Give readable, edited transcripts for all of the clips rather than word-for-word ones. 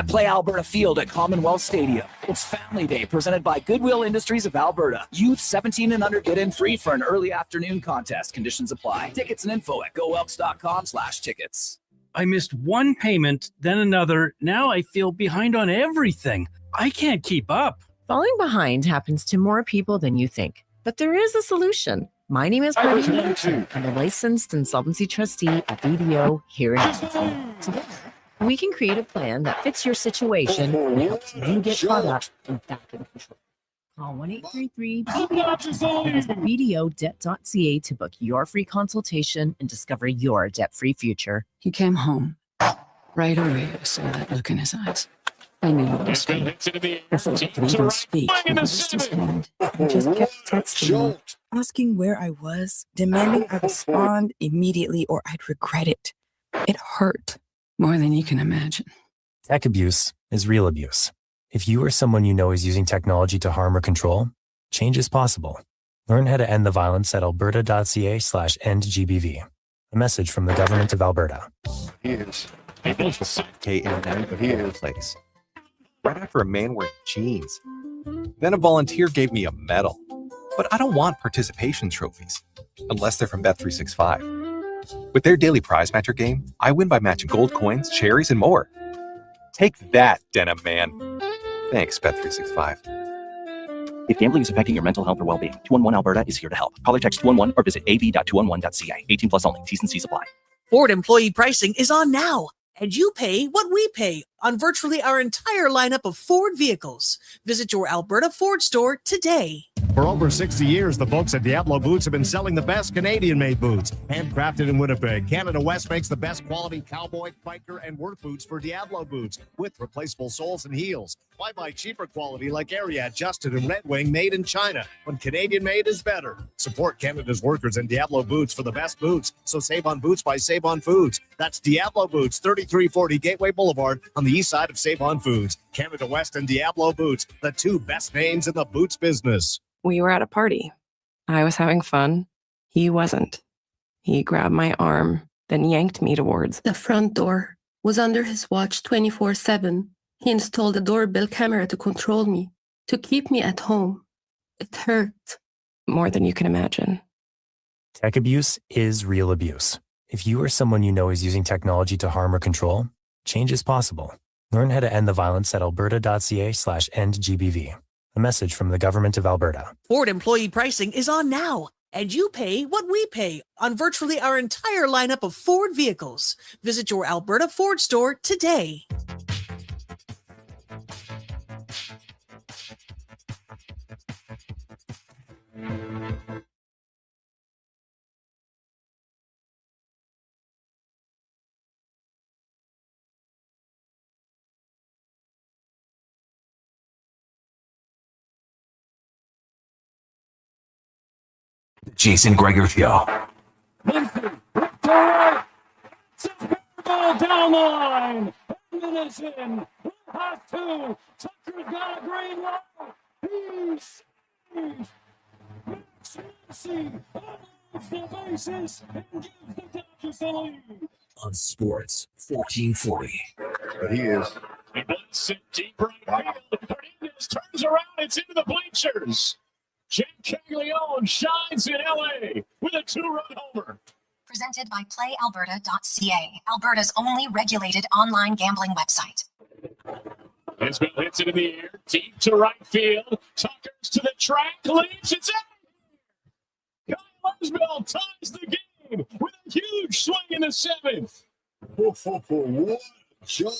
at Play Alberta Field at Commonwealth Stadium. It's Family Day presented by Goodwill Industries of Alberta. Youth 17 and under get in free for an early afternoon contest. Conditions apply. Tickets and info at goelks.com/tickets. I missed one payment, then another. Now I feel behind on everything. I can't keep up. Falling behind happens to more people than you think, but there is a solution. My name is Marty. I'm a licensed insolvency trustee at BDO here in Edmonton. Together, we can create a plan that fits your situation and helps you get caught up and back in control. Call 1-833-BDO-BDO-debt.ca to book your free consultation and discover your debt-free future. He came home. Right away, I saw that look in his eyes. I knew what was coming. Before I could even speak, he raised his hand and just kept texting me, asking where I was, demanding I respond immediately or I'd regret it. It hurt. More than you can imagine. Tech abuse is real abuse. If you or someone you know is using technology to harm or control, change is possible. Learn how to end the violence at alberta.ca/endgbv. A message from the Government of Alberta. He is a internet, but he is place. Right after a man wearing jeans. Then a volunteer gave me a medal. But I don't want participation trophies, unless they're from Bet365. With their daily prize matcher game, I win by matching gold coins, cherries, and more. Take that, denim man. Thanks, Bet365. If gambling is affecting your mental health or well-being, 211 Alberta is here to help. Call or text 211 or visit ab.211.ca. 18 plus only. T's and C's apply. Ford employee pricing is on now, and you pay what we pay on virtually our entire lineup of Ford vehicles. Visit your Alberta Ford store today. For over 60 years, the folks at Diablo Boots have been selling the best Canadian-made boots. Handcrafted in Winnipeg, Canada West makes the best quality cowboy, biker, and work boots for Diablo Boots with replaceable soles and heels. Why buy cheaper quality like Ariat, Justin, and Red Wing made in China when Canadian-made is better? Support Canada's workers and Diablo Boots for the best boots. So save on boots by Save On Foods. That's Diablo Boots, 3340 Gateway Boulevard on the east side of Save On Foods. Canada West and Diablo Boots, the two best names in the boots business. We were at a party. I was having fun. He wasn't. He grabbed my arm, then yanked me towards the front door. Was under his watch 24/7. He installed a doorbell camera to control me, to keep me at home. It hurt. More than you can imagine. Tech abuse is real abuse. If you or someone you know is using technology to harm or control, change is possible. Learn how to end the violence at alberta.ca/endgbv. A message from the Government of Alberta. Ford employee pricing is on now, and you pay what we pay on virtually our entire lineup of Ford vehicles. Visit your Alberta Ford store today. Jason Gregor Show. Ball down the line. Minutes in. Has two. Tucker's got a green light. He's safe. Max Muncy unloads the bases and gives the Dodgers the lead. On Sports 1440. But he is. He blitz it deep right field. Hernandez turns around. It's into the bleachers. Jake Caglione shines in LA with a two-run homer. Presented by PlayAlberta.ca, Alberta's only regulated online gambling website. Isbell hits it in the air, deep to right field. Tucker's to the track, leaps, it's out. Kyle Isbell ties the game with a huge swing in the seventh. What a jump.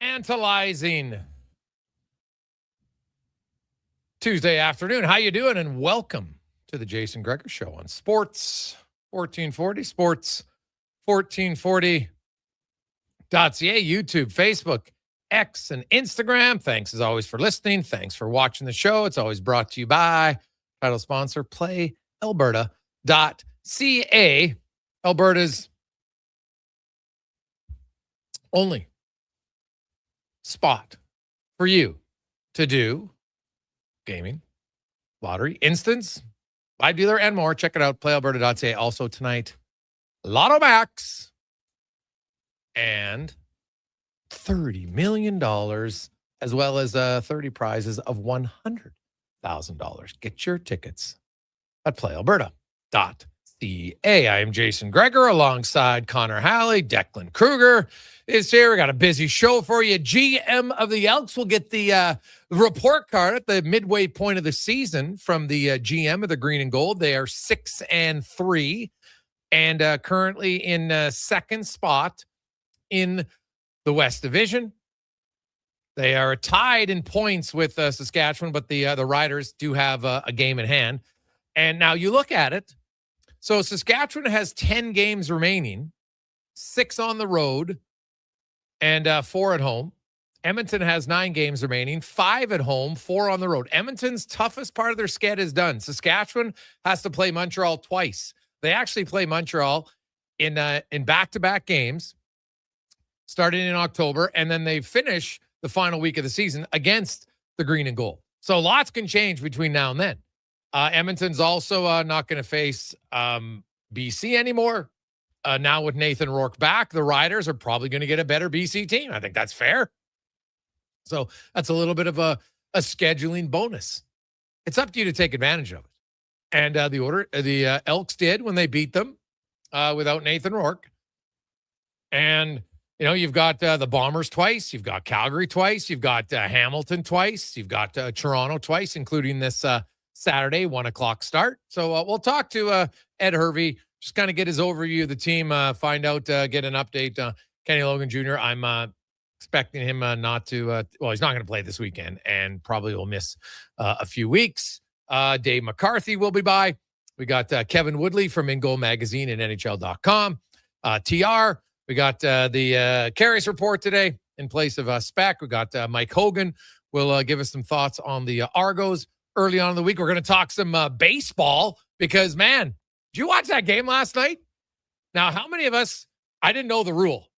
Tantalizing Tuesday afternoon. How you doing? And welcome to the Jason Gregor Show on Sports 1440, sports 1440.ca, YouTube, Facebook, X, and Instagram. Thanks as always for listening. Thanks for watching the show. It's always brought to you by title sponsor PlayAlberta.ca, Alberta's only spot for you to do gaming, lottery, instance, live dealer, and more. Check it out, playalberta.ca. Also tonight, Lotto Max and $30 million, as well as 30 prizes of $100,000. Get your tickets at playalberta.ca. I am Jason Gregor alongside Connor Halley. Declan Kruger is here. We got a busy show for you. GM of the Elks will get the report card at the midway point of the season from the GM of the Green and Gold. They are 6-3 and currently in second spot in the West Division. They are tied in points with Saskatchewan, but the Riders do have a game in hand. And now you look at it. So Saskatchewan has 10 games remaining, 6 on the road and 4 at home. Edmonton has 9 games remaining, 5 at home, 4 on the road. Edmonton's toughest part of their schedule is done. Saskatchewan has to play Montreal twice. They actually play Montreal in back-to-back games starting in October, and then they finish the final week of the season against the Green and Gold. So lots can change between now and then. Edmonton's also not going to face BC anymore. Now with Nathan Rourke back, the Riders are probably going to get a better BC team. I think that's fair. So that's a little bit of a scheduling bonus. It's up to you to take advantage of it. And the Elks did when they beat them without Nathan Rourke. And you know, you've got the Bombers twice. You've got Calgary twice. You've got Hamilton twice. You've got Toronto twice, including this Saturday, 1:00 start. So we'll talk to Ed Hervey, just kind of get his overview of the team, find out, get an update. Kenny Logan Jr., I'm expecting him not to, he's not going to play this weekend and probably will miss a few weeks. Dave McCarthy will be by. We got Kevin Woodley from In Goal Magazine and NHL.com. TR, we got the Carries report today in place of Spec. We got Mike Hogan will give us some thoughts on the Argos. Early on in the week, we're going to talk some baseball because, man, did you watch that game last night? Now, how many of us, I didn't know the rule.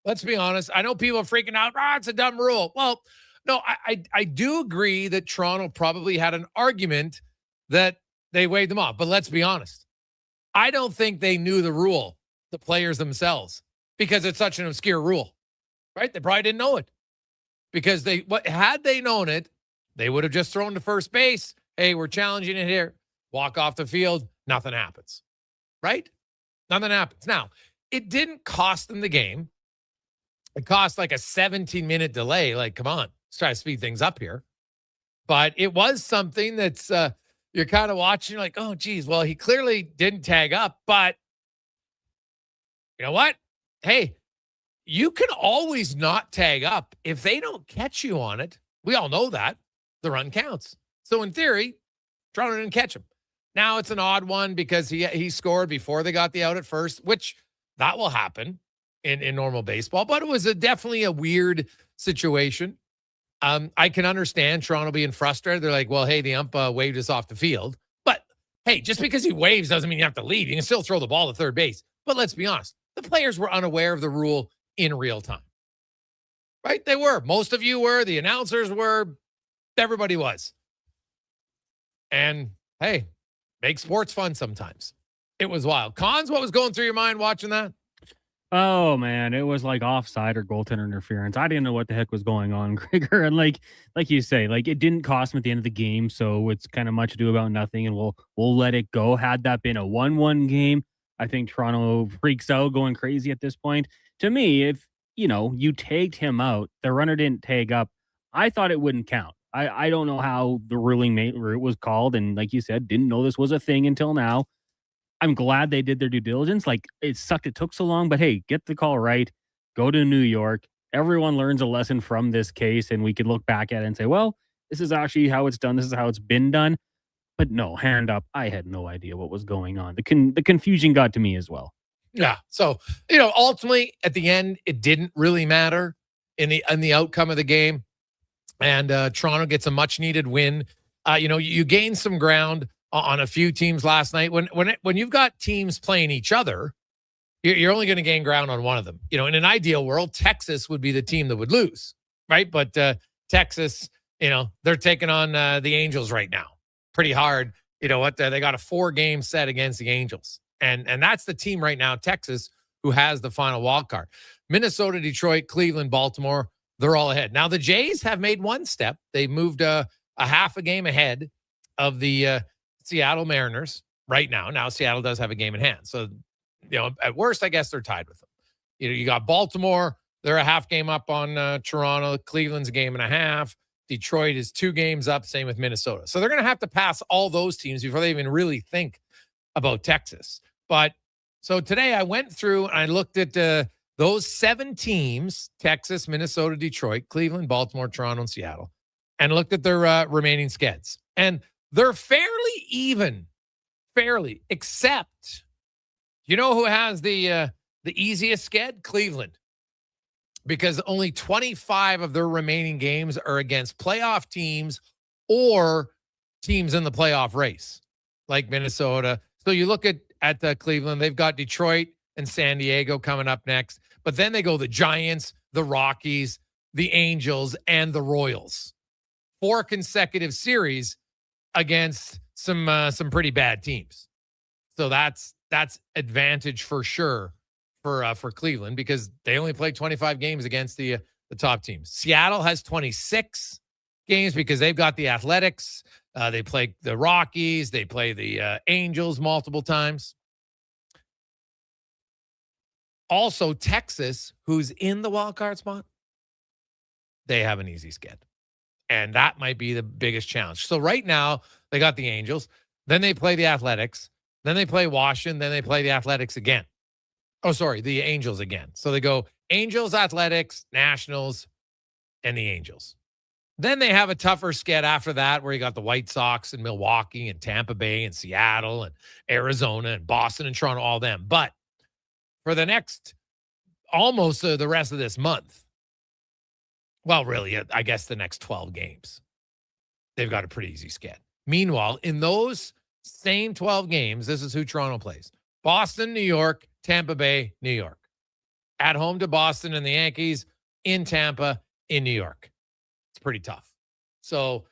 Let's be honest. I know people are freaking out. It's a dumb rule. Well, no, I do agree that Toronto probably had an argument that they waved them off. But let's be honest. I don't think they knew the rule, the players themselves, because it's such an obscure rule, right? They probably didn't know it because had they known it, they would have just thrown to first base. Hey, we're challenging it here. Walk off the field. Nothing happens. Right? Nothing happens. Now, it didn't cost them the game. It cost like a 17-minute delay. Like, come on, let's try to speed things up here. But it was something that's you're kind of watching. You're like, oh, geez, well, he clearly didn't tag up. But you know what? Hey, you can always not tag up. If they don't catch you on it, we all know that. The run counts. So in theory, Toronto didn't catch him. Now it's an odd one because he scored before they got the out at first, which that will happen in normal baseball. But it was definitely a weird situation. I can understand Toronto being frustrated. They're like, well, hey, the ump waved us off the field. But hey, just because he waves doesn't mean you have to leave. You can still throw the ball to third base. But let's be honest. The players were unaware of the rule in real time. Right? They were. Most of you were. The announcers were. Everybody was. And hey, make sports fun sometimes. It was wild. Cons, what was going through your mind watching that? Oh man, it was like offside or goaltender interference. I didn't know what the heck was going on, Gregor. And like you say, like it didn't cost him at the end of the game, so it's kind of much ado about nothing, and we'll let it go. Had that been a 1-1 game, I think Toronto freaks out, going crazy at this point. To me, if you tagged him out, the runner didn't tag up, I thought it wouldn't count. I don't know how the ruling was called, and like you said, didn't know this was a thing until now. I'm glad they did their due diligence. Like, it sucked it took so long, but hey, get the call right. Go to New York. Everyone learns a lesson from this case, and we can look back at it and say, well, this is actually how it's done. This is how it's been done. But no, hand up, I had no idea what was going on. The confusion got to me as well. Yeah. So, ultimately at the end, it didn't really matter in the outcome of the game. And Toronto gets a much needed win. You gained some ground on a few teams last night. When you've got teams playing each other, you're only going to gain ground on one of them. In an ideal world, Texas would be the team that would lose, right? But Texas, they're taking on the Angels right now. Pretty hard. They got a 4-game set against the Angels. And that's the team right now, Texas, who has the final wild card. Minnesota, Detroit, Cleveland, Baltimore, they're all ahead. Now, the Jays have made one step. They've moved a half a game ahead of the Seattle Mariners right now. Now, Seattle does have a game in hand. So, at worst, I guess they're tied with them. You got Baltimore. They're a half game up on Toronto. Cleveland's a game and a half. Detroit is 2 games up. Same with Minnesota. So they're going to have to pass all those teams before they even really think about Texas. But so today I went through and I looked at those 7 teams, Texas, Minnesota, Detroit, Cleveland, Baltimore, Toronto, and Seattle, and looked at their remaining skeds. And they're fairly even, except, who has the easiest sked? Cleveland. Because only 25 of their remaining games are against playoff teams or teams in the playoff race, like Minnesota. So you look at Cleveland, they've got Detroit and San Diego coming up next. But then they go the Giants, the Rockies, the Angels, and the Royals. 4 consecutive series against some pretty bad teams. So that's advantage for sure for Cleveland, because they only play 25 games against the top teams. Seattle has 26 games because they've got the Athletics. They play the Rockies. They play the Angels multiple times. Also, Texas, who's in the wild card spot, they have an easy sked. And that might be the biggest challenge. So right now, they got the Angels. Then they play the Athletics. Then they play Washington. Then they play the Athletics again. Oh, sorry, the Angels again. So they go Angels, Athletics, Nationals, and the Angels. Then they have a tougher sked after that, where you got the White Sox and Milwaukee and Tampa Bay and Seattle and Arizona and Boston and Toronto, all them. But for the next almost the rest of this month, well, really, I guess the next 12 games, they've got a pretty easy sked. Meanwhile, in those same 12 games, this is who Toronto plays: Boston, New York, Tampa Bay, New York. At home to Boston and the Yankees, in Tampa, in New York. It's pretty tough. So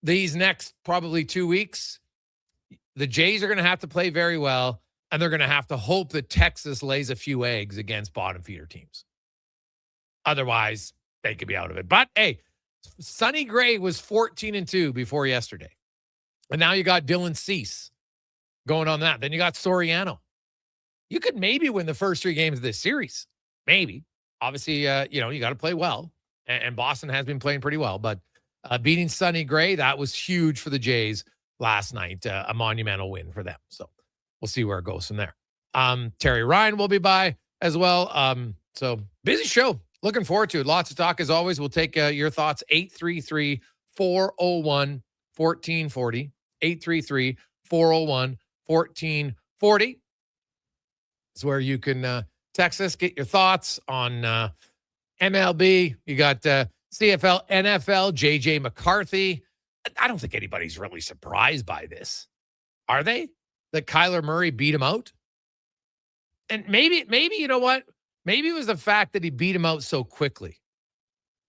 these next probably 2 weeks, the Jays are going to have to play very well, and they're going to have to hope that Texas lays a few eggs against bottom feeder teams. Otherwise, they could be out of it. But hey, Sonny Gray was 14-2 before yesterday. And now you got Dylan Cease going on that. Then you got Soriano. You could maybe win the first 3 games of this series. Maybe. Obviously, you got to play well. And Boston has been playing pretty well. But beating Sonny Gray, that was huge for the Jays last night. A monumental win for them. So we'll see where it goes from there. Terry Ryan will be by as well. So busy show. Looking forward to it. Lots of talk as always. We'll take your thoughts. 833-401-1440. 833-401-1440 is where you can text us, get your thoughts on MLB. You got CFL, NFL, JJ McCarthy. I don't think anybody's really surprised by this. Are they? That Kyler Murray beat him out? And maybe you know what? Maybe it was the fact that he beat him out so quickly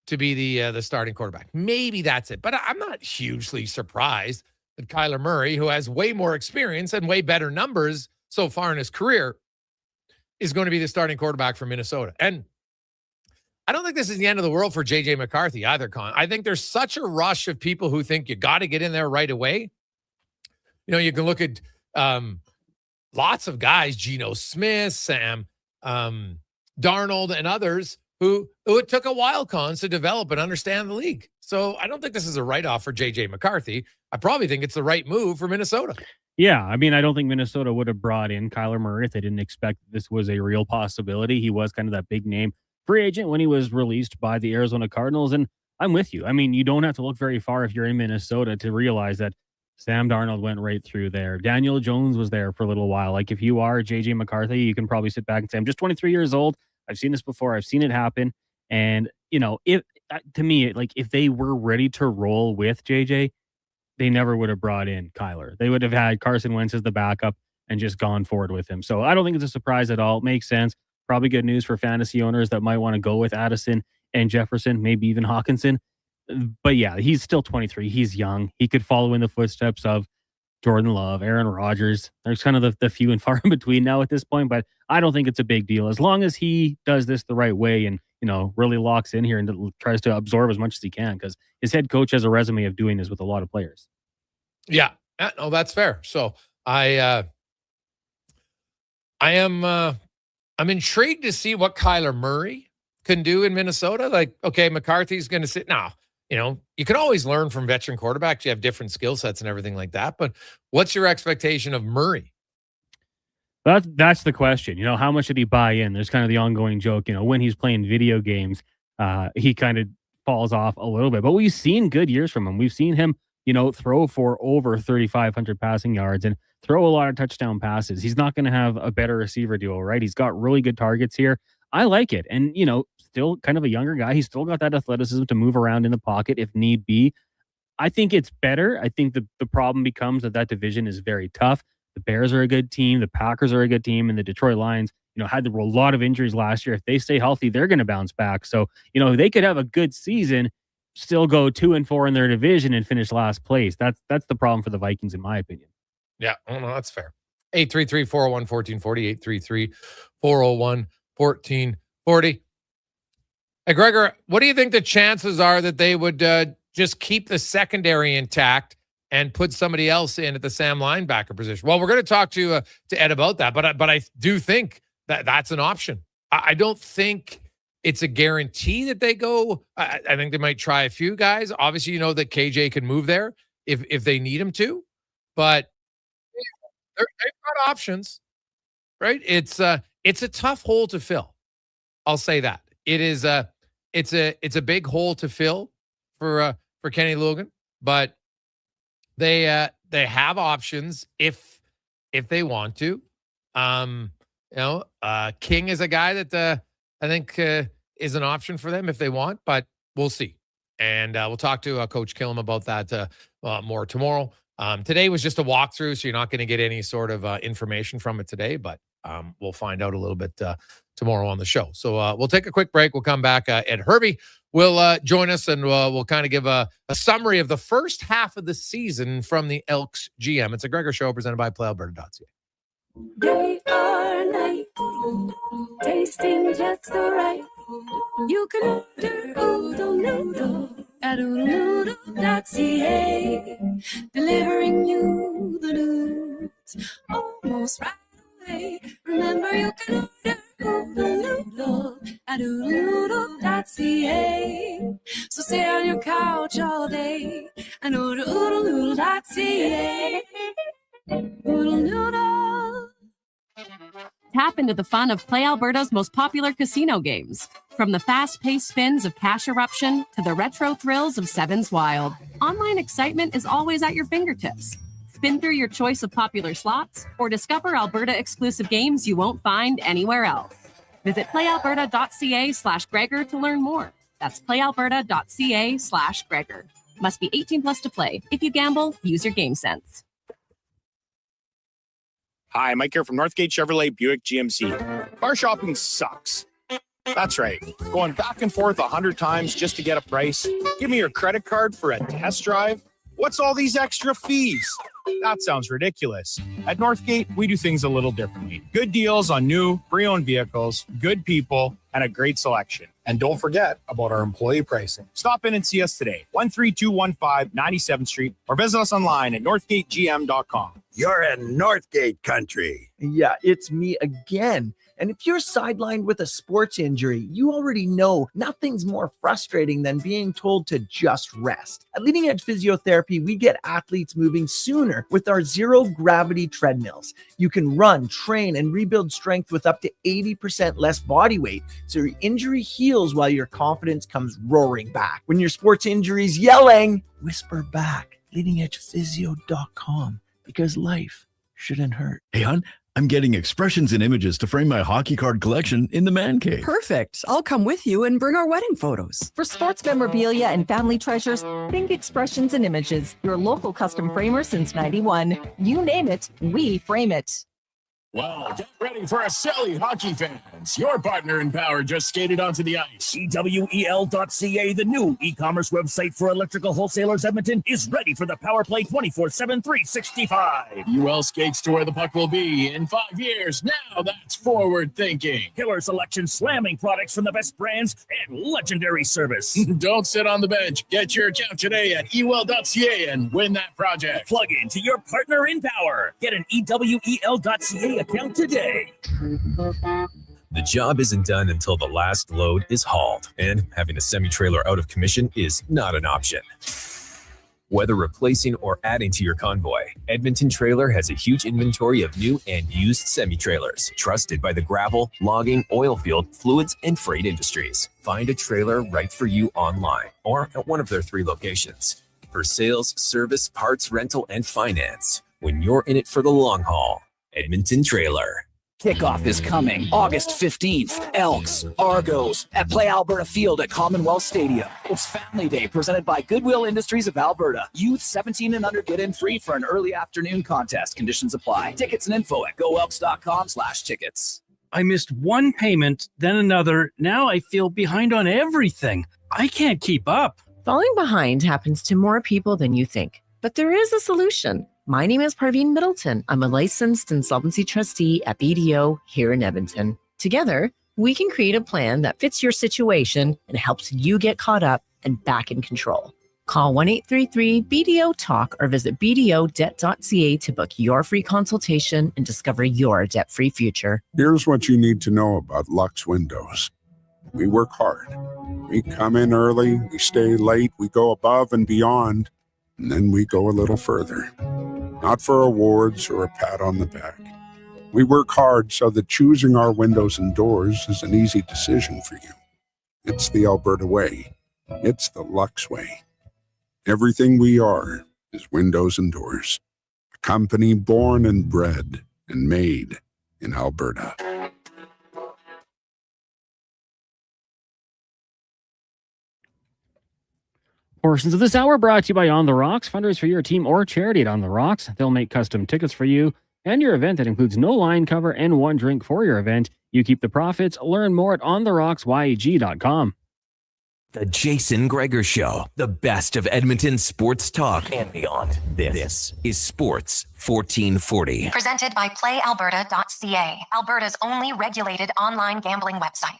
to be the starting quarterback. Maybe that's it. But I'm not hugely surprised that Kyler Murray, who has way more experience and way better numbers so far in his career, is going to be the starting quarterback for Minnesota. And I don't think this is the end of the world for JJ McCarthy either, Con. I think there's such a rush of people who think you got to get in there right away. You can look at lots of guys, Geno Smith, Sam Darnold, and others who it took a while, Con, to develop and understand the league. So I don't think this is a write-off for JJ McCarthy. I probably think it's the right move for Minnesota. Yeah, I mean, I don't think Minnesota would have brought in Kyler Murray if they didn't expect this was a real possibility. He was kind of that big name free agent when he was released by the Arizona Cardinals. And I'm with you. I mean, you don't have to look very far if you're in Minnesota to realize that Sam Darnold went right through there. Daniel Jones was there for a little while. Like, if you are JJ McCarthy, you can probably sit back and say, I'm just 23 years old. I've seen this before. I've seen it happen. And, if to me, like, if they were ready to roll with JJ, they never would have brought in Kyler. They would have had Carson Wentz as the backup and just gone forward with him. So I don't think it's a surprise at all. It makes sense. Probably good news for fantasy owners that might want to go with Addison and Jefferson, maybe even Hawkinson. But yeah, he's still 23. He's young. He could follow in the footsteps of Jordan Love, Aaron Rodgers. There's kind of the few and far in between now at this point, but I don't think it's a big deal. As long as he does this the right way and, really locks in here and tries to absorb as much as he can, because his head coach has a resume of doing this with a lot of players. Yeah. No, that's fair. So I'm intrigued to see what Kyler Murray can do in Minnesota. Like, okay, McCarthy's going to sit now. You can always learn from veteran quarterbacks. You have different skill sets and everything like that. But what's your expectation of Murray? That's the question. How much did he buy in? There's kind of the ongoing joke, when he's playing video games, he kind of falls off a little bit. But we've seen good years from him. We've seen him, throw for over 3,500 passing yards and throw a lot of touchdown passes. He's not going to have a better receiver duo, right? He's got really good targets here. I like it. And, still kind of a younger guy. He's still got that athleticism to move around in the pocket if need be. I think it's better. I think the problem becomes that division is very tough. The Bears are a good team. The Packers are a good team. And the Detroit Lions, had a lot of injuries last year. If they stay healthy, they're going to bounce back. So, they could have a good season, still go 2-4 in their division and finish last place. That's the problem for the Vikings, in my opinion. Yeah, no, that's fair. 833-401-1440, 833-401-1440. Hey, Gregor, what do you think the chances are that they would just keep the secondary intact and put somebody else in at the Sam linebacker position? Well, we're going to talk to Ed about that, but I do think that that's an option. I don't think it's a guarantee that they go. I think they might try a few guys. Obviously, that KJ can move there if they need him to, but they've got options, right? It's a tough hole to fill. I'll say that. It's a big hole to fill for Kenny Logan, but they have options if they want to. King is a guy that I think is an option for them if they want, but we'll see. And we'll talk to Coach Killam about that more tomorrow. Today was just a walkthrough, so you're not going to get any sort of information from it today, but we'll find out a little bit tomorrow on the show. So we'll take a quick break. We'll come back. Ed Hervey will join us, and we'll kind of give a summary of the first half of the season from the Elks GM. It's a Gregor Show presented by PlayAlberta.ca. Day or night, tasting just so right. You can order oodle noodle at oodlenoodle.ca, delivering you the news almost right away. Remember, you can order oodle noodle at oodlenoodle.ca. So stay on your couch all day and order oodlenoodle.ca. Oodle noodle. Tap into the fun of Play Alberta's most popular casino games. From the fast-paced spins of Cash Eruption to the retro thrills of Sevens Wild, online excitement is always at your fingertips. Spin through your choice of popular slots or discover Alberta-exclusive games you won't find anywhere else. Visit playalberta.ca/Gregor to learn more. That's playalberta.ca/Gregor. Must be 18 plus to play. If you gamble, use your game sense. Hi, Mike here from Northgate Chevrolet Buick GMC. Car shopping sucks. That's right. Going back and forth 100 times just to get a price. Give me your credit card for a test drive. What's all these extra fees? That sounds ridiculous. At Northgate, we do things a little differently. Good deals on new, pre-owned vehicles, good people, and a great selection. And don't forget about our employee pricing. Stop in and see us today, 13215 97th Street, or visit us online at northgategm.com. You're in Northgate country. Yeah, it's me again. And if you're sidelined with a sports injury, you already know nothing's more frustrating than being told to just rest. At Leading Edge Physiotherapy, we get athletes moving sooner with our zero-gravity treadmills. You can run, train, and rebuild strength with up to 80% less body weight, so your injury heals while your confidence comes roaring back. When your sports injury's yelling, whisper back. leadingedgephysio.com, because life shouldn't hurt. Hey, hon, I'm getting expressions and images to frame my hockey card collection in the man cave. Perfect. I'll come with you and bring our wedding photos. For sports memorabilia and family treasures, think Expressions and Images, your local custom framer since 91. You name it, we frame it. Well, get ready for a silly hockey fans. Your partner in power just skated onto the ice. EWEL.ca, the new e-commerce website for electrical wholesalers Edmonton, is ready for the power play 24/7, 365. UL skates to where the puck will be in 5 years. Now that's forward thinking. Killer selection, slamming products from the best brands, and legendary service. Don't sit on the bench. Get your account today at EWEL.ca and win that project. Plug into your partner in power. Get an EWEL.ca account today. The job isn't done until the last load is hauled, and having a semi-trailer out of commission is not an option. Whether replacing or adding to your convoy, Edmonton Trailer has a huge inventory of new and used semi-trailers, trusted by the gravel, logging, oil field, fluids, and freight industries. Find a trailer right for you online or at one of their 3 locations. For sales, service, parts, rental, and finance, when you're in it for the long haul, Edmonton Trailer. Kickoff is coming August 15th. Elks, Argos at Play Alberta Field at Commonwealth Stadium. It's Family Day presented by Goodwill Industries of Alberta. Youth 17 and under get in free for an early afternoon contest. Conditions apply. Tickets and info at goelks.com/tickets. I missed one payment, then another. Now I feel behind on everything. I can't keep up. Falling behind happens to more people than you think, but there is a solution. My name is Parveen Middleton. I'm a licensed insolvency trustee at BDO here in Edmonton. Together, we can create a plan that fits your situation and helps you get caught up and back in control. Call 1-833-BDO-TALK or visit bdodebt.ca to book your free consultation and discover your debt-free future. Here's what you need to know about Lux Windows. We work hard. We come in early, we stay late, we go above and beyond, and then we go a little further. Not for awards or a pat on the back. We work hard so that choosing our windows and doors is an easy decision for you. It's the Alberta way. It's the Lux way. Everything we are is windows and doors. A company born and bred and made in Alberta. Portions of this hour brought to you by On the Rocks, funders for your team or charity at On the Rocks. They'll make custom tickets for you and your event that includes no line cover and 1 drink for your event. You keep the profits. Learn more at ontherocksYEG.com. The Jason Gregor Show, the best of Edmonton sports talk and beyond. This is Sports 1440. Presented by PlayAlberta.ca, Alberta's only regulated online gambling website.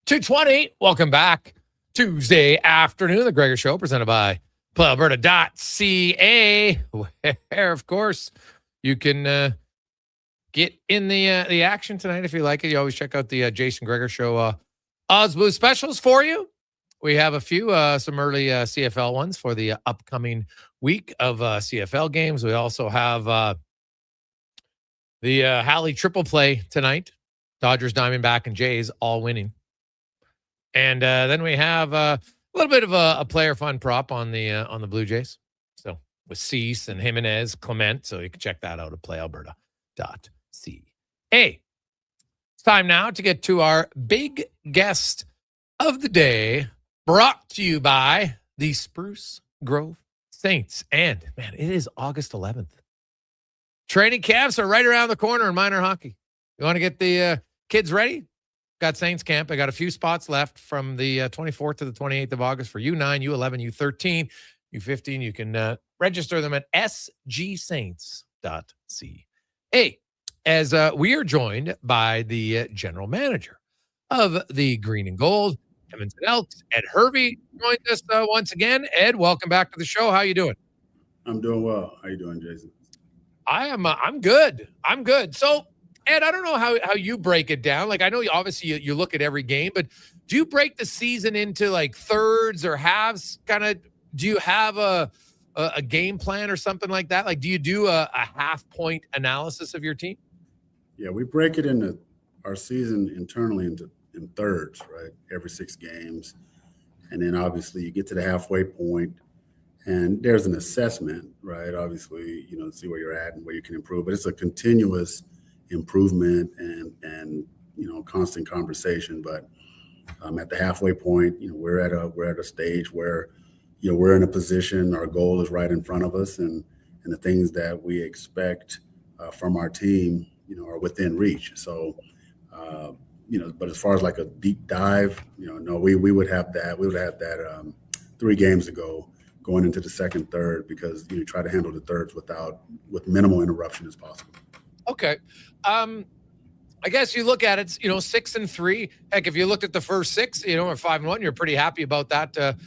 .220. Welcome back. Tuesday afternoon, the Gregor Show, presented by PlayAlberta.ca, where, of course, you can get in the action tonight if you like it. You always check out the Jason Gregor Show Odds Boost specials for you. We have a few, some early CFL ones for the upcoming week of CFL games. We also have the Halley triple play tonight. Dodgers, Diamondback, and Jays all winning. And then we have a little bit of a player fun prop on the Blue Jays. So with Cease and Jimenez, Clement. So you can check that out at playalberta.ca. It's time now to get to our big guest of the day, brought to you by the Spruce Grove Saints. And, man, it is August 11th. Training camps are right around the corner in minor hockey. You want to get the kids ready? got Saints camp. I got a few spots left from the 24th to the 28th of August for U9, U11, U13, U15. You can register them at sgsaints.ca. As we are joined by the general manager of the Green and Gold, Edmonton Elks, Ed Hervey, joined us once again. Ed, welcome back to the show. How you doing? I'm doing well. How you doing, Jason? I'm good. I'm good. So, Ed, I don't know how you break it down. Like, I know obviously you look at every game, but do you break the season into like thirds or halves? Kind of, do you have a game plan or something like that? Like, do you do a half point analysis of your team? Yeah, we break it into our season internally in thirds, right? Every 6 games. And then obviously you get to the halfway point and there's an assessment, right? Obviously, see where you're at and where you can improve, but it's a continuous improvement and constant conversation. But at the halfway point, we're at a stage where we're in a position, our goal is right in front of us, and the things that we expect from our team are within reach. So but as far as like a deep dive, no, we would have that 3 games ago going into the second third, because you try to handle the thirds with minimal interruption as possible. Okay. I guess you look at it, 6-3. Heck, if you looked at the first 6, or 5-1, you're pretty happy about that.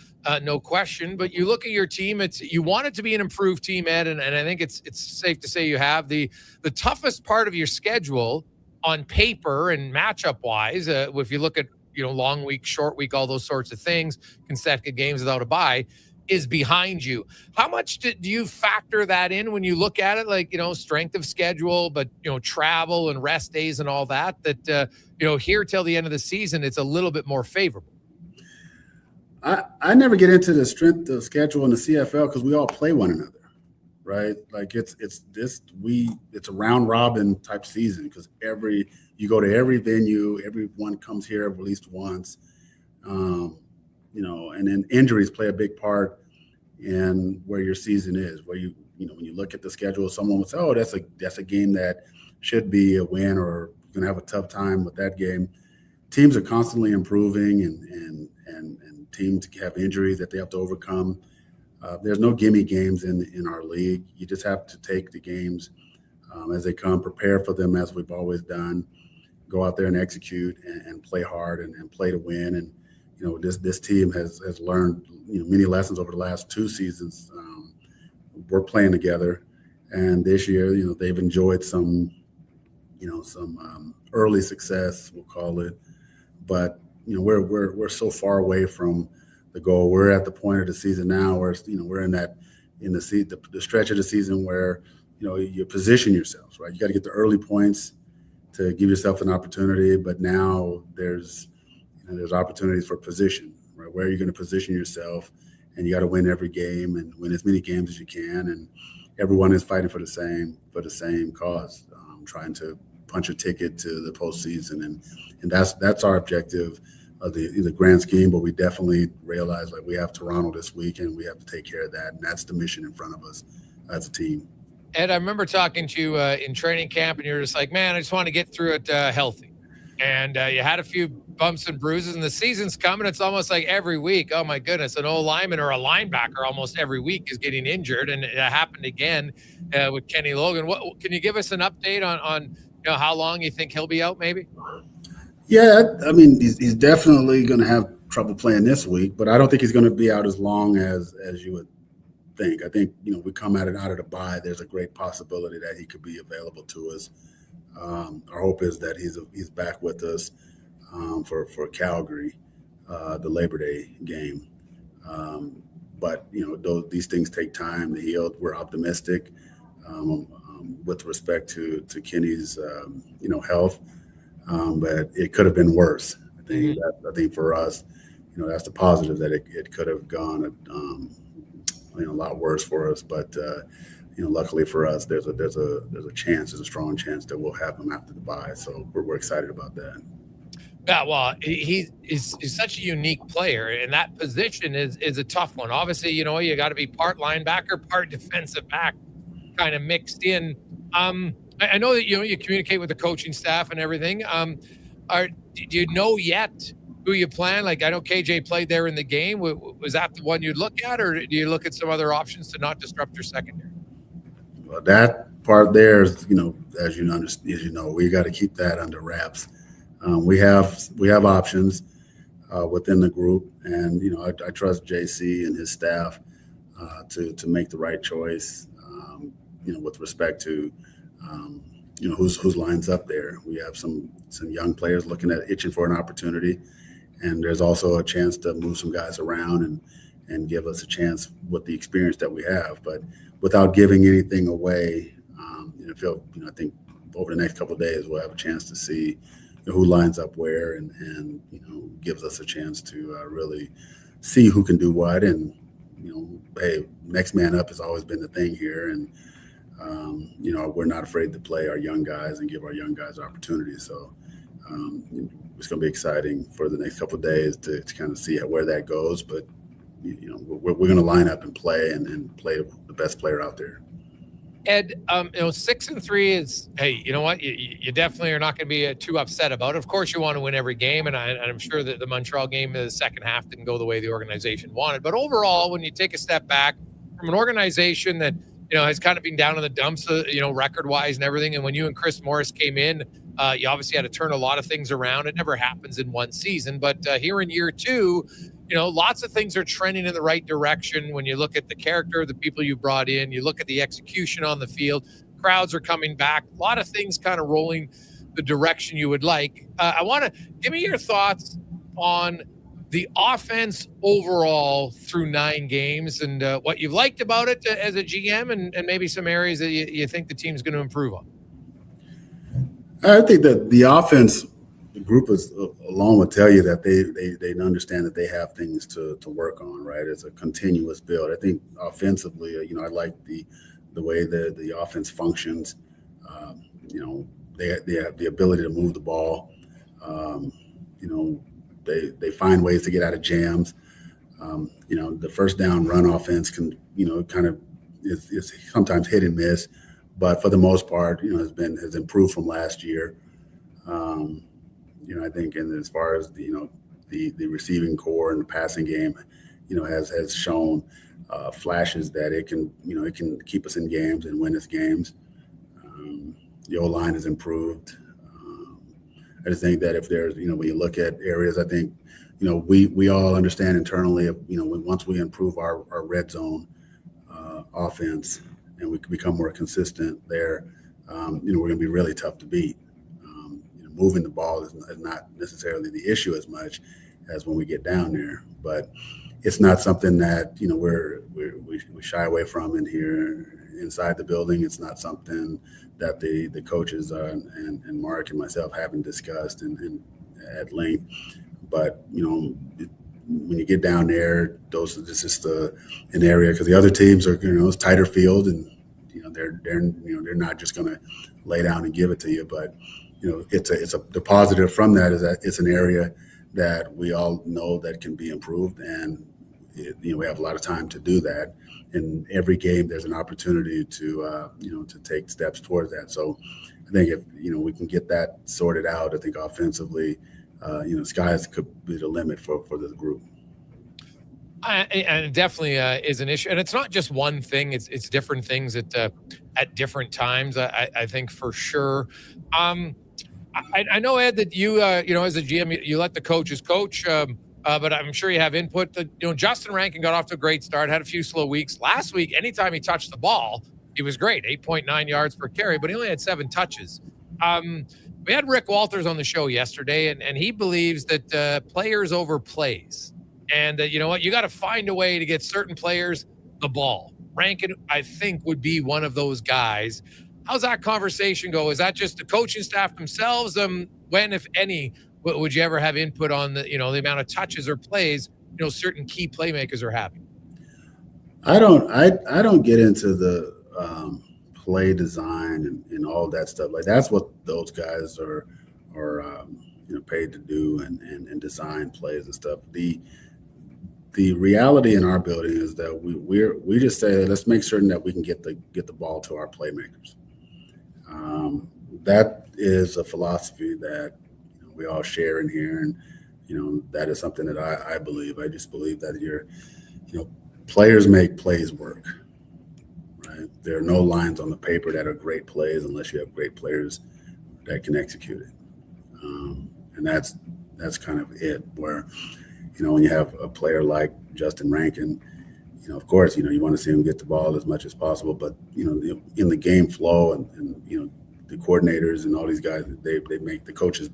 No question. But you look at your team, you want it to be an improved team, Ed, and I think it's safe to say you have the toughest part of your schedule on paper and matchup wise. If you look at, long week, short week, all those sorts of things, consecutive games without a bye, is behind you. How much do you factor that in when you look at it? Like, strength of schedule, but, travel and rest days and all that, here till the end of the season, it's a little bit more favorable. I never get into the strength of schedule in the CFL because we all play one another, right? Like it's a round robin type season, because you go to every venue, everyone comes here at least once, and then injuries play a big part in where your season is. Where when you look at the schedule, someone would say, "Oh, that's a game that should be a win," or you're gonna have a tough time with that game. Teams are constantly improving, and teams have injuries that they have to overcome. There's no gimme games in our league. You just have to take the games as they come, prepare for them as we've always done, go out there and execute and play hard and play to win. And this team has learned many lessons over the last 2 seasons. We're playing together, and this year they've enjoyed some early success, we'll call it, but we're so far away from the goal. We're at the point of the season now where we're in the stretch of the season where you position yourselves, right? You got to get the early points to give yourself an opportunity, but now there's opportunities for position, right? Where are you going to position yourself? And you got to win every game and win as many games as you can. And everyone is fighting for the same cause, trying to punch a ticket to the postseason, and that's our objective of the grand scheme. But we definitely realize we have Toronto this week, and we have to take care of that, and that's the mission in front of us as a team. Ed, I remember talking to you in training camp, and you're just like, "Man, I just want to get through it healthy." And you had a few bumps and bruises, and the season's coming. It's almost like every week, oh my goodness, an old lineman or a linebacker almost every week is getting injured, and it happened again with Kenny Logan. What can you give us an update on how long you think he'll be out, maybe? Yeah, I mean, he's definitely going to have trouble playing this week, but I don't think he's going to be out as long as you would think. I think we come out of the bye, there's a great possibility that he could be available to us. Our hope is that he's back with us for Calgary, the Labor Day game. But these things take time to heal. We're optimistic with respect to Kenny's health, but it could have been worse. I think for us, that's the positive, that it could have gone a lot worse for us. But luckily for us, there's a strong chance that we'll have him after the bye. So we're excited about that. Yeah, well, he's such a unique player, and that position is a tough one. Obviously, you got to be part linebacker, part defensive back, kind of mixed in. I know that you communicate with the coaching staff and everything. Do do you know yet who you plan? Like, I know KJ played there in the game. Was that the one you'd look at, or do you look at some other options to not disrupt your secondary? Well, that part there is, as you know, we got to keep that under wraps. We have options within the group, and I trust JC and his staff to make the right choice. With respect to who's lines up there. We have some young players looking at itching for an opportunity, and there's also a chance to move some guys around and give us a chance with the experience that we have, but without giving anything away. I think over the next couple of days we'll have a chance to see who lines up where, and gives us a chance to really see who can do what. And hey, next man up has always been the thing here, and we're not afraid to play our young guys and give our young guys opportunities. So it's going to be exciting for the next couple of days to kind of see where that goes. But we're going to line up and play and play the best player out there. Ed, 6-3 is, hey, you know what? You definitely are not going to be too upset about it. Of course, you want to win every game, and I'm sure that the Montreal game in the second half didn't go the way the organization wanted. But overall, when you take a step back from an organization that has kind of been down in the dumps, record-wise and everything, and when you and Chris Morris came in, you obviously had to turn a lot of things around. It never happens in one season, but here in year two, lots of things are trending in the right direction. When you look at the character of the people you brought in, you look at the execution on the field, crowds are coming back, a lot of things kind of rolling the direction you would like. I want to give me your thoughts on the offense overall through 9 games and what you've liked about it as a GM and maybe some areas that you think the team's going to improve on. I think that the offense group is alone would tell you that they understand that they have things to work on, right? It's a continuous build. I think offensively, I like the way the offense functions. They have the ability to move the ball. They find ways to get out of jams. The first down run offense can, kind of is sometimes hit and miss, but for the most part, has improved from last year. I think, and as far as the receiving core and the passing game, has shown flashes that it can keep us in games and win us games. The O-line has improved. I just think that if there's, when you look at areas, I think, we all understand internally, once we improve our red zone offense and we can become more consistent there, we're going to be really tough to beat. Moving the ball is not necessarily the issue as much as when we get down there, but it's not something that we shy away from in here inside the building. It's not something that the coaches and Mark and myself haven't discussed and at length. But when you get down there, this is just an area, because the other teams are it's tighter field, and they're not just going to lay down and give it to you, but. The positive from that is that it's an area that we all know that can be improved, and we have a lot of time to do that. In every game, there's an opportunity to take steps towards that. So I think if we can get that sorted out, I think offensively, skies could be the limit for this group. And it definitely is an issue, and it's not just one thing; it's different things at different times. I think for sure. I know, Ed, that you as a GM, you let the coaches coach, but I'm sure you have input. Justin Rankin got off to a great start, had a few slow weeks. Last week, anytime he touched the ball, he was great, 8.9 yards per carry, but he only had 7 touches. We had Rick Walters on the show yesterday, and he believes that players over plays. And you know what? You got to find a way to get certain players the ball. Rankin, I think, would be one of those guys. How's that conversation go? Is that just the coaching staff themselves? When, if any, would you ever have input on the amount of touches or plays certain key playmakers are having? I don't get into the play design and all that stuff. Like, that's what those guys are paid to do and design plays and stuff. The reality in our building is that we just say, let's make certain that we can get the ball to our playmakers. That is a philosophy that we all share in here, and that is something that I believe. I just believe that players make plays work. Right? There are no lines on the paper that are great plays unless you have great players that can execute it. And that's kind of it. Where when you have a player like Justin Rankin, of course, you want to see him get the ball as much as possible, but in the game flow and the coordinators and all these guys, they make the coaches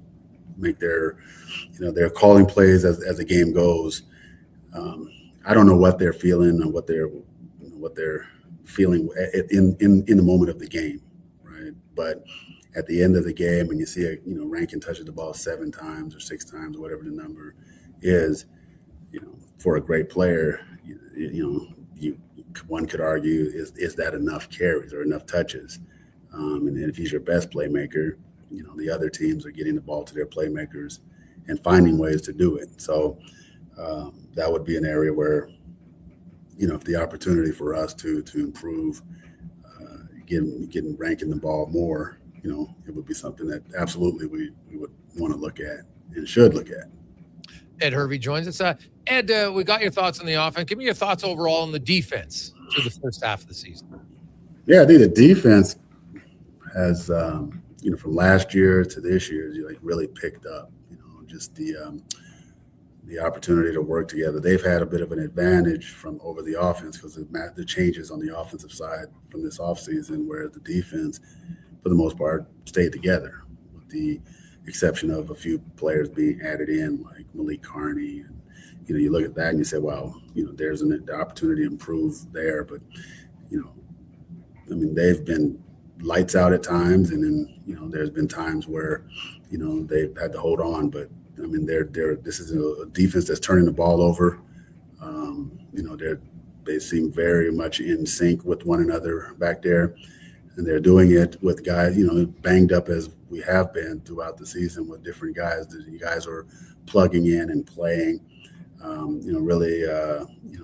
make their they're calling plays as the game goes. I don't know what they're feeling and what they're feeling in the moment of the game, right? But at the end of the game, when you see Rankin touches the ball 7 times or 6 times, or whatever the number is, for a great player, one could argue, is that enough carries or enough touches? And if he's your best playmaker, the other teams are getting the ball to their playmakers and finding ways to do it. So that would be an area where, if the opportunity for us to improve, getting Rankin the ball more, it would be something that absolutely we would want to look at and should look at. Ed Hervey joins us. Ed, we got your thoughts on the offense. Give me your thoughts overall on the defense through the first half of the season. Yeah, I think the defense has, from last year to this year, really picked up. Just the opportunity to work together. They've had a bit of an advantage over the offense because of the changes on the offensive side from this offseason, where the defense, for the most part, stayed together, with the exception of a few players being added in, like Malik Carney. And, you look at that and you say, well, there's the opportunity to improve there. But, they've been lights out at times, and then, there's been times where, they've had to hold on. But, this is a defense that's turning the ball over. They seem very much in sync with one another back there. And they're doing it with guys, banged up as we have been throughout the season, with different guys. The guys are plugging in and playing. Really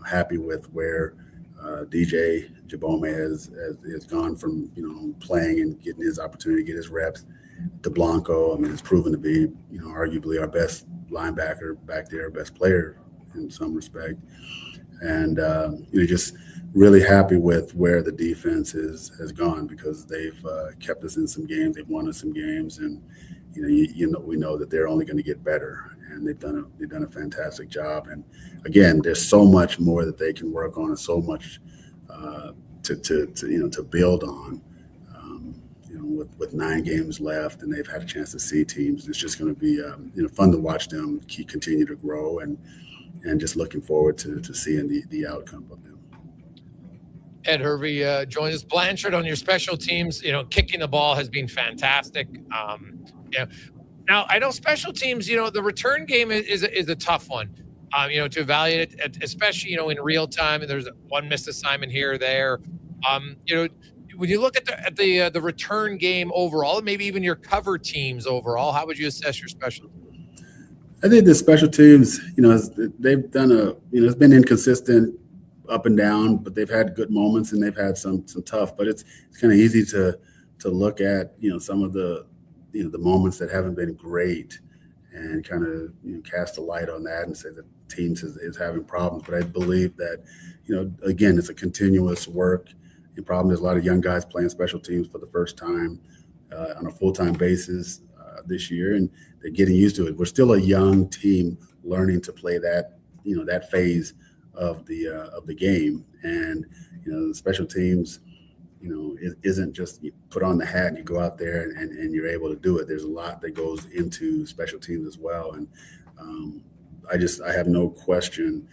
happy with where DJ Jabome has gone from playing and getting his opportunity to get his reps to Blanco. It's proven to be arguably our best linebacker back there, best player in some respect. And just really happy with where the defense has gone, because they've kept us in some games, they've won us some games, and we know that they're only going to get better, and they've done a fantastic job. And again, there's so much more that they can work on, and so much to build on. With 9 games left, and they've had a chance to see teams, it's just going to be fun to watch them continue to grow, and just looking forward to seeing the outcome of them. Ed Hervey joins us. Blanchard, on your special teams, kicking the ball has been fantastic. Now, I know special teams, the return game is a tough one, to evaluate it, especially, in real time. And there's one missed assignment here or there. When you look at the return game overall, and maybe even your cover teams overall, how would you assess your special teams? I think the special teams, they've done it's been inconsistent up and down, but they've had good moments and they've had some tough. But it's kind of easy to look at some of the the moments that haven't been great, and kind of cast a light on that and say that teams is having problems. But I believe that again, it's a continuous work and problem. There's a lot of young guys playing special teams for the first time on a full-time basis this year, and they're getting used to it. We're still a young team learning to play that that phase of the game, and the special teams it isn't just you put on the hat and you go out there and you're able to do it. There's a lot that goes into special teams as well, and I have no question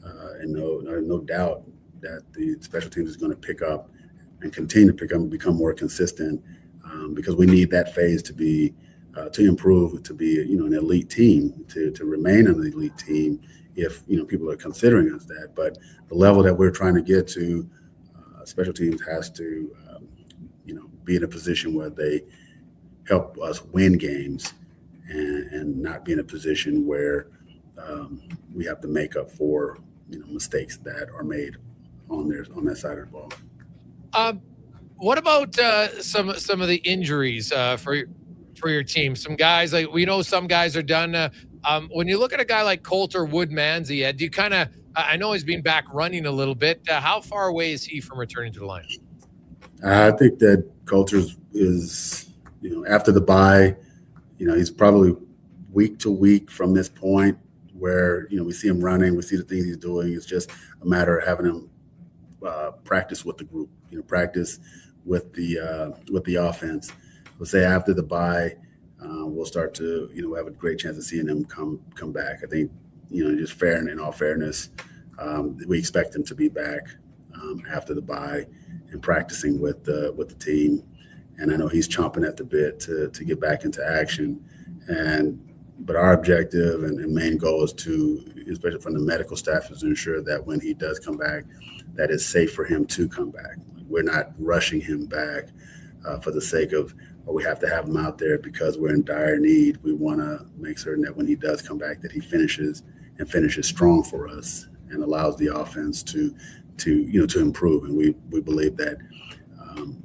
and no doubt that the special teams is going to pick up and continue to pick up and become more consistent, because we need that phase to be to improve, to be an elite team, to remain an elite team if people are considering us that. But the level that we're trying to get to, special teams has to be in a position where they help us win games, and not be in a position where we have to make up for mistakes that are made on that side of the ball. What about some of the injuries for for your team? Some guys, like we know some guys are done. When you look at a guy like Coulter Woodmansey, Ed, do you kind of, I know he's been back running a little bit. How far away is he from returning to the line? I think that Coulter is, after the bye, he's probably week to week from this point where, we see him running, we see the things he's doing. It's just a matter of having him practice with the group, practice with the offense. We'll say after the bye, we'll start to, have a great chance of seeing him come back. I think, just fair and in all fairness, we expect him to be back after the bye and practicing with the team. And I know he's chomping at the bit to get back into action. But our objective and main goal is to, especially from the medical staff, is to ensure that when he does come back, that it's safe for him to come back. We're not rushing him back for the sake of, we have to have him out there because we're in dire need. We want to make certain that when he does come back, that he finishes strong for us and allows the offense to improve. And we believe that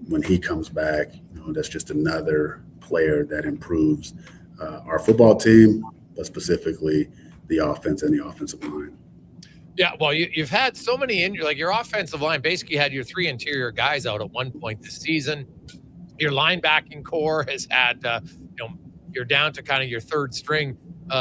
when he comes back, that's just another player that improves our football team, but specifically the offense and the offensive line. Yeah, well, you've had so many injuries. Like your offensive line basically had your 3 interior guys out at one point this season. Your linebacking core has had, you're down to kind of your third string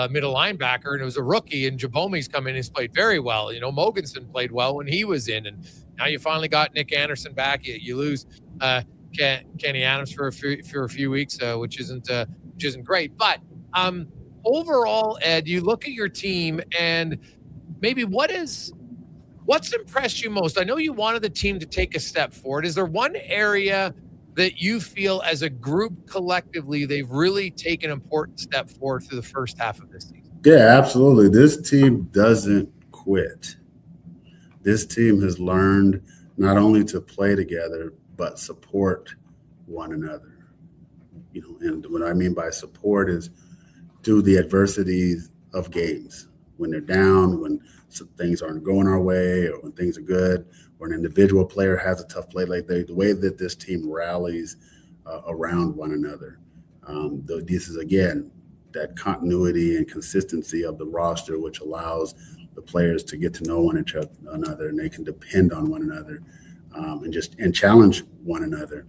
middle linebacker, and it was a rookie, and Jabomi's come in and he's played very well. Mogensen played well when he was in, and now you finally got Nick Anderson back. You lose Kenny Adams for a few weeks, which isn't great. But overall, Ed, you look at your team and maybe what's impressed you most? I know you wanted the team to take a step forward. Is there one area that you feel as a group collectively they've really taken an important step forward through the first half of this season? Yeah, absolutely. This team doesn't quit. This team has learned not only to play together, but support one another. And what I mean by support is through the adversities of games. When they're down, when some things aren't going our way, or when things are good, or an individual player has a tough play, like the way that this team rallies around one another. This is, again, that continuity and consistency of the roster, which allows the players to get to know one another, and they can depend on one another and challenge one another.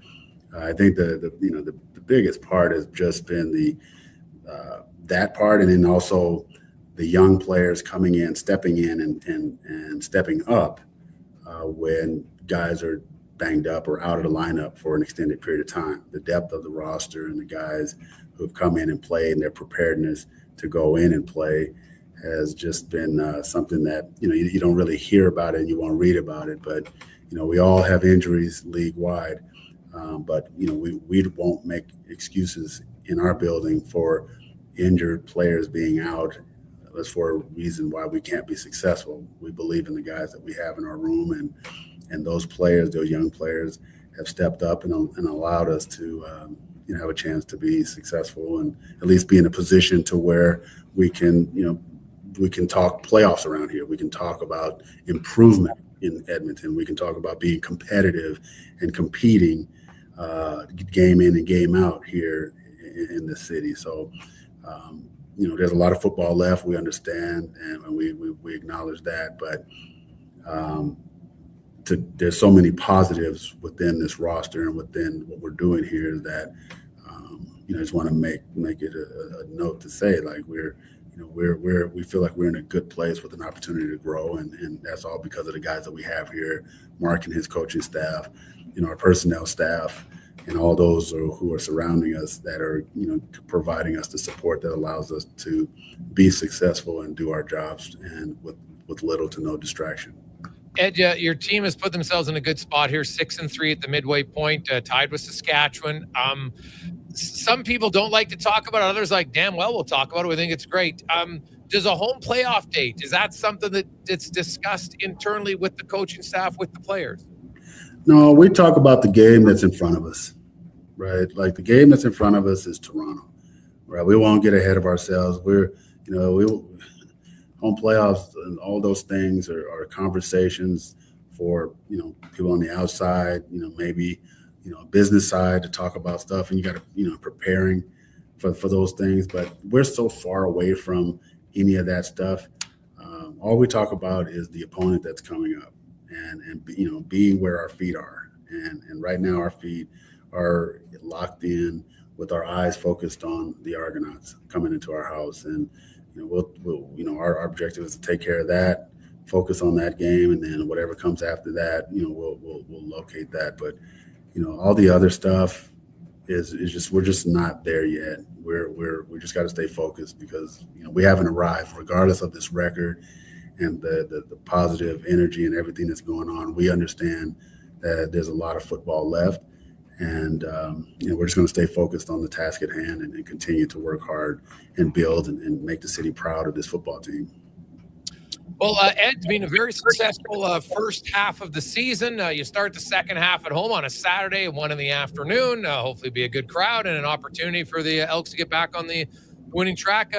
I think the biggest part has just been that part, and then also the young players coming in, stepping in, and stepping up when guys are banged up or out of the lineup for an extended period of time. The depth of the roster and the guys who have come in and played and their preparedness to go in and play has just been something that you don't really hear about it and you won't read about it. But we all have injuries league-wide, but we won't make excuses in our building for injured players being out. That's for a reason why we can't be successful. We believe in the guys that we have in our room, and those players, those young players, have stepped up and allowed us to have a chance to be successful and at least be in a position to where we can talk playoffs around here. We can talk about improvement in Edmonton. We can talk about being competitive and competing game in and game out here in the city. So, there's a lot of football left. We understand, and we acknowledge that. But there's so many positives within this roster and within what we're doing here that I just want to make it a note to say, like, we feel like we're in a good place with an opportunity to grow, and that's all because of the guys that we have here, Mark and his coaching staff, our personnel staff, and all those who are surrounding us that are, providing us the support that allows us to be successful and do our jobs and with little to no distraction. Ed, your team has put themselves in a good spot here, 6-3 at the midway point, tied with Saskatchewan. Some people don't like to talk about it. Others like, damn well, we'll talk about it. We think it's great. Does a home playoff date, is that something that's discussed internally with the coaching staff, with the players? No, we talk about the game that's in front of us, right? Like, the game that's in front of us is Toronto, right? We won't get ahead of ourselves. Home playoffs and all those things are conversations for, people on the outside, maybe, business side to talk about stuff, and you got to, preparing for those things. But we're so far away from any of that stuff. All we talk about is the opponent that's coming up, and being where our feet are. And right now our feet are locked in with our eyes focused on the Argonauts coming into our house. And our objective is to take care of that, focus on that game, and then whatever comes after that, we'll locate that. But all the other stuff is just, we're just not there yet. We just got to stay focused, because we haven't arrived, regardless of this record and the positive energy and everything that's going on. We understand that there's a lot of football left, and we're just going to stay focused on the task at hand and continue to work hard and build and make the city proud of this football team. Well, Ed's been a very successful first half of the season. You start the second half at home on a Saturday, 1 in the afternoon. Hopefully be a good crowd and an opportunity for the Elks to get back on the winning track.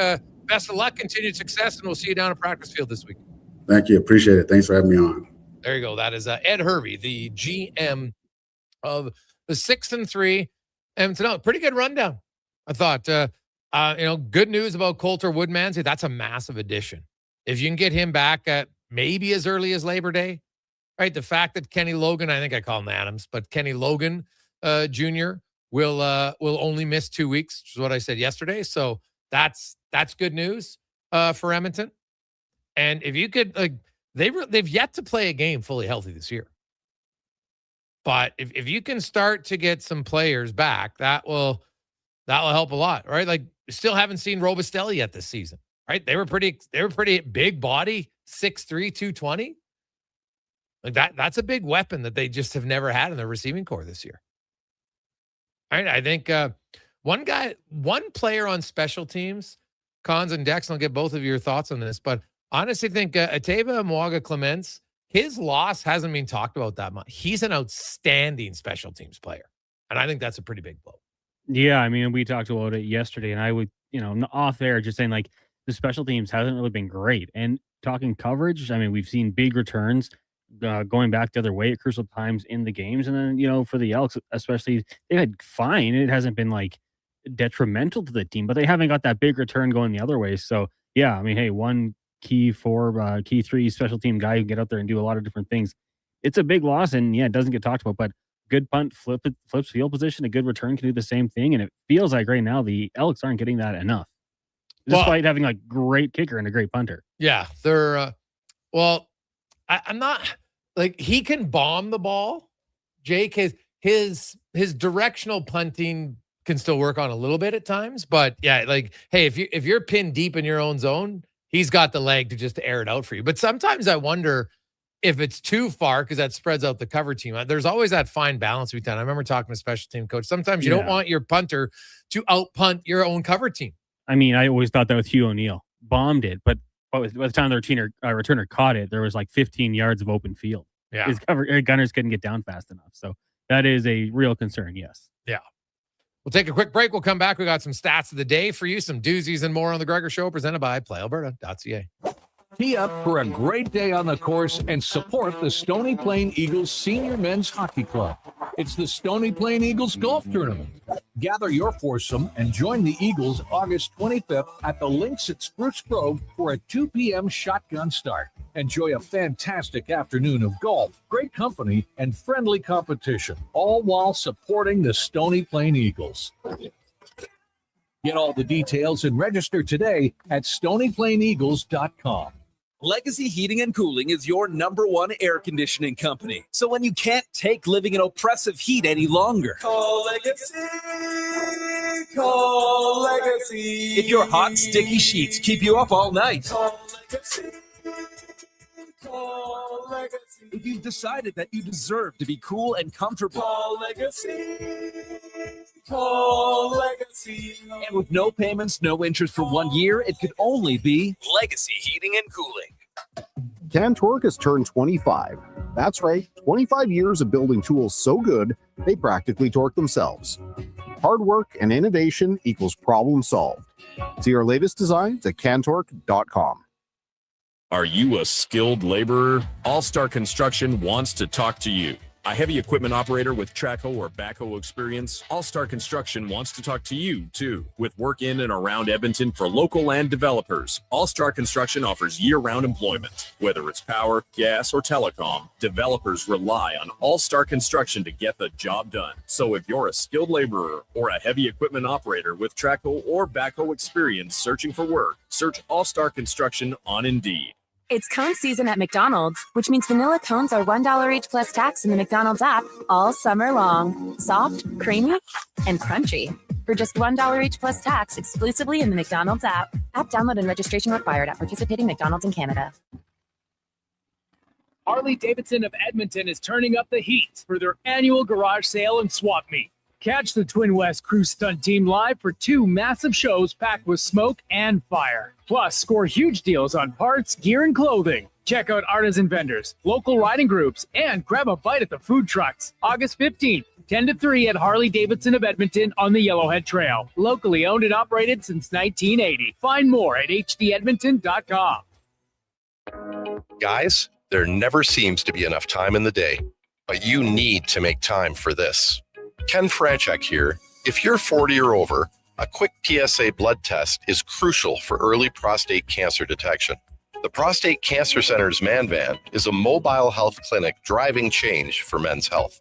Best of luck, continued success, and we'll see you down at practice field this week. Thank you. Appreciate it. Thanks for having me on. There you go. That is Ed Hervey, the GM of the 6-3 Edmonton. Pretty good rundown, I thought. Good news about Coulter Woodmansey. That's a massive addition. If you can get him back at maybe as early as Labor Day, right? The fact that Kenny Logan, I think I call him Adams, but Kenny Logan Jr. will only miss 2 weeks, which is what I said yesterday. So that's good news for Edmonton. And if you could, they've yet to play a game fully healthy this year. But if you can start to get some players back, that will help a lot, right? Like, still haven't seen Robustelli yet this season, right? They were pretty big body, 6'3", 220. Like that's a big weapon that they just have never had in their receiving core this year. All right, I think one player on special teams, Cons and Dex, I'll get both of your thoughts on this, but honestly think Ateva Mwaga-Clements, his loss hasn't been talked about that much. He's an outstanding special teams player, and I think that's a pretty big blow. Yeah, I mean, we talked about it yesterday, and I would, off there, just saying, like, the special teams hasn't really been great. And talking coverage, I mean, we've seen big returns going back the other way at crucial times in the games. And then, for the Elks, especially, they had fine. It hasn't been, like, detrimental to the team, but they haven't got that big return going the other way. So, yeah, I mean, hey, one key 3 special team guy who can get out there and do a lot of different things. It's a big loss, and, yeah, it doesn't get talked about, but good punt, flips field position, a good return can do the same thing. And it feels like right now the Elks aren't getting that enough, despite having like great kicker and a great punter. Yeah, they're I'm not like, he can bomb the ball. Jake, his directional punting can still work on a little bit at times, but yeah, like, hey, if you're pinned deep in your own zone, he's got the leg to just air it out for you. But sometimes I wonder if it's too far, because that spreads out the cover team. There's always that fine balance we've done. I remember talking to a special team coach. Sometimes you don't want your punter to out punt your own cover team. I mean, I always thought that with Hugh O'Neill. Bombed it, but by the time the returner caught it, there was like 15 yards of open field. Yeah. His gunners couldn't get down fast enough. So that is a real concern, yes. Yeah. We'll take a quick break. We'll come back. We got some stats of the day for you, some doozies and more on the Gregor Show, presented by PlayAlberta.ca. Tee up for a great day on the course and support the Stony Plain Eagles Senior Men's Hockey Club. It's the Stony Plain Eagles Golf Tournament. Gather your foursome and join the Eagles August 25th at the Links at Spruce Grove for a 2 p.m. shotgun start. Enjoy a fantastic afternoon of golf, great company, and friendly competition, all while supporting the Stony Plain Eagles. Get all the details and register today at stonyplaineagles.com. Legacy Heating and Cooling is your #1 air conditioning company. So when you can't take living in oppressive heat any longer, call Legacy. Call Legacy. If your hot, sticky sheets keep you up all night, call Legacy. Call Legacy. If you've decided that you deserve to be cool and comfortable, call Legacy. Call Legacy. And with no payments, no interest for 1 year, it could only be Legacy Heating and Cooling. CanTorque has turned 25. That's right, 25 years of building tools so good, they practically torque themselves. Hard work and innovation equals problem solved. See our latest designs at CanTorque.com. Are you a skilled laborer? All Star Construction wants to talk to you. A heavy equipment operator with Traco or backhoe experience? All-Star Construction wants to talk to you, too. With work in and around Edmonton for local land developers, All-Star Construction offers year-round employment. Whether it's power, gas, or telecom, developers rely on All-Star Construction to get the job done. So if you're a skilled laborer or a heavy equipment operator with Traco or backhoe experience searching for work, search All-Star Construction on Indeed. It's cone season at McDonald's, which means vanilla cones are $1 each plus tax in the McDonald's app all summer long. Soft, creamy, and crunchy. For just $1 each plus tax exclusively in the McDonald's app. App download and registration required at participating McDonald's in Canada. Harley-Davidson of Edmonton is turning up the heat for their annual garage sale and swap meet. Catch the Twin West Cruise Stunt Team live for 2 massive shows packed with smoke and fire. Plus, score huge deals on parts, gear, and clothing. Check out artisan vendors, local riding groups, and grab a bite at the food trucks. August 15th, 10 to 3 at Harley-Davidson of Edmonton on the Yellowhead Trail. Locally owned and operated since 1980. Find more at hdedmonton.com. Guys, there never seems to be enough time in the day, but you need to make time for this. Ken Franchek here. If you're 40 or over, a quick PSA blood test is crucial for early prostate cancer detection. The Prostate Cancer Center's Man Van is a mobile health clinic driving change for men's health.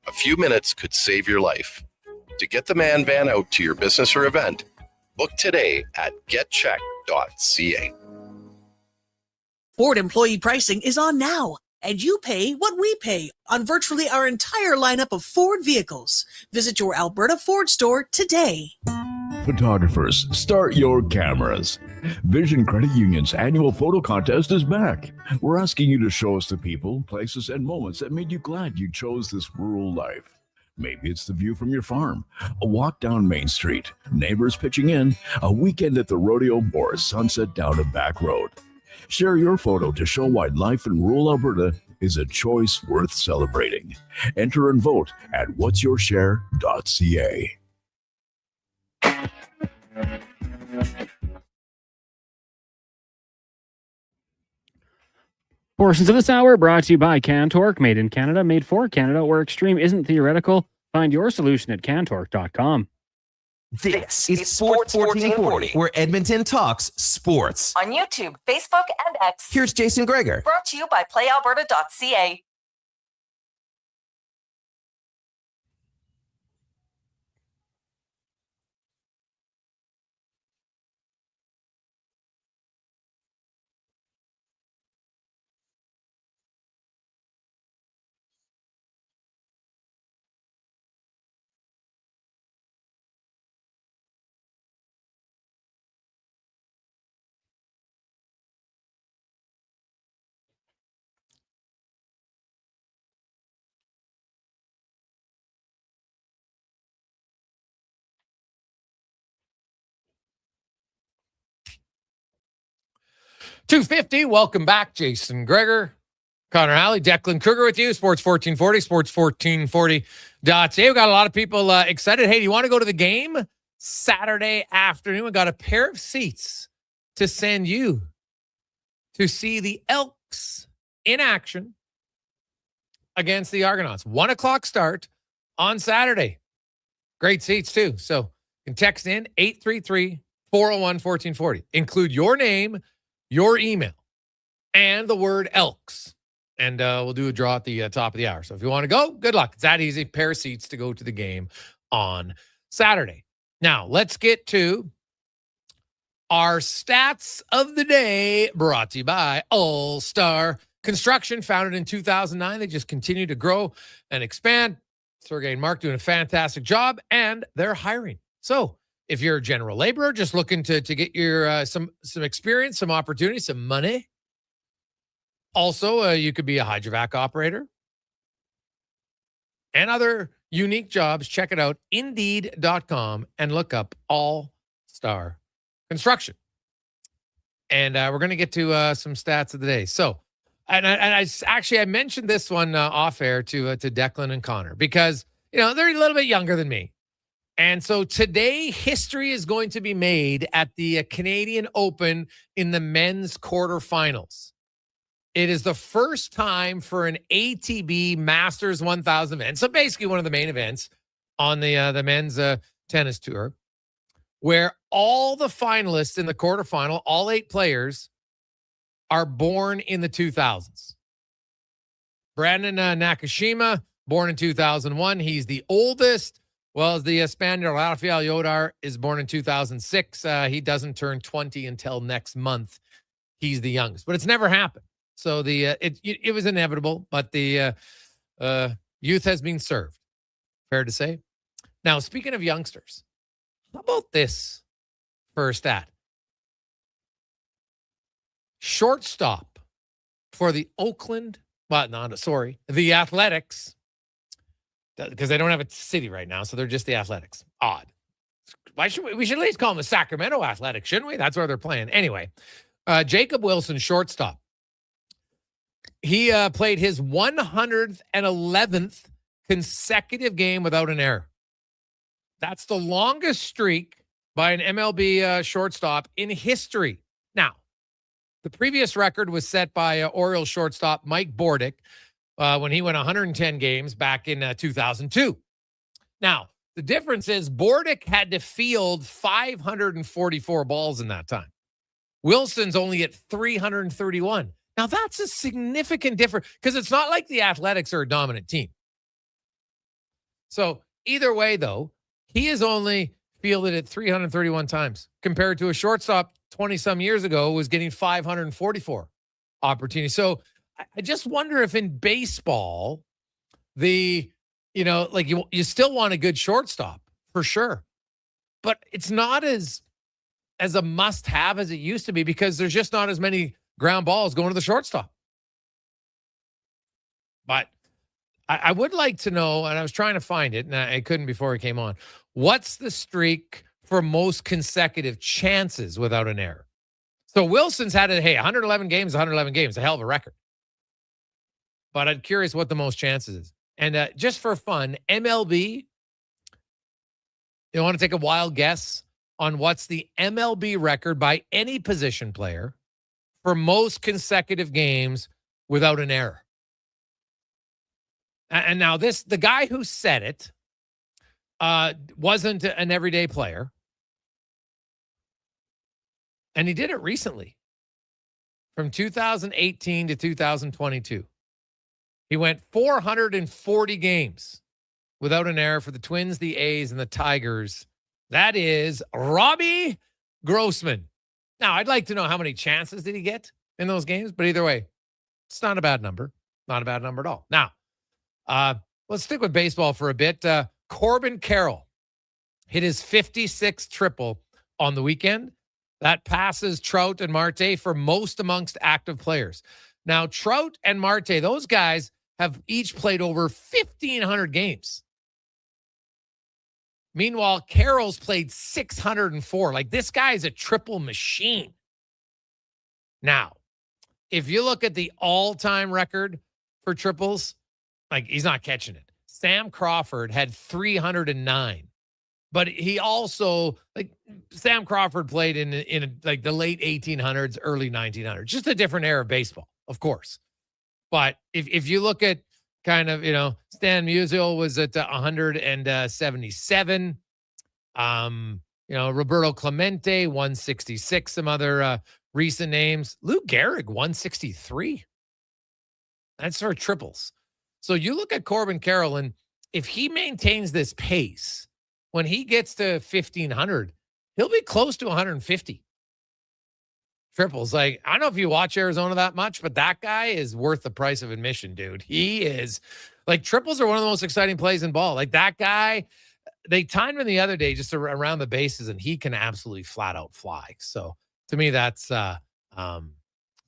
A few minutes could save your life. To get the Man Van out to your business or event, book today at getcheck.ca. Ford employee pricing is on now, and you pay what we pay on virtually our entire lineup of Ford vehicles. Visit your Alberta Ford store today. Photographers, start your cameras. Vision Credit Union's annual photo contest is back. We're asking you to show us the people, places, and moments that made you glad you chose this rural life. Maybe it's the view from your farm, a walk down Main Street, neighbors pitching in, a weekend at the rodeo, or a sunset down a back road. Share your photo to show why life in rural Alberta is a choice worth celebrating. Enter and vote at whatsyourshare.ca. Portions of this hour brought to you by CanTorque, made in Canada, made for Canada, where extreme isn't theoretical. Find your solution at CanTorque.com. This is Sports 1440, where Edmonton talks sports. On YouTube, Facebook, and X. Here's Jason Gregor. Brought to you by PlayAlberta.ca. $250. Welcome back, Jason Gregor, Connor Halley, Declan Kruger with you. Sports 1440, sports1440.ca. We got a lot of people excited. Hey, do you want to go to the game Saturday afternoon? We got a pair of seats to send you to see the Elks in action against the Argonauts. 1:00 start on Saturday. Great seats too. So you can text in 833-401-1440. Include your name, your email, and the word Elks. And we'll do a draw at the top of the hour. So if you want to go, good luck. It's that easy. Pair of seats to go to the game on Saturday. Now, let's get to our stats of the day, brought to you by All-Star Construction, founded in 2009. They just continue to grow and expand. Sergey and Mark doing a fantastic job, and they're hiring. So if you're a general laborer just looking to get your some experience, some opportunity, some money. Also, you could be a hydrovac operator and other unique jobs. Check it out, Indeed.com, and look up All-Star Construction. And we're going to get to some stats of the day. So, I mentioned this one off air to Declan and Connor because, they're a little bit younger than me. And so today, history is going to be made at the Canadian Open in the men's quarterfinals. It is the first time for an ATB Masters 1000 event. So basically one of the main events on the men's tennis tour, where all the finalists in the quarterfinal, all 8 players, are born in the 2000s. Brandon Nakashima, born in 2001. He's the oldest. Well, as the Spaniard Rafael Yodar is born in 2006. He doesn't turn 20 until next month. He's the youngest, but it's never happened. So it was inevitable, but the youth has been served. Fair to say. Now, speaking of youngsters, how about this for a stat? Shortstop for the the Athletics, because they don't have a city right now, so they're just the Athletics. Odd. We should at least call them the Sacramento Athletics, shouldn't we? That's where they're playing. Anyway, Jacob Wilson, shortstop. He played his 111th consecutive game without an error. That's the longest streak by an MLB shortstop in history. Now, the previous record was set by Orioles shortstop Mike Bordick when he went 110 games back in 2002. Now, the difference is Bordick had to field 544 balls in that time. Wilson's only at 331. Now, that's a significant difference because it's not like the Athletics are a dominant team. So either way, though, he is only fielded it 331 times compared to a shortstop 20-some years ago who was getting 544 opportunities. So I just wonder if in baseball, you still want a good shortstop for sure, but it's not as a must-have as it used to be because there's just not as many ground balls going to the shortstop. But I would like to know, and I was trying to find it, and I couldn't before it came on. What's the streak for most consecutive chances without an error? So Wilson's had 111 games, 111 games, a hell of a record. But I'm curious what the most chances is. And just for fun, MLB, you want to take a wild guess on what's the MLB record by any position player for most consecutive games without an error? And now the guy who said it wasn't an everyday player. And he did it recently from 2018 to 2022. He went 440 games without an error for the Twins, the A's, and the Tigers. That is Robbie Grossman. Now, I'd like to know how many chances did he get in those games, but either way, it's not a bad number. Not a bad number at all. Now, let's stick with baseball for a bit. Corbin Carroll hit his 56th triple on the weekend. That passes Trout and Marte for most amongst active players. Now, Trout and Marte, those guys have each played over 1,500 games. Meanwhile, Carroll's played 604. Like, this guy is a triple machine. Now, if you look at the all-time record for triples, like, he's not catching it. Sam Crawford had 309. But he also, like, Sam Crawford played in the late 1800s, early 1900s. Just a different era of baseball, of course. But if you look at kind of, Stan Musial was at 177. Roberto Clemente, 166. Some other recent names. Lou Gehrig, 163. That's for triples. So you look at Corbin Carroll, and if he maintains this pace, when he gets to 1,500, he'll be close to 150 triples. Like, I don't know if you watch Arizona that much, but that guy is worth the price of admission, dude. He is, like, triples are one of the most exciting plays in ball. Like, that guy, they timed him the other day just around the bases, and he can absolutely flat out fly. So to me, that's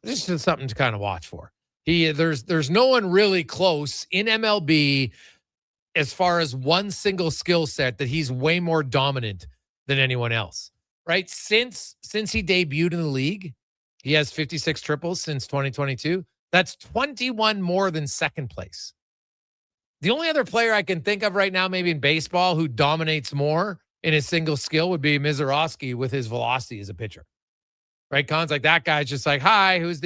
just something to kind of watch for. There's no one really close in MLB as far as one single skill set that he's way more dominant than anyone else, right? Since he debuted in the league, he has 56 triples since 2022. That's 21 more than second place. The only other player I can think of right now, maybe in baseball, who dominates more in his single skill would be Mizorowski with his velocity as a pitcher, right? Cons, like, that guy's just like, hi, who's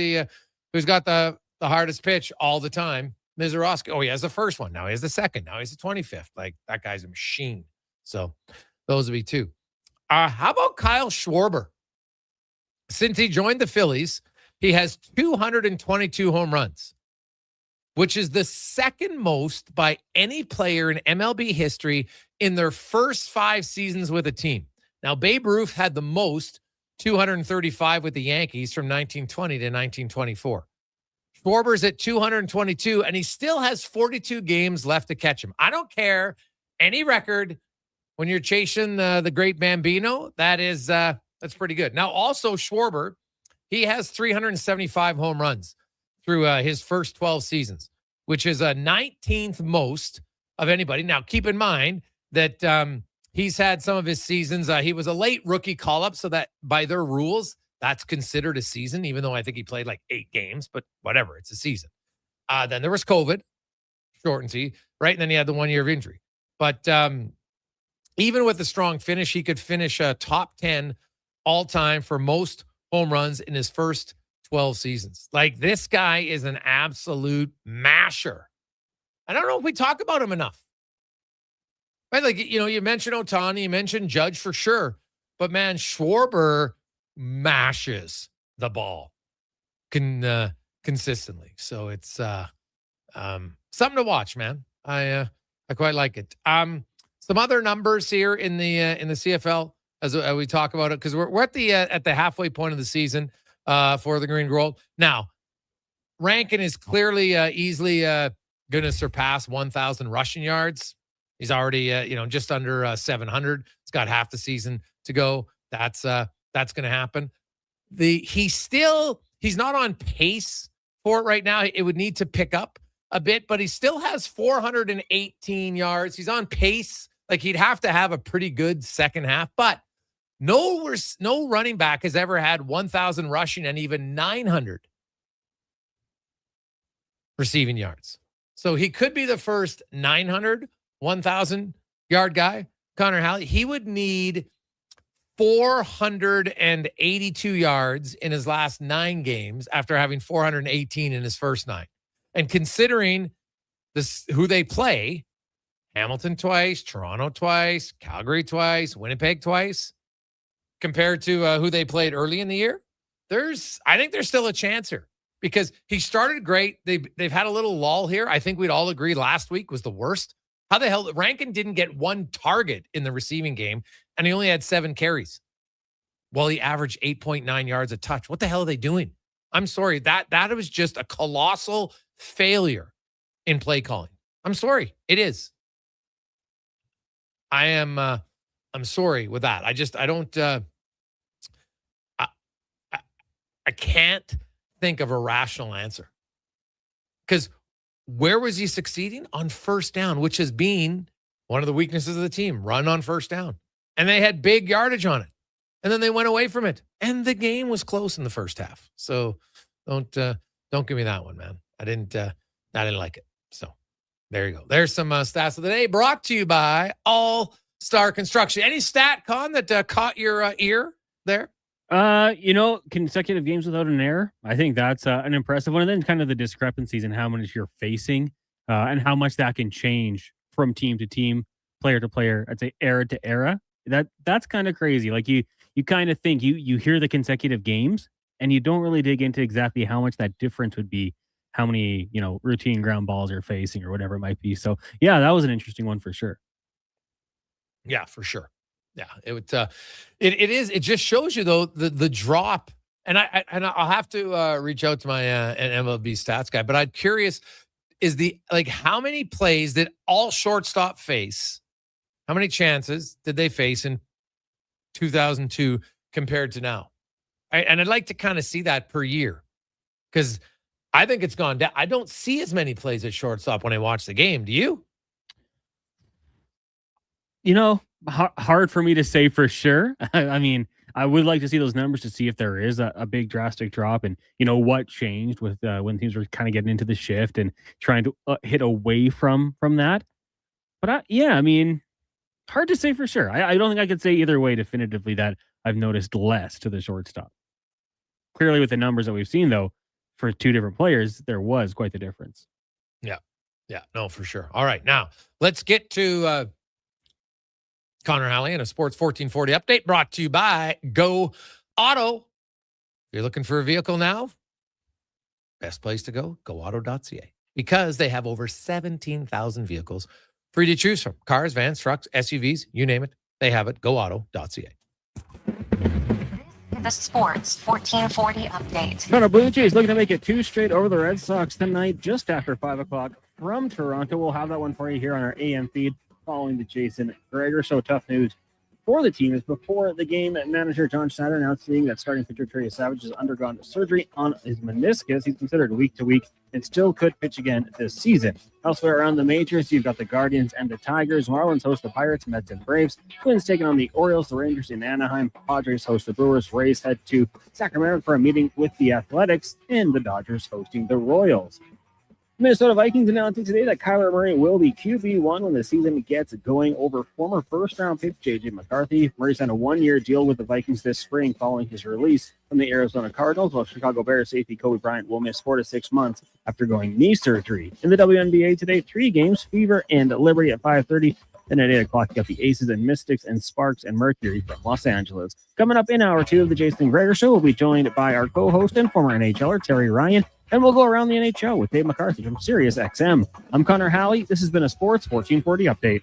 got the the hardest pitch all the time. Mizorowski, he has the first one. Now he has the second. Now he's the 25th. Like, that guy's a machine. So those would be two. How about Kyle Schwarber? Since he joined the Phillies, he has 222 home runs, which is the second most by any player in MLB history in their first 5 seasons with a team. Now, Babe Ruth had the most, 235 with the Yankees from 1920 to 1924. Schwarber's at 222, and he still has 42 games left to catch him. I don't care any record when you're chasing the great Bambino. That's pretty good. Now, also Schwarber, he has 375 home runs through his first 12 seasons, which is a 19th most of anybody. Now, keep in mind that he's had some of his seasons. He was a late rookie call-up, so that by their rules, that's considered a season, even though I think he played like 8 games, but whatever, it's a season. Then there was COVID, shortened season, right? And then he had the 1 year of injury. But even with a strong finish, he could finish top 10 all-time for most home runs in his first 12 seasons. Like, this guy is an absolute masher. I don't know if we talk about him enough. Right? Like, you mentioned Ohtani, you mentioned Judge for sure, but man, Schwarber mashes the ball consistently. So it's something to watch, man. I quite like it. Some other numbers here in the CFL as we talk about it, because we're at the halfway point of the season for the Green Gold. Now, Rankin is clearly easily going to surpass 1,000 rushing yards. He's already just under 700. He's got half the season to go. That's going to happen. He's not on pace for it right now. It would need to pick up a bit, but he still has 418 yards. He's on pace. Like, he'd have to have a pretty good second half, but no running back has ever had 1,000 rushing and even 900 receiving yards. So he could be the first 900, 1,000 yard guy. Connor Halley, he would need 482 yards in his last 9 games after having 418 in his first 9. And considering who they play, Hamilton twice, Toronto twice, Calgary twice, Winnipeg twice, compared to who they played early in the year, I think there's still a chance here, because he started great. They've had a little lull here. I think we'd all agree last week was the worst. How the hell? Rankin didn't get 1 target in the receiving game, and he only had 7 carries. Well, he averaged 8.9 yards a touch. What the hell are they doing? I'm sorry. That was just a colossal failure in play calling. I'm sorry. It is. I'm sorry with that. I can't think of a rational answer, because where was he succeeding? On first down, which has been one of the weaknesses of the team, run on first down. And they had big yardage on it. And then they went away from it. And the game was close in the first half. So don't give me that one, man. I didn't like it. So there you go. There's some stats of the day brought to you by All Star Construction. Any stat, Con, that caught your ear there? Consecutive games without an error. I think that's an impressive one. And then kind of the discrepancies in how much you're facing and how much that can change from team to team, player to player. I'd say era to era. That's kind of crazy. Like you kind of think you hear the consecutive games and you don't really dig into exactly how much that difference would be, how many, routine ground balls you're facing or whatever it might be. So yeah, that was an interesting one for sure. Yeah, for sure. Yeah, it is. It just shows you though the drop, and I'll have to reach out to my an MLB stats guy. But I'm curious, how many plays did all shortstop face? How many chances did they face in 2002 compared to now? And I'd like to kind of see that per year, because I think it's gone down. I don't see as many plays at shortstop when I watch the game. Do you? Hard for me to say for sure. I mean, I would like to see those numbers to see if there is a big drastic drop, and what changed with when teams were kind of getting into the shift and trying to hit away from that. But hard to say for sure. I don't think I could say either way definitively that I've noticed less to the shortstop. Clearly, with the numbers that we've seen, though, for two different players, there was quite the difference. Yeah, no, for sure. All right, now let's get to Connor Halley and a Sports 1440 update brought to you by Go Auto. If you're looking for a vehicle now, best place to go, goauto.ca, because they have over 17,000 vehicles free to choose from. Cars, vans, trucks, SUVs, you name it, they have it, goauto.ca. The Sports 1440 update. Toronto Blue Jays looking to make it 2 straight over the Red Sox tonight, just after 5 o'clock from Toronto. We'll have that one for you here on our AM feed following the Jason Gregor Show. Tough news for the team is before the game, manager John Schneider announcing that starting pitcher Trey Savage has undergone surgery on his meniscus. He's considered week to week and still could pitch again this season. Elsewhere around the majors, you've got the Guardians and the Tigers. Marlins host the Pirates, Mets and Braves. Twins taking on the Orioles, the Rangers in Anaheim. Padres host the Brewers. Rays head to Sacramento for a meeting with the Athletics, and the Dodgers hosting the Royals. Minnesota Vikings announcing today that Kyler Murray will be QB1 when the season gets going over former first-round pick J.J. McCarthy. Murray signed a 1-year deal with the Vikings this spring following his release from the Arizona Cardinals, while Chicago Bears safety Kobe Bryant will miss 4 to 6 months after going knee surgery. In the WNBA today, 3 games, Fever and Liberty at 5:30. Then at 8 o'clock, you got the Aces and Mystics and Sparks and Mercury from Los Angeles. Coming up in hour 2 of the Jason Gregor Show, we'll be joined by our co-host and former NHLer, Terry Ryan. And we'll go around the NHL with Dave McCarthy from Sirius XM. I'm Connor Halley. This has been a Sports 1440 update.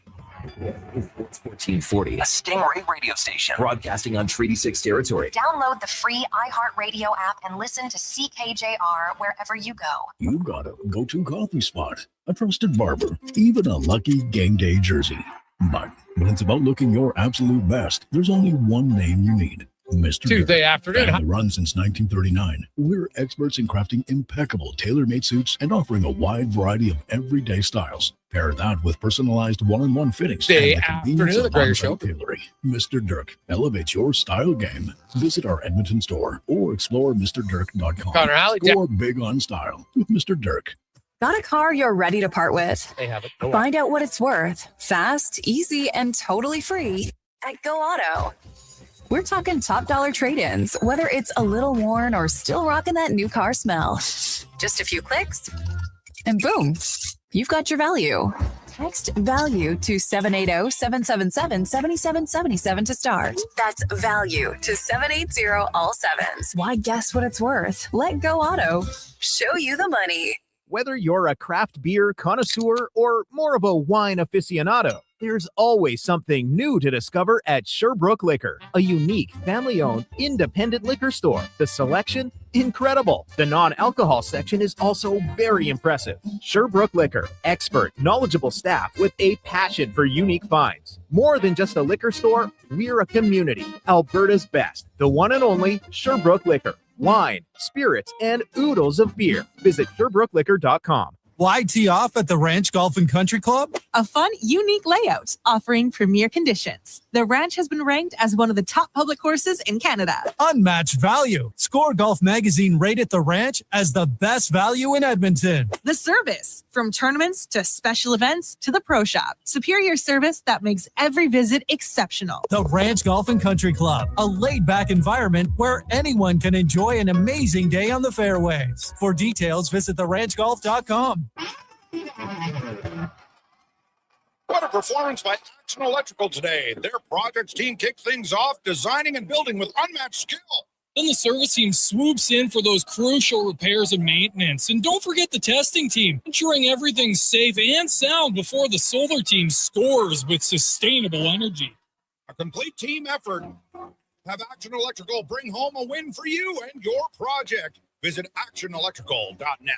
Sports 1440, a Stingray radio station broadcasting on Treaty 6 territory. Download the free iHeartRadio app and listen to CKJR wherever you go. You've got a go-to coffee spot, a trusted barber, even a lucky game day jersey. But when it's about looking your absolute best, there's only one name you need. Mr. Tuesday Dirk. afternoon. Family run since 1939. We're experts in crafting impeccable tailor-made suits and offering a wide variety of everyday styles. Pair that with personalized one-on-one fittings. Tuesday and the convenience afternoon, the of Gregor on-site Show. tailoring. Mr. Dirk elevates your style game. Visit our Edmonton store or explore MrDirk.com. Connor Halley, Score big on style with Mr. Dirk. Got a car you're ready to part with? They have it. Go Find out what it's worth. Fast, easy, and totally free at Go Auto. We're talking top dollar trade-ins, whether it's a little worn or still rocking that new car smell. Just a few clicks, and boom, you've got your value. Text value to 780-777-7777 to start. That's value to 780 all sevens. Why guess what it's worth? Let Go Auto show you the money. Whether you're a craft beer connoisseur or more of a wine aficionado, there's always something new to discover at Sherbrooke Liquor, a unique family-owned independent liquor store. The selection, incredible. The non-alcohol section is also very impressive. Sherbrooke Liquor, expert, knowledgeable staff with a passion for unique finds. More than just a liquor store, we're a community. Alberta's best, the one and only Sherbrooke Liquor. Wine, spirits, and oodles of beer. Visit SherbrookeLiquor.com. Why tee off at the Ranch Golf and Country Club? A fun, unique layout offering premier conditions. The Ranch has been ranked as one of the top public courses in Canada. Unmatched value. Score Golf Magazine rated the Ranch as the best value in Edmonton. The service, from tournaments to special events to the pro shop. Superior service that makes every visit exceptional. The Ranch Golf and Country Club, a laid-back environment where anyone can enjoy an amazing day on the fairways. For details, visit theranchgolf.com. What a performance by Action Electrical today. Their projects team kicked things off, designing and building with unmatched skill. Then the service team swoops in for those crucial repairs and maintenance. And don't forget the testing team, ensuring everything's safe and sound before the solar team scores with sustainable energy. A complete team effort. Have Action Electrical bring home a win for you and your project. Visit actionelectrical.net.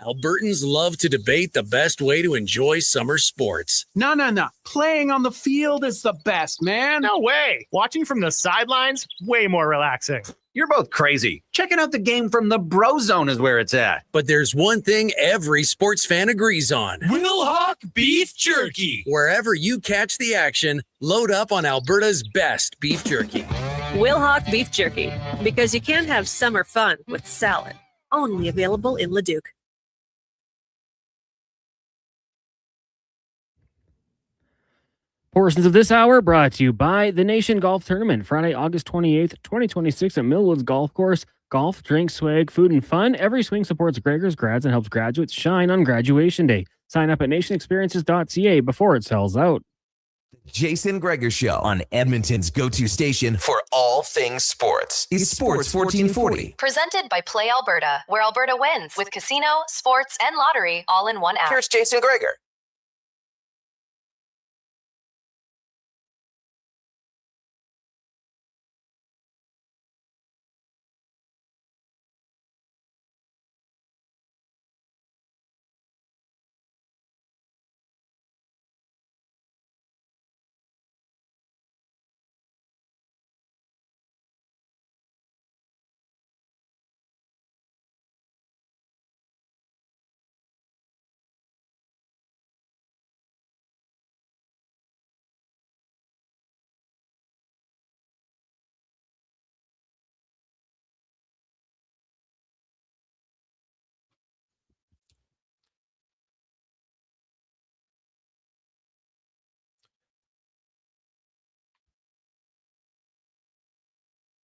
Albertans love to debate the best way to enjoy summer sports. No. Playing on the field is the best, man. No way. Watching from the sidelines, way more relaxing. You're both crazy. Checking out the game from the Bro Zone is where it's at. But there's one thing every sports fan agrees on. Wilhauk Beef Jerky. Wherever you catch the action, load up on Alberta's best beef jerky. Wilhauk Beef Jerky, because you can't have summer fun with salad. Only available in Leduc. Portions of this hour brought to you by the Nation Golf Tournament, Friday, August 28th, 2026 at Millwoods Golf Course. Golf, drinks, swag, food, and fun. Every swing supports Gregor's grads and helps graduates shine on graduation day. Sign up at nationexperiences.ca before it sells out. Jason Gregor Show on Edmonton's go-to station for all things sports is Sports 1440. Presented by Play Alberta, where Alberta wins with casino, sports, and lottery all in one app. Here's Jason Gregor.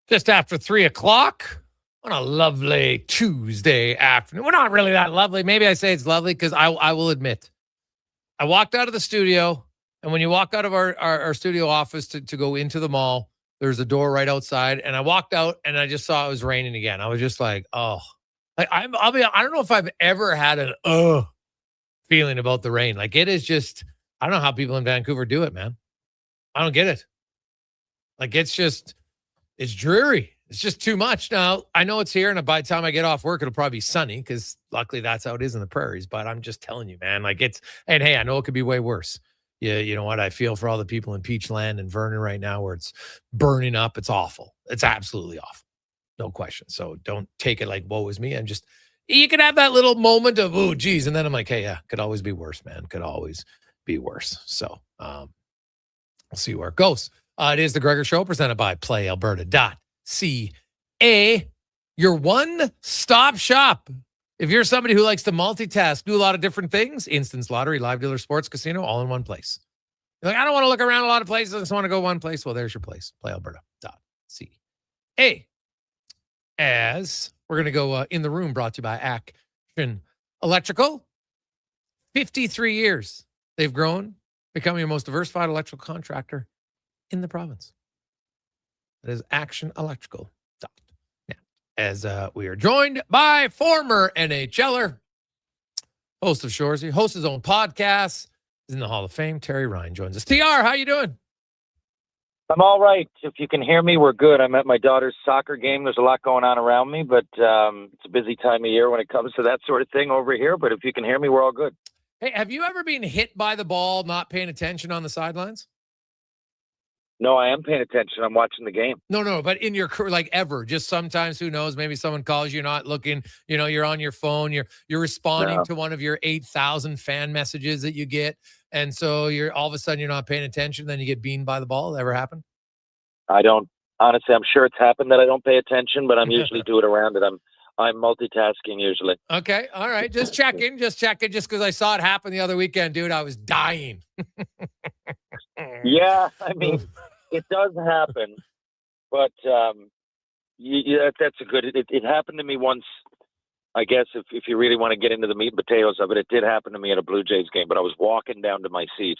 Just after 3 o'clock on a lovely Tuesday afternoon. We're not really that lovely. Maybe I say it's lovely because I will admit, I walked out of the studio, and when you walk out of our studio office to go into the mall, there's a door right outside, and I walked out and I just saw it was raining again. I was just like, oh, like I don't know if I've ever had an feeling about the rain. Like, it is just, I don't know how people in Vancouver do it, man. I don't get it. Like, it's dreary. It's just too much. Now, I know it's here, and by the time I get off work, it'll probably be sunny because luckily that's how it is in the prairies. But I'm just telling you, man, like and hey, I know it could be way worse. Yeah, you know what? I feel for all the people in Peachland and Vernon right now where it's burning up. It's awful. It's absolutely awful. No question. So don't take it like, woe is me. You can have that little moment of, oh, geez. And then I'm like, hey, yeah, could always be worse, man. Could always be worse. So we'll see where it goes. It is the Gregor Show presented by PlayAlberta.ca, your one-stop shop. If you're somebody who likes to multitask, do a lot of different things, instance lottery, live dealer, sports, casino, all in one place. You're like, I don't want to look around a lot of places. I just want to go one place. Well, there's your place, PlayAlberta.ca. As we're going to go in the room, brought to you by Action Electrical. 53 years they've grown, becoming the most diversified electrical contractor in the province. That is actionelectrical.net. As we are joined by former NHLer, host of Shoresy, hosts his own podcast, is in the Hall of Fame. Terry Ryan joins us. TR, how you doing? I'm all right. If you can hear me, we're good. I'm at my daughter's soccer game. There's a lot going on around me, but it's a busy time of year when it comes to that sort of thing over here. But if you can hear me, we're all good. Hey, have you ever been hit by the ball not paying attention on the sidelines? No, I am paying attention. I'm watching the game. No, but in your career, like ever, just sometimes, who knows, maybe someone calls you, not looking, you're on your phone, you're responding to one of your 8,000 fan messages that you get. And so you're all of a sudden you're not paying attention. Then you get beamed by the ball. Ever happen? I don't, honestly, I'm sure it's happened that I don't pay attention, but I'm usually doing around it. I'm multitasking usually. Okay. All right. Just checking. Just because I saw it happen the other weekend, dude, I was dying. Yeah. I mean, it does happen, but that's a good, it happened to me once, I guess, if you really want to get into the meat and potatoes of it, it did happen to me at a Blue Jays game, but I was walking down to my seat.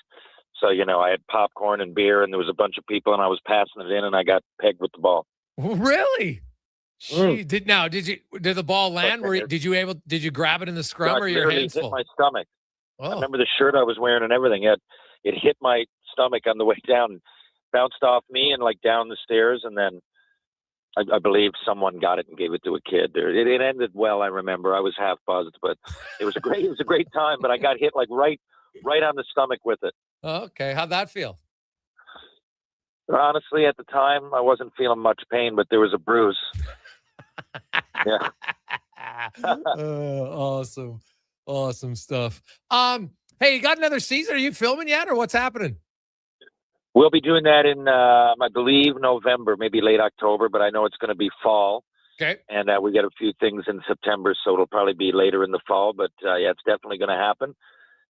So, I had popcorn and beer and there was a bunch of people and I was passing it in and I got pegged with the ball. Really? Gee, did the ball land? Did you grab it in the scrum or your hands full? Hit my stomach. Oh. I remember the shirt I was wearing and everything. It hit my stomach on the way down, bounced off me and down the stairs. And then I believe someone got it and gave it to a kid. It ended well. I remember I was half buzzed, but it was a great time, but I got hit right on the stomach with it. Okay. How'd that feel? Honestly, at the time, I wasn't feeling much pain, but there was a bruise. Yeah. Awesome stuff. Hey, you got another season? Are you filming yet, or what's happening? We'll be doing that in, I believe, November, maybe late October, but I know it's going to be fall. Okay. And we got a few things in September, so it'll probably be later in the fall. But yeah, it's definitely going to happen.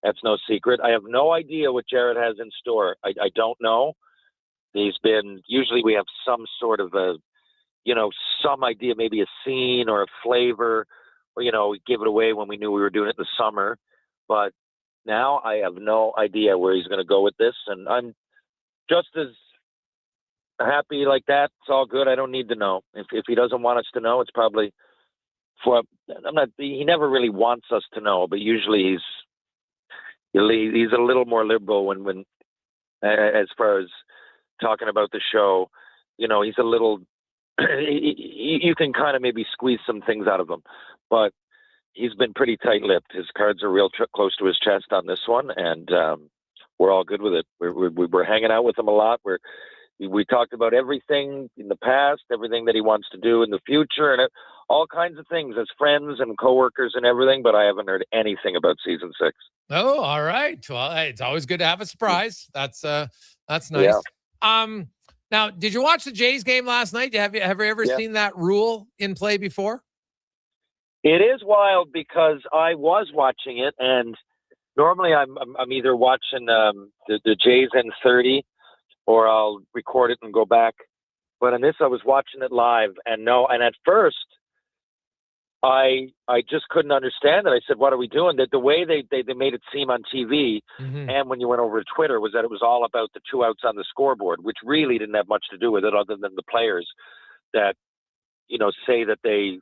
That's no secret. I have no idea what Jared has in store. I don't know. Usually we have some sort of a, some idea, maybe a scene or a flavor, or, we give it away when we knew we were doing it in the summer. But now I have no idea where he's going to go with this. And I'm just as happy like that. It's all good. I don't need to know. If he doesn't want us to know, it's probably he never really wants us to know, but usually he's a little more liberal when as far as talking about the show. He's a little, you can kind of maybe squeeze some things out of him, but he's been pretty tight-lipped. His cards are real close to his chest on this one, and we're all good with it. We're hanging out with him a lot. We talked about everything in the past, everything that he wants to do in the future, and all kinds of things as friends and coworkers and everything, but I haven't heard anything about season 6. Oh, all right. Well, it's always good to have a surprise. That's nice. Yeah. Now, did you watch the Jays game last night? Have you ever seen that rule in play before? It is wild because I was watching it, and normally I'm either watching the Jays in 30, or I'll record it and go back. But in this, I was watching it live, and at first, I just couldn't understand it. I said, "What are we doing?" The way they made it seem on TV, and when you went over to Twitter, was that it was all about the 2 outs on the scoreboard, which really didn't have much to do with it, other than the players that say that they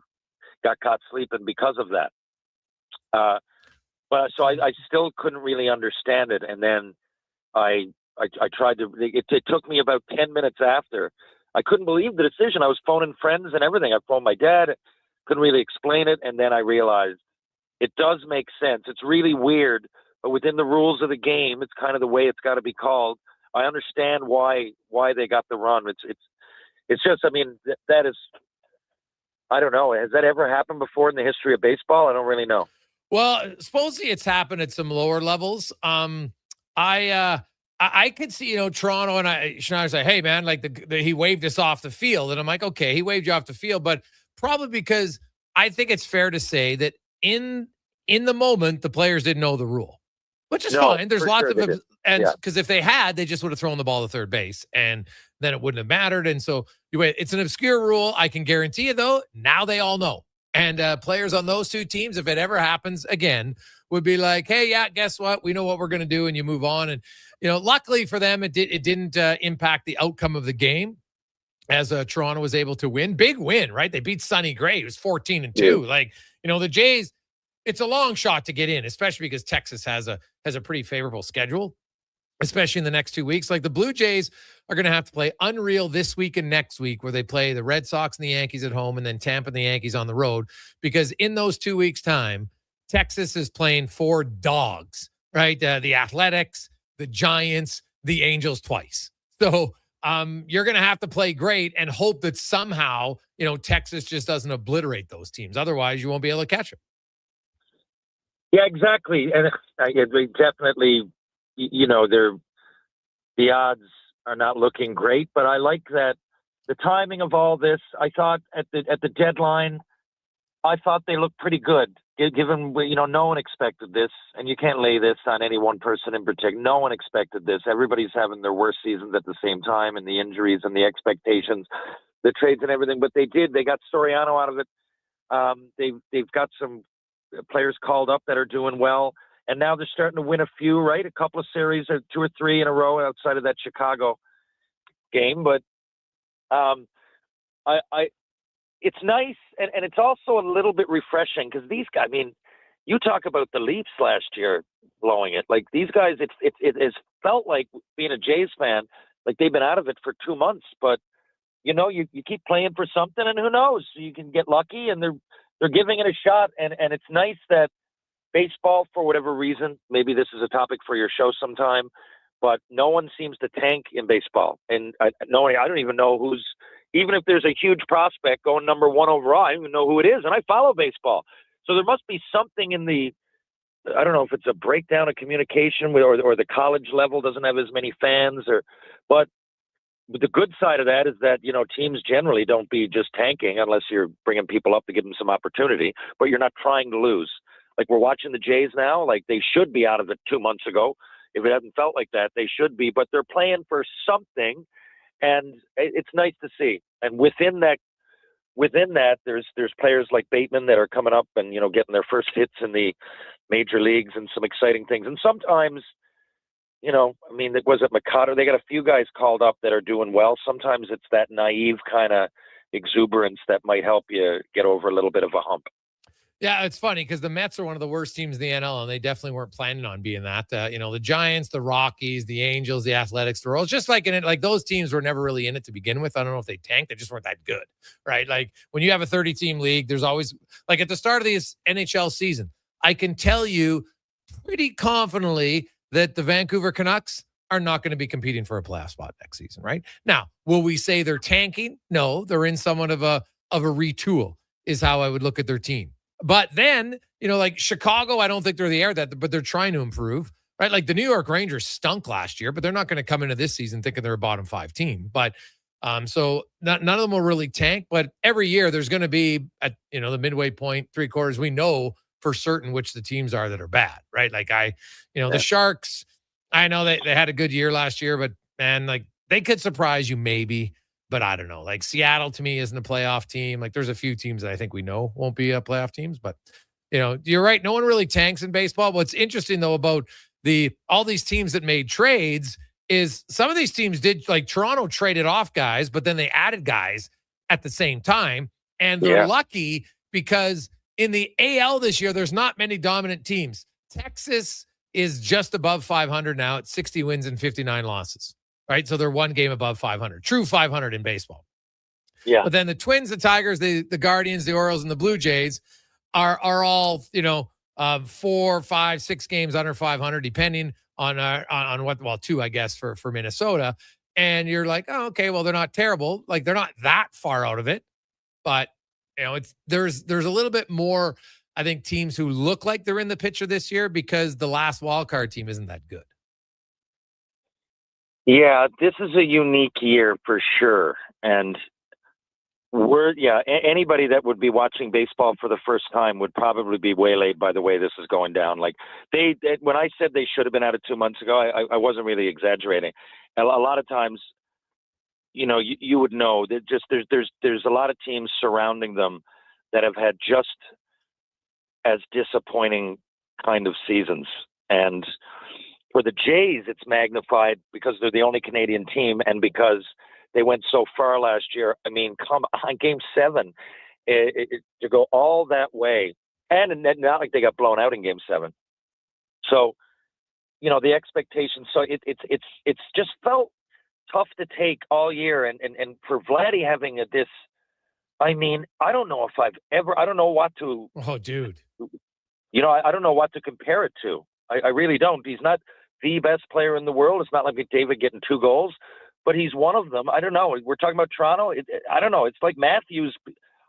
got caught sleeping because of that. But so I still couldn't really understand it, and then I tried to. It took me about 10 minutes after. I couldn't believe the decision. I was phoning friends and everything. I phoned my dad. Couldn't really explain it, and then I realized it does make sense. It's really weird, but within the rules of the game, it's kind of the way it's got to be called. I understand why they got the run. It's just, I mean, that is, I don't know. Has that ever happened before in the history of baseball? I don't really know. Well, supposedly it's happened at some lower levels. I could see, Toronto and Schneider's like, hey man, like he waved us off the field, and I'm like, okay, he waved you off the field, but probably because I think it's fair to say that in the moment the players didn't know the rule, which is fine. There's lots of because if they had, they just would have thrown the ball to third base, and then it wouldn't have mattered. And so it's an obscure rule. I can guarantee you, though, now they all know. And players on those two teams, if it ever happens again, would be like, hey, yeah, guess what? We know what we're going to do, and you move on. And luckily for them, it didn't impact the outcome of the game, as Toronto was able to win. Big win, right? They beat Sonny Gray. It was 14-2. Yeah. Like, the Jays, it's a long shot to get in, especially because Texas has a pretty favorable schedule, especially in the next 2 weeks. Like, the Blue Jays are going to have to play unreal this week and next week, where they play the Red Sox and the Yankees at home, and then Tampa and the Yankees on the road, because in those 2 weeks' time, Texas is playing 4 dogs, right? The Athletics, the Giants, the Angels twice. So you're going to have to play great and hope that somehow, Texas just doesn't obliterate those teams. Otherwise, you won't be able to catch them. Yeah, exactly. And they definitely, the odds are not looking great, but I like that the timing of all this. I thought at the deadline, I thought they looked pretty good, given, no one expected this, and you can't lay this on any one person in particular. No one expected this. Everybody's having their worst seasons at the same time, and the injuries and the expectations, the trades and everything, but they got Soriano out of it. They've got some players called up that are doing well, and now they're starting to win a few, right? A couple of series, or 2 or 3 in a row outside of that Chicago game. But it's nice, and it's also a little bit refreshing, because these guys, I mean, you talk about the Leafs last year blowing it. Like, these guys, it has felt like, being a Jays fan, like they've been out of it for 2 months, but you keep playing for something, and who knows, you can get lucky, and they're giving it a shot. And it's nice that baseball, for whatever reason, maybe this is a topic for your show sometime, but no one seems to tank in baseball. And I don't even know even if there's a huge prospect going number 1 overall, I don't even know who it is. And I follow baseball. So there must be something I don't know if it's a breakdown of communication, or the college level doesn't have as many fans, but the good side of that is that, teams generally don't be just tanking unless you're bringing people up to give them some opportunity, but you're not trying to lose. Like, we're watching the Jays now, like they should be out of it 2 months ago. If it hadn't felt like that, they should be, but they're playing for something, and it's nice to see. And within that within that, there's players like Bateman that are coming up and, getting their first hits in the major leagues and some exciting things. And sometimes, was it Mikado? They got a few guys called up that are doing well. Sometimes it's that naive kind of exuberance that might help you get over a little bit of a hump. Yeah, it's funny because the Mets are one of the worst teams in the NL, and they definitely weren't planning on being that. The Giants, the Rockies, the Angels, the Athletics, the Royals, just like in it, like those teams were never really in it to begin with. I don't know if they tanked; they just weren't that good, right? Like when you have a 30-team league, there's always like at the start of this NHL season, I can tell you pretty confidently that the Vancouver Canucks are not going to be competing for a playoff spot next season, right? Now, will we say they're tanking? No, they're in somewhat of a retool, is how I would look at their team. But then, like Chicago, I don't think they're the air that, but they're trying to improve, right? Like the New York Rangers stunk last year, but they're not going to come into this season thinking they're a bottom 5 team. But so none of them will really tank. But every year there's going to be at the midway point, 3/4. We know for certain which the teams are that are bad, right? Like the Sharks. I know they had a good year last year, but man, like they could surprise you maybe. But I don't know. Like Seattle to me isn't a playoff team. Like there's a few teams that I think we know won't be playoff teams. But you're right. No one really tanks in baseball. What's interesting though about all these teams that made trades is some of these teams did, like Toronto traded off guys, but then they added guys at the same time, and they're lucky because in the AL this year there's not many dominant teams. Texas is just above 500 now at 60 wins and 59 losses. Right, so they're one game above 500. True 500 in baseball. Yeah. But then the Twins, the Tigers, the Guardians, the Orioles, and the Blue Jays are all 4, 5, 6 games under 500, depending on what. Well, 2, I guess, for Minnesota. And you're like, oh, okay, well, they're not terrible. Like they're not that far out of it, but there's a little bit more. I think teams who look like they're in the picture this year because the last wild card team isn't that good. Yeah, this is a unique year for sure. And anybody that would be watching baseball for the first time would probably be waylaid by the way this is going down. Like when I said they should have been out of 2 months ago, I wasn't really exaggerating. A lot of times, you would know that just there's a lot of teams surrounding them that have had just as disappointing kind of seasons. And for the Jays, it's magnified because they're the only Canadian team and because they went so far last year. I mean, come on, Game 7, to go all that way. And not like they got blown out in Game 7. So, the expectations. So it's just felt tough to take all year. And for Vladdy having this, I mean, I don't know if I don't know what to. Oh, dude. I don't know what to compare it to. I really don't. He's not the best player in the world. It's not like McDavid getting 2 goals, but he's one of them. I don't know. We're talking about Toronto. I don't know. It's like Matthews.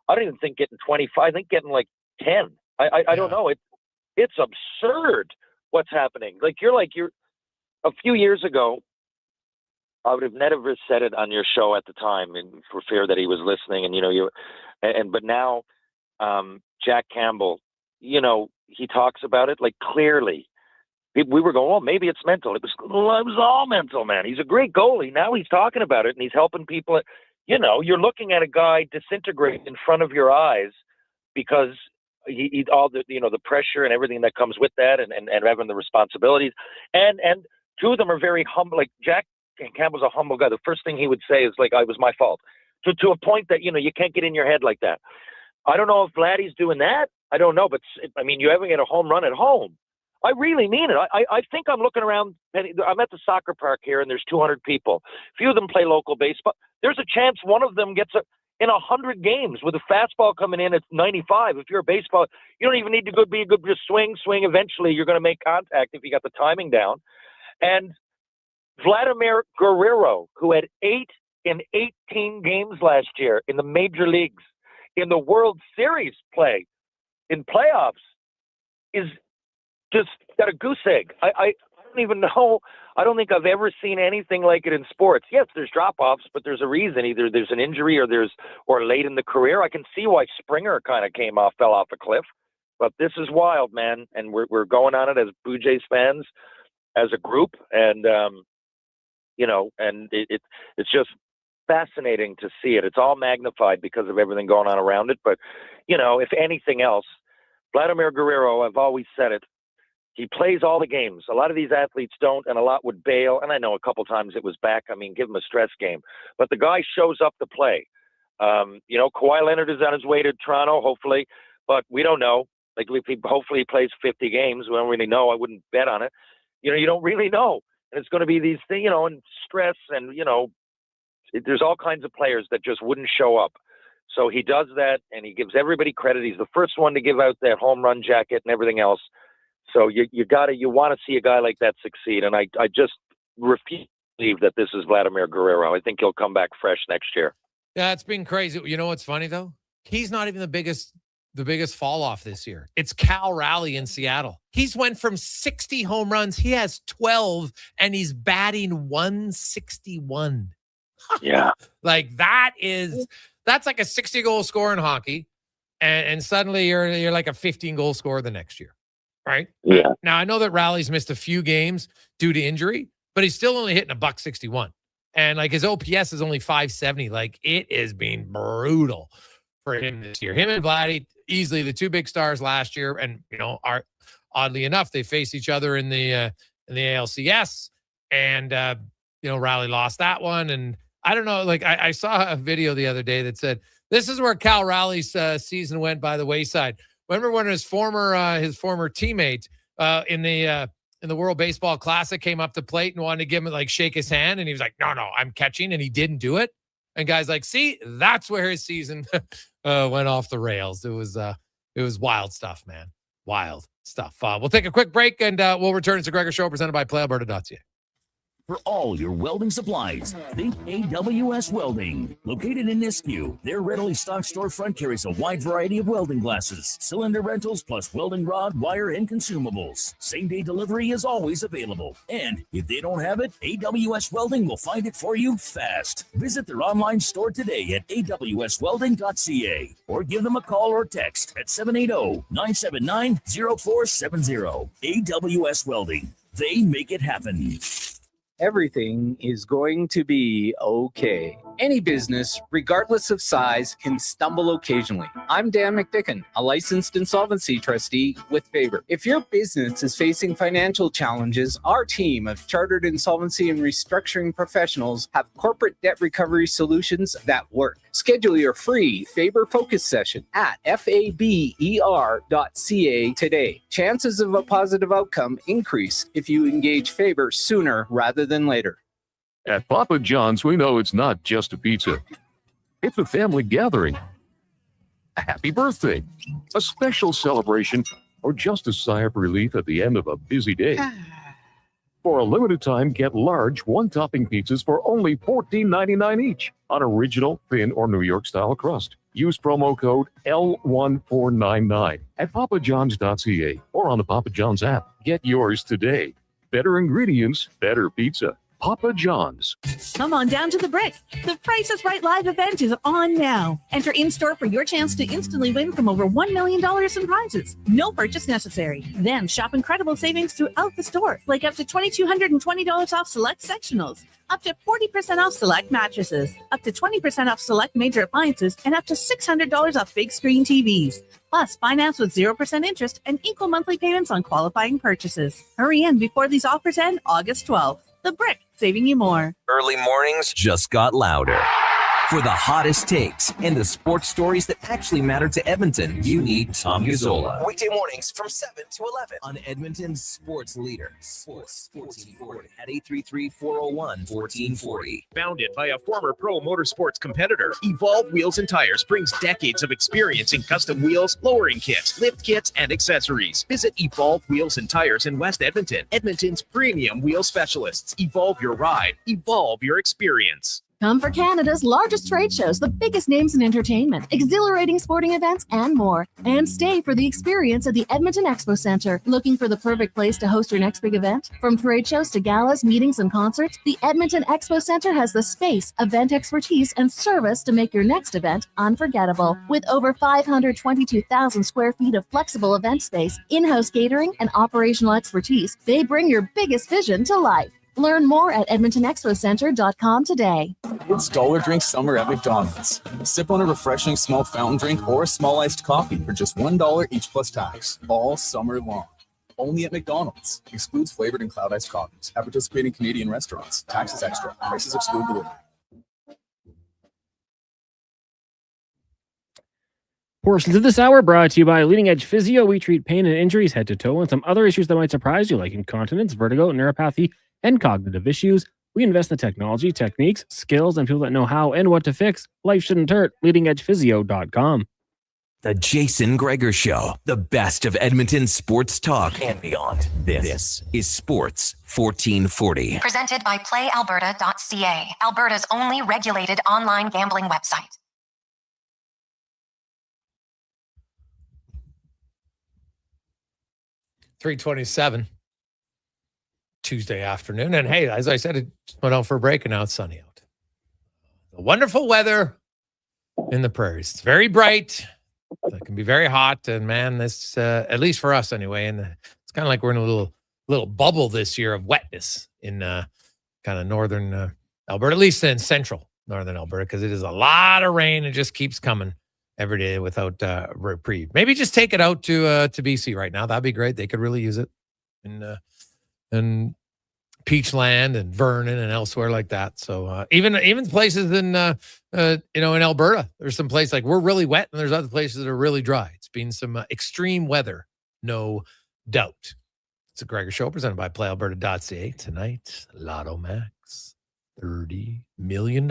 I don't even think getting 25. I think getting like 10. I don't know. It's absurd what's happening. You're a few years ago, I would have never said it on your show at the time, and for fear that he was listening. And but now, Jack Campbell, he talks about it like clearly. We were going, maybe it's mental. It was all mental, man. He's a great goalie. Now he's talking about it and he's helping people. You're looking at a guy disintegrate in front of your eyes because he all the the pressure and everything that comes with that, and having the responsibilities. And 2 of them are very humble. Like Jack Campbell's a humble guy. The first thing he would say is like, "It was my fault." To a point that you can't get in your head like that. I don't know if Vladdy's doing that. I don't know, but I mean, you haven't get a home run at home. I really mean it. I think I'm looking around. I'm at the soccer park here, and there's 200 people. Few of them play local baseball. There's a chance one of them gets in 100 games with a fastball coming in at 95. If you're a baseball, you don't even need to be a good just swing. Eventually, you're going to make contact if you got the timing down. And Vladimir Guerrero, who had 8 in 18 games last year in the major leagues, in the World Series play, in playoffs, is just got a goose egg. I don't even know. I don't think I've ever seen anything like it in sports. Yes, there's drop-offs, but there's a reason. Either there's an injury or late in the career. I can see why Springer kind of fell off a cliff. But this is wild, man. And we're going on it as Blue Jays fans, as a group. And, and it's just fascinating to see it. It's all magnified because of everything going on around it. But, if anything else, Vladimir Guerrero, I've always said it, he plays all the games. A lot of these athletes don't, and a lot would bail. And I know a couple times it was back. I mean, give him a stress game. But the guy shows up to play. Kawhi Leonard is on his way to Toronto, hopefully. But we don't know. Like, hopefully he plays 50 games. We don't really know. I wouldn't bet on it. You don't really know. And it's going to be these things, and stress and, there's all kinds of players that just wouldn't show up. So he does that, and he gives everybody credit. He's the first one to give out that home run jacket and everything else. So you want to see a guy like that succeed. And I just refuse to believe that this is Vladimir Guerrero. I think he'll come back fresh next year. Yeah, it's been crazy. You know what's funny, though? He's not even the biggest fall off this year. It's Cal Raleigh in Seattle. He's went from 60 home runs. He has 12, and he's batting 161. Yeah. Like, that's like a 60-goal scorer in hockey. And suddenly you're like a 15-goal scorer the next year. Right? Yeah. Now, I know that Raleigh's missed a few games due to injury, but he's still only hitting $161. And like his OPS is only 570. Like, it is being brutal for him this year. Him and Vladdy, easily the two big stars last year. And, are oddly enough, they face each other in the ALCS. And, Raleigh lost that one. And I don't know, like I saw a video the other day that said, this is where Cal Raleigh's season went by the wayside. Remember when his former teammate in the World Baseball Classic came up to plate and wanted to give him shake his hand, and he was like, "No, I'm catching," and he didn't do it. And guys like, see, that's where his season went off the rails. It was wild stuff, man, wild stuff. We'll take a quick break and we'll return. It's the Gregor Show presented by PlayAlberta.ca. For all your welding supplies, think AWS Welding. Located in Nisku, their readily stocked storefront carries a wide variety of welding glasses, cylinder rentals, plus welding rod, wire, and consumables. Same-day delivery is always available. And if they don't have it, AWS Welding will find it for you fast. Visit their online store today at awswelding.ca or give them a call or text at 780-979-0470. AWS Welding. They make it happen. Everything is going to be okay. Any business, regardless of size, can stumble occasionally. I'm Dan McDicken, a licensed insolvency trustee with Faber. If your business is facing financial challenges, our team of chartered insolvency and restructuring professionals have corporate debt recovery solutions that work. Schedule your free Faber focus session at faber.ca today. Chances of a positive outcome increase if you engage Faber sooner rather than later. At Papa John's, we know it's not just a pizza. It's a family gathering, a happy birthday, a special celebration, or just a sigh of relief at the end of a busy day. For a limited time, get large one-topping pizzas for only $14.99 each on original, thin, or New York-style crust. Use promo code L1499 at papajohns.ca or on the Papa John's app. Get yours today. Better ingredients, better pizza. Papa John's. Come on down to the Brick. The Price is Right live event is on now. Enter in-store for your chance to instantly win from over $1 million in prizes. No purchase necessary. Then shop incredible savings throughout the store, like up to $2,220 off select sectionals, up to 40% off select mattresses, up to 20% off select major appliances, and up to $600 off big screen TVs. Plus, finance with 0% interest and equal monthly payments on qualifying purchases. Hurry in before these offers end August 12th. The Brick, saving you more. Early mornings just got louder. For the hottest takes and the sports stories that actually matter to Edmonton, you need Tom Gazzola. Weekday mornings from 7 to 11 on Edmonton's sports leader, Sports 1440 at 833-401-1440. Founded by a former pro motorsports competitor, Evolve Wheels and Tires brings decades of experience in custom wheels, lowering kits, lift kits, and accessories. Visit Evolve Wheels and Tires in West Edmonton, Edmonton's premium wheel specialists. Evolve your ride. Evolve your experience. Come for Canada's largest trade shows, the biggest names in entertainment, exhilarating sporting events, and more. And stay for the experience at the Edmonton Expo Centre. Looking for the perfect place to host your next big event? From trade shows to galas, meetings, and concerts, the Edmonton Expo Centre has the space, event expertise, and service to make your next event unforgettable. With over 522,000 square feet of flexible event space, in-house catering, and operational expertise, they bring your biggest vision to life. Learn more at EdmontonExpoCenter.com today. It's Dollar Drink Summer at McDonald's. Sip on a refreshing small fountain drink or a small iced coffee for just $1 each plus tax, all summer long. Only at McDonald's. Excludes flavored and cloud iced coffees. At participating Canadian restaurants. Taxes extra. Prices exclude delivery. Portions of this hour brought to you by Leading Edge Physio. We treat pain and injuries head to toe and some other issues that might surprise you, like incontinence, vertigo, neuropathy, and cognitive issues. We invest in the technology, techniques, skills, and people that know how and what to fix. Life shouldn't hurt. LeadingEdgePhysio.com. The Jason Gregor Show, the best of Edmonton sports talk and beyond. This is Sports 1440. Presented by PlayAlberta.ca, Alberta's only regulated online gambling website. $3:27 Tuesday afternoon. And hey, as I said, it just went out for a break and now it's sunny out. The wonderful weather in the prairies. It's very bright. It can be very hot. And man, this, at least for us anyway, and it's kind of like we're in a little bubble this year of wetness in kind of northern Alberta, at least in central northern Alberta, because it is a lot of rain. It just keeps coming every day without reprieve. Maybe just take it out to BC right now. That'd be great. They could really use it in Peachland and Vernon and elsewhere like that. So even places in in Alberta, there's some places like we're really wet, and there's other places that are really dry. It's been some extreme weather, no doubt. It's a Gregor Show presented by PlayAlberta.ca. Tonight, Lotto Max, $30 million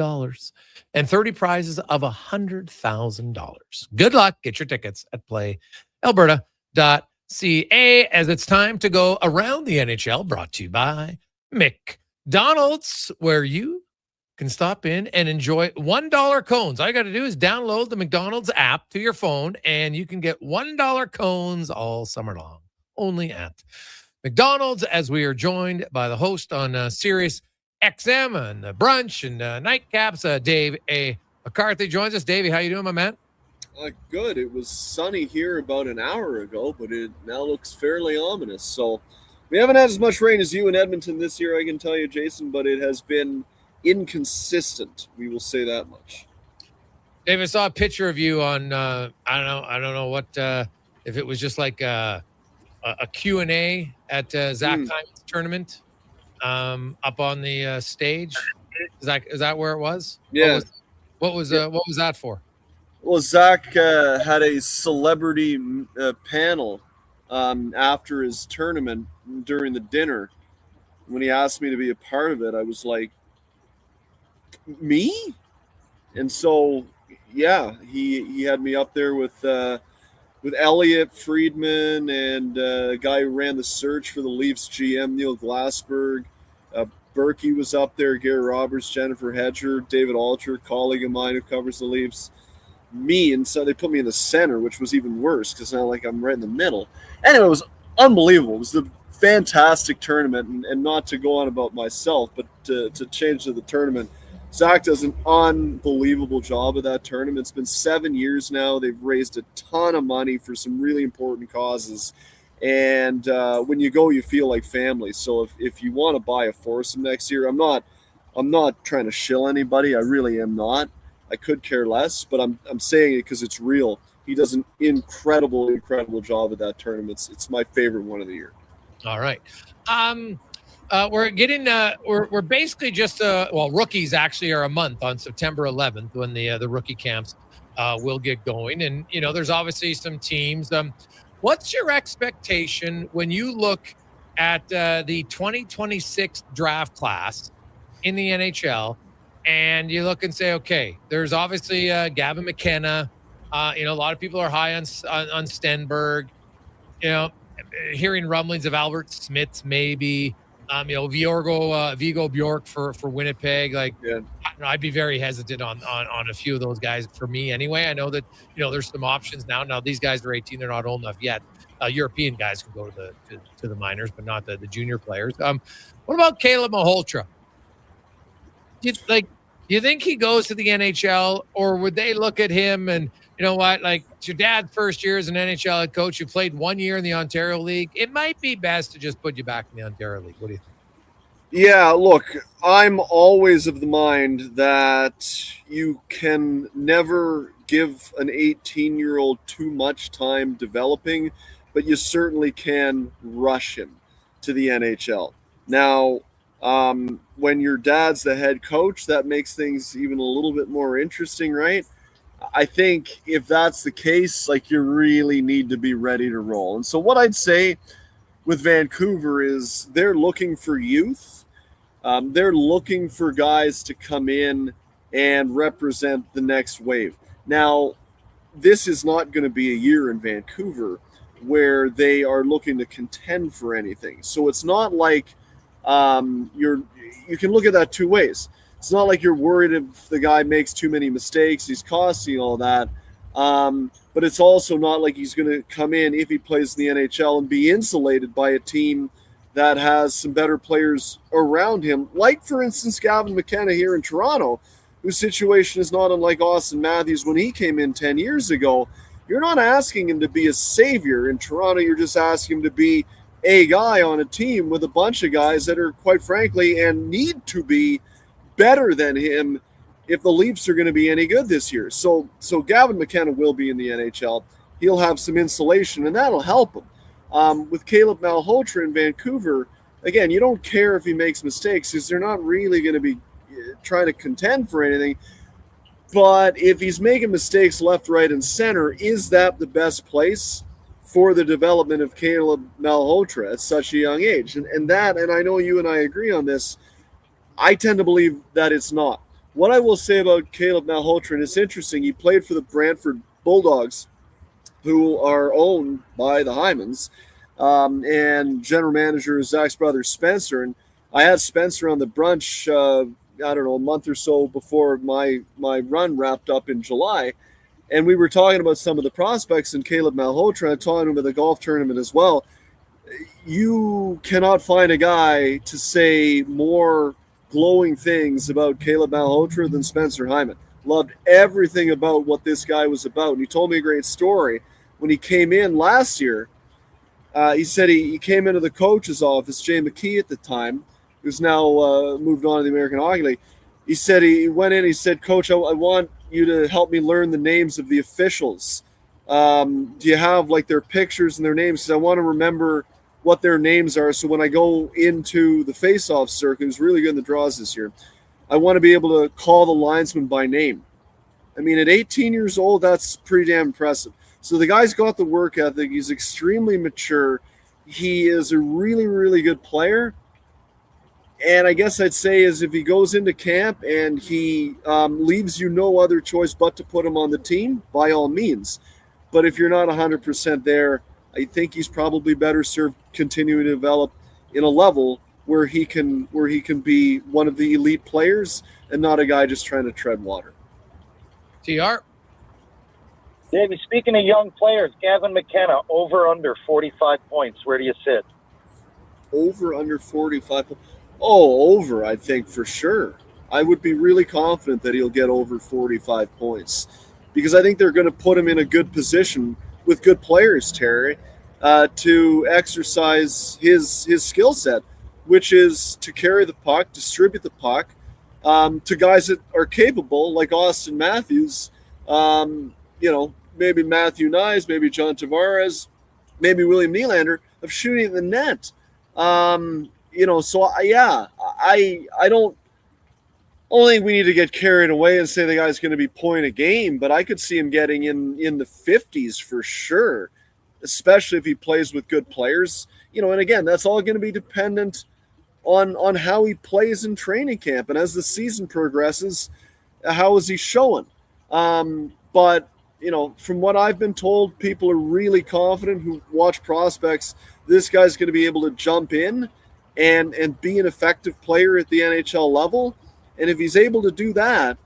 and 30 prizes of $100,000. Good luck. Get your tickets at PlayAlberta.ca as it's time to go around the NHL, brought to you by McDonald's, where you can stop in and enjoy $1 cones. All you got to do is download the McDonald's app to your phone, and you can get $1 cones all summer long, only at McDonald's, as we are joined by the host on Sirius XM and Brunch and Nightcaps, Dave A. McCarthy joins us. Davey, how you doing, my man? Good. It was sunny here about an hour ago, but it now looks fairly ominous. So we haven't had as much rain as you in Edmonton this year, I can tell you, Jason, but it has been inconsistent. We will say that much. Dave, I saw a picture of you on, I don't know what, if it was just like a Q&A at Zach Hyman's tournament up on the stage. Is that where it was? Yeah. What was that for? Well, Zach had a celebrity panel after his tournament during the dinner. When he asked me to be a part of it, I was like, me? And so, yeah, he had me up there with Elliot Friedman and a guy who ran the search for the Leafs GM, Neil Glassberg. Berkey was up there, Gary Roberts, Jennifer Hedger, David Alter, colleague of mine who covers the Leafs. Me, and so they put me in the center, which was even worse because now like I'm right in the middle. Anyway, it was unbelievable. It was a fantastic tournament, and not to go on about myself, but to change to the tournament. Zach does an unbelievable job of that tournament. It's been 7 years now. They've raised a ton of money for some really important causes. And when you go, you feel like family. So if you want to buy a foursome next year, I'm not trying to shill anybody. I really am not. I could care less, but I'm saying it because it's real. He does an incredible job at that tournament. It's my favorite one of the year. All right. We're getting we're basically just rookies actually are a month on September 11th when the rookie camps will get going, and there's obviously some teams. What's your expectation when you look at the 2026 draft class in the NHL, and you look and say, okay, there's obviously Gavin McKenna. A lot of people are high on Stenberg. Hearing rumblings of Albert Smith, maybe. Vigo Bjork for Winnipeg. I'd be very hesitant on a few of those guys for me anyway. I know that, there's some options now. Now these guys are 18. They're not old enough yet. European guys can go to the minors, but not the junior players. What about Caleb Malhotra? Do you think he goes to the NHL, or would they look at him and, you know what, like it's your dad's first year as an NHL head coach, you played 1 year in the Ontario League. It might be best to just put you back in the Ontario League. What do you think? Yeah, look, I'm always of the mind that you can never give an 18-year-old too much time developing, but you certainly can rush him to the NHL. Now, when your dad's the head coach, that makes things even a little bit more interesting, right? I think if that's the case, like you really need to be ready to roll. And so, what I'd say with Vancouver is they're looking for youth. They're looking for guys to come in and represent the next wave. Now, this is not going to be a year in Vancouver where they are looking to contend for anything. So it's not like you can look at that two ways. It's not like you're worried if the guy makes too many mistakes, he's costing all that. But it's also not like he's going to come in if he plays in the NHL and be insulated by a team that has some better players around him, like, for instance, Gavin McKenna here in Toronto, whose situation is not unlike Austin Matthews when he came in 10 years ago. You're not asking him to be a savior in Toronto. You're just asking him to be a guy on a team with a bunch of guys that are, quite frankly, and need to be better than him if the Leafs are going to be any good this year. So Gavin McKenna will be in the NHL. He'll have some insulation, and that'll help him. With Caleb Malhotra in Vancouver, again, you don't care if he makes mistakes because they're not really going to be trying to contend for anything. But if he's making mistakes left, right, and center, is that the best place for the development of Caleb Malhotra at such a young age? And I know you and I agree on this, I tend to believe that it's not. What I will say about Caleb Malhotra, and it's interesting, he played for the Brantford Bulldogs, who are owned by the Hymans, and general manager is Zach's brother Spencer. And I had Spencer on the brunch, I don't know, a month or so before my run wrapped up in July, and we were talking about some of the prospects in Caleb Malhotra. I'm talking about the golf tournament as well. You cannot find a guy to say more glowing things about Caleb Malhotra than Spencer Hyman. Loved everything about what this guy was about. And he told me a great story. When he came in last year, he said he came into the coach's office, Jay McKee at the time, who's now moved on to the American Hockey League. He said he went in, he said, "Coach, I want you to help me learn the names of the officials. Do you have like their pictures and their names? Because I want to remember what their names are. So when I go into the face-off circuit, who's really good in the draws this year, I want to be able to call the linesman by name." I mean, at 18 years old, that's pretty damn impressive. So the guy's got the work ethic. He's extremely mature. He is a really, really good player. And I guess I'd say is if he goes into camp and he leaves you no other choice but to put him on the team, by all means. But if you're not 100% there, I think he's probably better served continuing to develop in a level where he can be one of the elite players and not a guy just trying to tread water. TR? Davey, speaking of young players, Gavin McKenna, over under 45 points. Where do you sit? Over under 45. Oh, over, I think, for sure. I would be really confident that he'll get over 45 points because I think they're going to put him in a good position with good players, Terry, to exercise his skill set, which is to carry the puck, distribute the puck to guys that are capable, like Austin Matthews, maybe Matthew Nyes, maybe John Tavares, maybe William Nylander, of shooting at the net. I don't think we need to get carried away and say the guy's going to be point a game, but I could see him getting in the 50s for sure, especially if he plays with good players. And again, that's all going to be dependent on how he plays in training camp. And as the season progresses, how is he showing? But from what I've been told, people are really confident who watch prospects. This guy's going to be able to jump in and be an effective player at the NHL level. And if he's able to do that,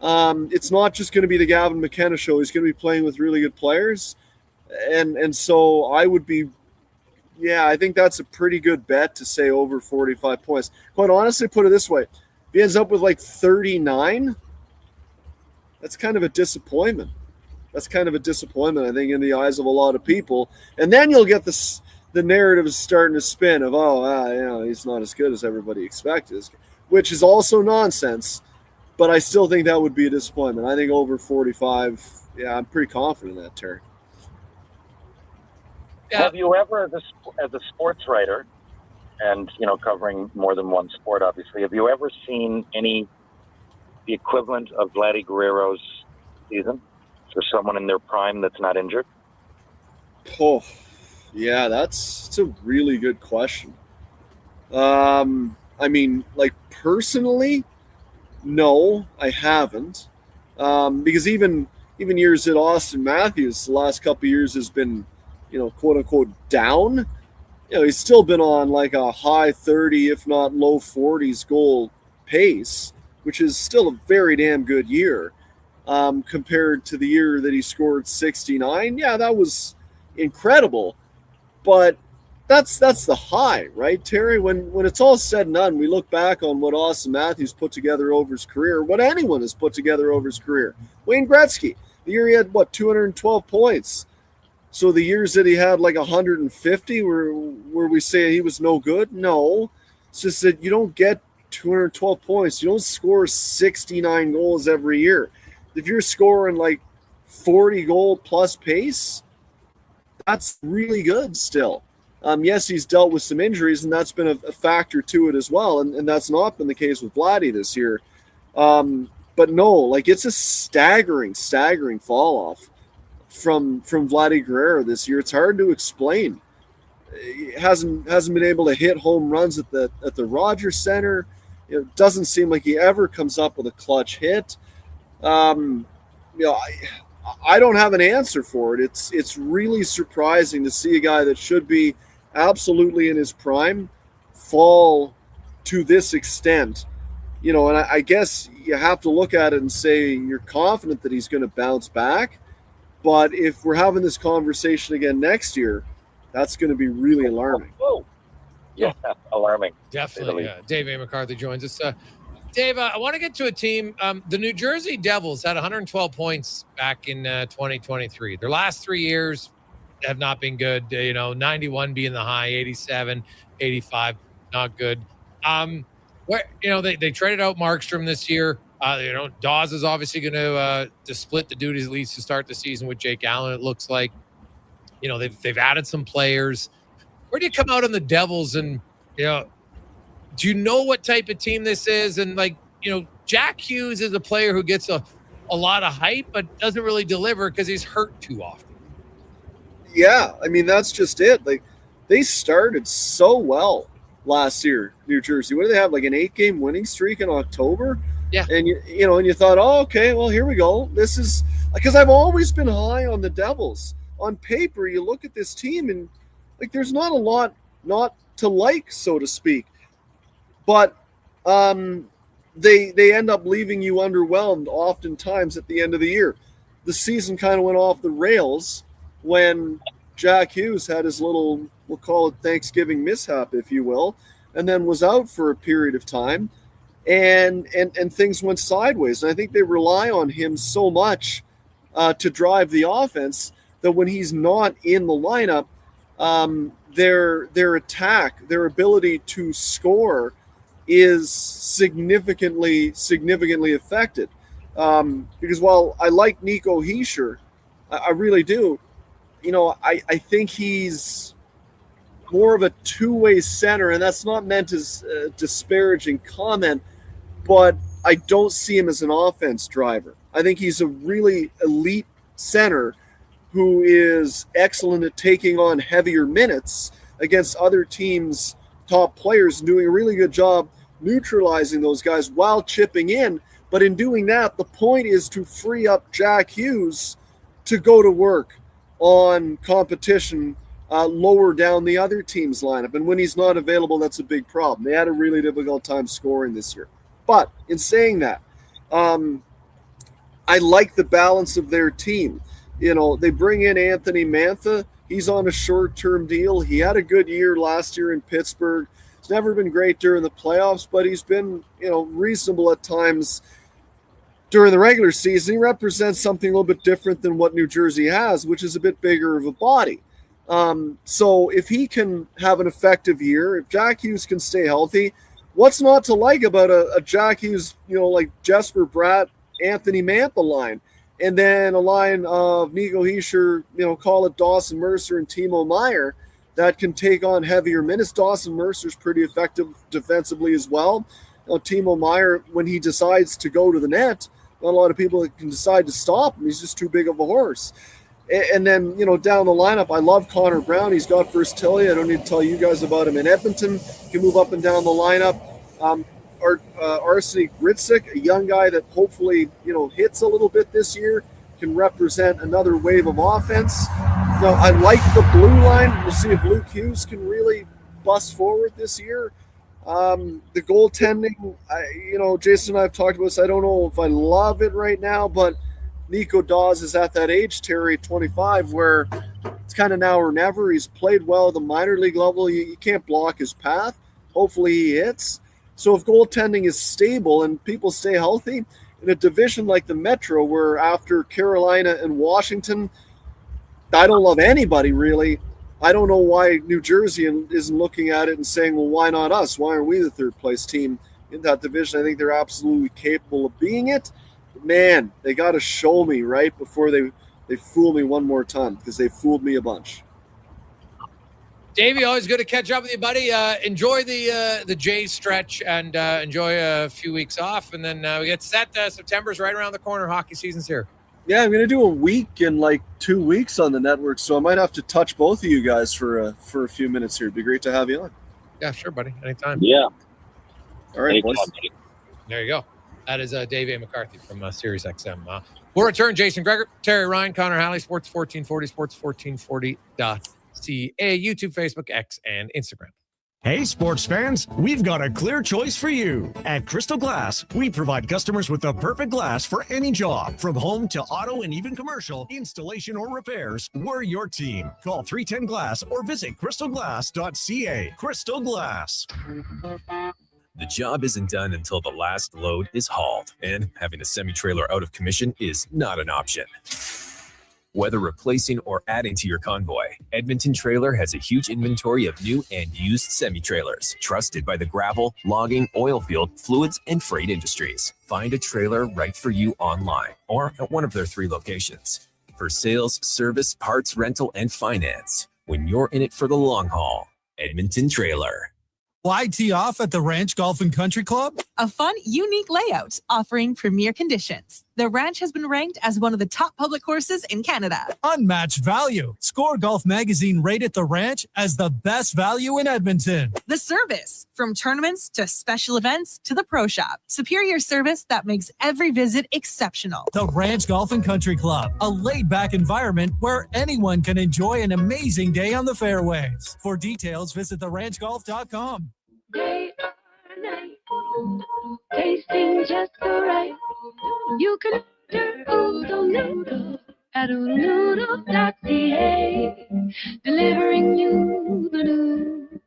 it's not just going to be the Gavin McKenna show. He's going to be playing with really good players. And so I would be, I think that's a pretty good bet to say over 45 points. Quite honestly, put it this way. If he ends up with like 39, that's kind of a disappointment. I think, in the eyes of a lot of people. And then you'll get the narrative is starting to spin of, he's not as good as everybody expected, which is also nonsense. But I still think that would be a disappointment. I think over 45, I'm pretty confident in that, Terry. Have you ever, as a sports writer, and covering more than one sport, obviously, have you ever seen the equivalent of Vladdy Guerrero's season for someone in their prime that's not injured? Oh, yeah, that's a really good question. I mean, like, personally, no, I haven't, because even years at Austin Matthews, the last couple of years has been, quote unquote down. He's still been on like a high 30, if not low 40s goal pace, which is still a very damn good year, compared to the year that he scored 69. Yeah, that was incredible, but that's the high, right, Terry? When it's all said and done, we look back on what Austin Matthews put together over his career, what anyone has put together over his career. Wayne Gretzky, the year he had 212 points. So the years that he had like 150, where we say he was no good? No, it's just that you don't get 212 points. You don't score 69 goals every year. If you're scoring like 40 goal plus pace, that's really good still. Yes, he's dealt with some injuries, and that's been a factor to it as well. And that's not been the case with Vladdy this year. But no, like, it's a staggering fall off from Vladdy Guerrero this year. It's hard to explain. He hasn't been able to hit home runs at the Rogers Center. It doesn't seem like he ever comes up with a clutch hit. I don't have an answer for it. It's really surprising to see a guy that should be absolutely in his prime fall to this extent. And I guess you have to look at it and say you're confident that he's going to bounce back. But if we're having this conversation again next year, that's going to be really alarming. Oh, yeah, alarming. Definitely. Dave A. McCarthy joins us. Dave, I want to get to a team. The New Jersey Devils had 112 points back in 2023. Their last 3 years have not been good. 91 being the high, 87, 85, not good. They traded out Markstrom this year. Dawes is obviously going to split the duties at least to start the season with Jake Allen. It looks like, they've added some players. Where do you come out on the Devils? And do you know what type of team this is? And Jack Hughes is a player who gets a lot of hype, but doesn't really deliver because he's hurt too often. Yeah, I mean, that's just it. Like, they started so well last year, New Jersey. What do they have, like an 8-game winning streak in October? Yeah. And you thought, oh, okay, well, here we go. This is because I've always been high on the Devils. On paper, you look at this team and there's not a lot not to like, so to speak. But they end up leaving you underwhelmed oftentimes at the end of the year. The season kind of went off the rails when Jack Hughes had his little, we'll call it Thanksgiving mishap, if you will, and then was out for a period of time, and things went sideways. And I think they rely on him so much to drive the offense that when he's not in the lineup, their attack, their ability to score is significantly affected. Because while I like Nico Hischier, I really do, I think he's more of a two-way center, and that's not meant as a disparaging comment, but I don't see him as an offense driver. I think he's a really elite center who is excellent at taking on heavier minutes against other teams' top players and doing a really good job neutralizing those guys while chipping in. But in doing that, the point is to free up Jack Hughes to go to work on competition lower down the other team's lineup. And when he's not available, that's a big problem. They had a really difficult time scoring this year. But in saying that, I like the balance of their team. They bring in Anthony Mantha. He's on a short-term deal. He had a good year last year in Pittsburgh. He's never been great during the playoffs, but he's been, reasonable at times during the regular season. He represents something a little bit different than what New Jersey has, which is a bit bigger of a body. So if he can have an effective year, if Jack Hughes can stay healthy, what's not to like about a Jack Hughes, like Jesper Bratt, Anthony Mantha line, and then a line of Nico Hischier, call it Dawson Mercer and Timo Meier that can take on heavier minutes. Dawson Mercer's pretty effective defensively as well. Timo Meier, when he decides to go to the net, not a lot of people can decide to stop him. He's just too big of a horse. And then, down the lineup, I love Connor Brown. He's got versatility. I don't need to tell you guys about him in Edmonton. He can move up and down the lineup. Arseny Gritzik, a young guy that hopefully, hits a little bit this year, can represent another wave of offense. Now, I like the blue line. We'll see if Luke Hughes can really bust forward this year. The goaltending, Jason and I have talked about this. I don't know if I love it right now, but Nico Dawes is at that age, Terry, 25, where it's kind of now or never. He's played well at the minor league level. You can't block his path. Hopefully he hits. So if goaltending is stable and people stay healthy, in a division like the Metro, where after Carolina and Washington, I don't love anybody really. I don't know why New Jersey isn't looking at it and saying, well, why not us? Why aren't we the third place team in that division? I think they're absolutely capable of being it. But man, they got to show me right before they fool me one more time, because they fooled me a bunch. Davey, always good to catch up with you, buddy. Enjoy the Jays stretch and enjoy a few weeks off. And then we get set. September's right around the corner. Hockey season's here. Yeah, I'm going to do a week in like 2 weeks on the network, so I might have to touch both of you guys for a few minutes here. It'd be great to have you on. Yeah, sure, buddy. Anytime. Yeah. All right, boys. There you go. That is Dave A. McCarthy from Sirius XM. We'll return. Jason Gregor, Terry Ryan, Connor Halley, Sports 1440, sports1440.ca, YouTube, Facebook, X, and Instagram. Hey, sports fans, we've got a clear choice for you. At Crystal Glass, we provide customers with the perfect glass for any job. From home to auto and even commercial, installation or repairs, we're your team. Call 310 Glass or visit crystalglass.ca. Crystal Glass. The job isn't done until the last load is hauled, and having a semi-trailer out of commission is not an option. Whether replacing or adding to your convoy, Edmonton Trailer has a huge inventory of new and used semi-trailers, trusted by the gravel, logging, oil field, fluids, and freight industries. Find a trailer right for you online or at one of their 3 locations. For sales, service, parts, rental, and finance, when you're in it for the long haul, Edmonton Trailer. Why tee off at the Ranch Golf and Country Club? A fun, unique layout offering premier conditions. The Ranch has been ranked as one of the top public courses in Canada. Unmatched value. Score Golf Magazine rated the Ranch as the best value in Edmonton. The service, from tournaments to special events to the pro shop. Superior service that makes every visit exceptional. The Ranch Golf and Country Club, a laid-back environment where anyone can enjoy an amazing day on the fairways. For details, visit theranchgolf.com. Day or night, tasting just so right. You can order oodle noodle at oodlenoodle.ca, delivering you the news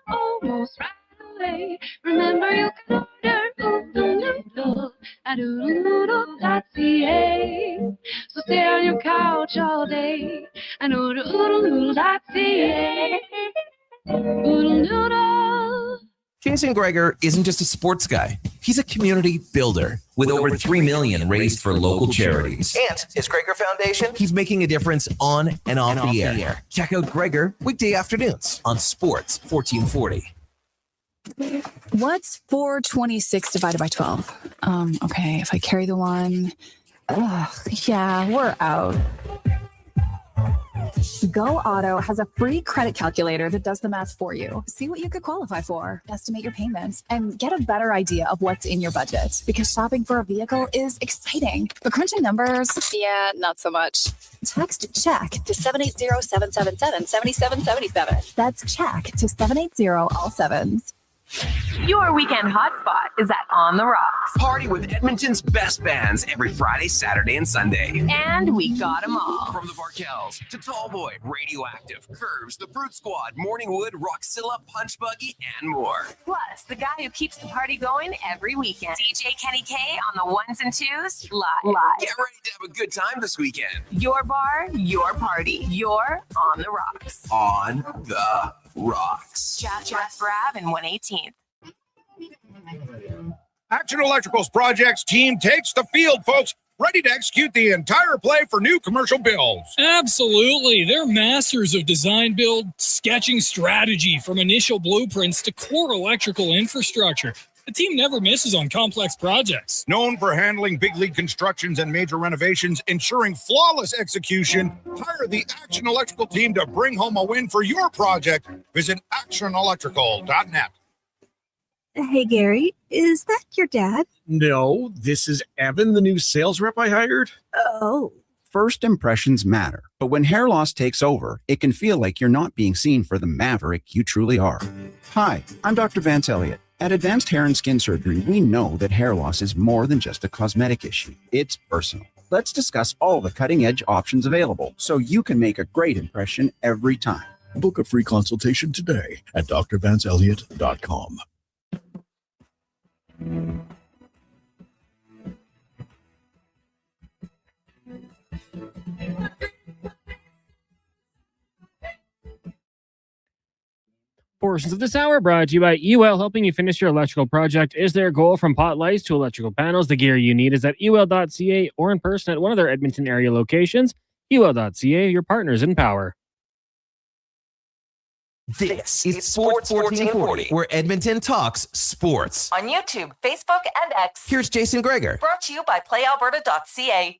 almost right away. Remember, you can order oodle noodle at oodlenoodle.ca. So stay on your couch all day and order oodlenoodle.ca. Oodle noodle. Jason Gregor isn't just a sports guy. He's a community builder with over $3 million raised for local charities. And his Gregor Foundation, He's making a difference on and off the air. Check out Gregor weekday afternoons on Sports 1440. What's 426 divided by 12? Okay, if I carry the one, yeah, we're out. Go Auto has a free credit calculator that does the math for you. See what you could qualify for, estimate your payments, and get a better idea of what's in your budget. Because shopping for a vehicle is exciting, but crunching numbers, yeah, not so much. Text CHECK to 780-777-7777. That's CHECK to 780 all sevens. Your weekend hotspot is at On the Rocks. Party with Edmonton's best bands every Friday, Saturday, and Sunday. And we got them all. From the Barkells to Tallboy, Radioactive, Curves, the Fruit Squad, Morningwood, Roxilla, Punch Buggy, and more. Plus, the guy who keeps the party going every weekend. DJ Kenny K on the ones and twos, live. Get ready to have a good time this weekend. Your bar, your party. You're On the Rocks. On the Rocks. Just West Brave and 118th. Action Electrical's projects team takes the field, folks, ready to execute the entire play for new commercial builds. Absolutely. They're masters of design build, sketching strategy from initial blueprints to core electrical infrastructure. The team never misses on complex projects. Known for handling big league constructions and major renovations, ensuring flawless execution, hire the Action Electrical team to bring home a win for your project. Visit actionelectrical.net. Hey, Gary, is that your dad? No, this is Evan, the new sales rep I hired. Oh. First impressions matter, but when hair loss takes over, it can feel like you're not being seen for the maverick you truly are. Hi, I'm Dr. Vance Elliott. At Advanced Hair and Skin Surgery, we know that hair loss is more than just a cosmetic issue. It's personal. Let's discuss all the cutting-edge options available so you can make a great impression every time. Book a free consultation today at drvanceelliott.com. Portions of this hour brought to you by UL, helping you finish your electrical project. Is their goal from pot lights to electrical panels? The gear you need is at ul.ca or in person at one of their Edmonton area locations. ul.ca, your partners in power. This is Sports 1440, where Edmonton talks sports. On YouTube, Facebook, and X. Here's Jason Gregor. Brought to you by playalberta.ca.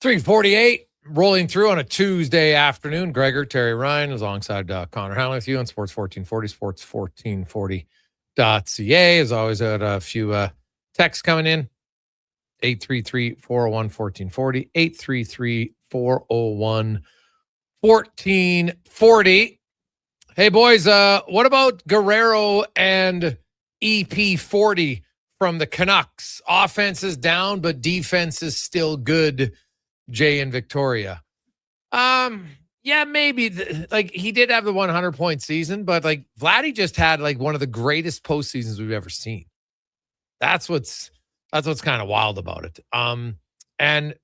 .348 rolling through on a Tuesday afternoon. Gregor, Terry Ryan is alongside Connor Howland with you on Sports 1440, sports1440.ca. As always, I had a few texts coming in. 833-401-1440, 833-401-1440. Hey, boys, what about Guerrero and EP40 from the Canucks? Offense is down, but defense is still good. Jay in Victoria. Yeah, maybe. Like, he did have the 100-point season, but like Vladdy just had like one of the greatest postseasons we've ever seen. That's what's kind of wild about it. And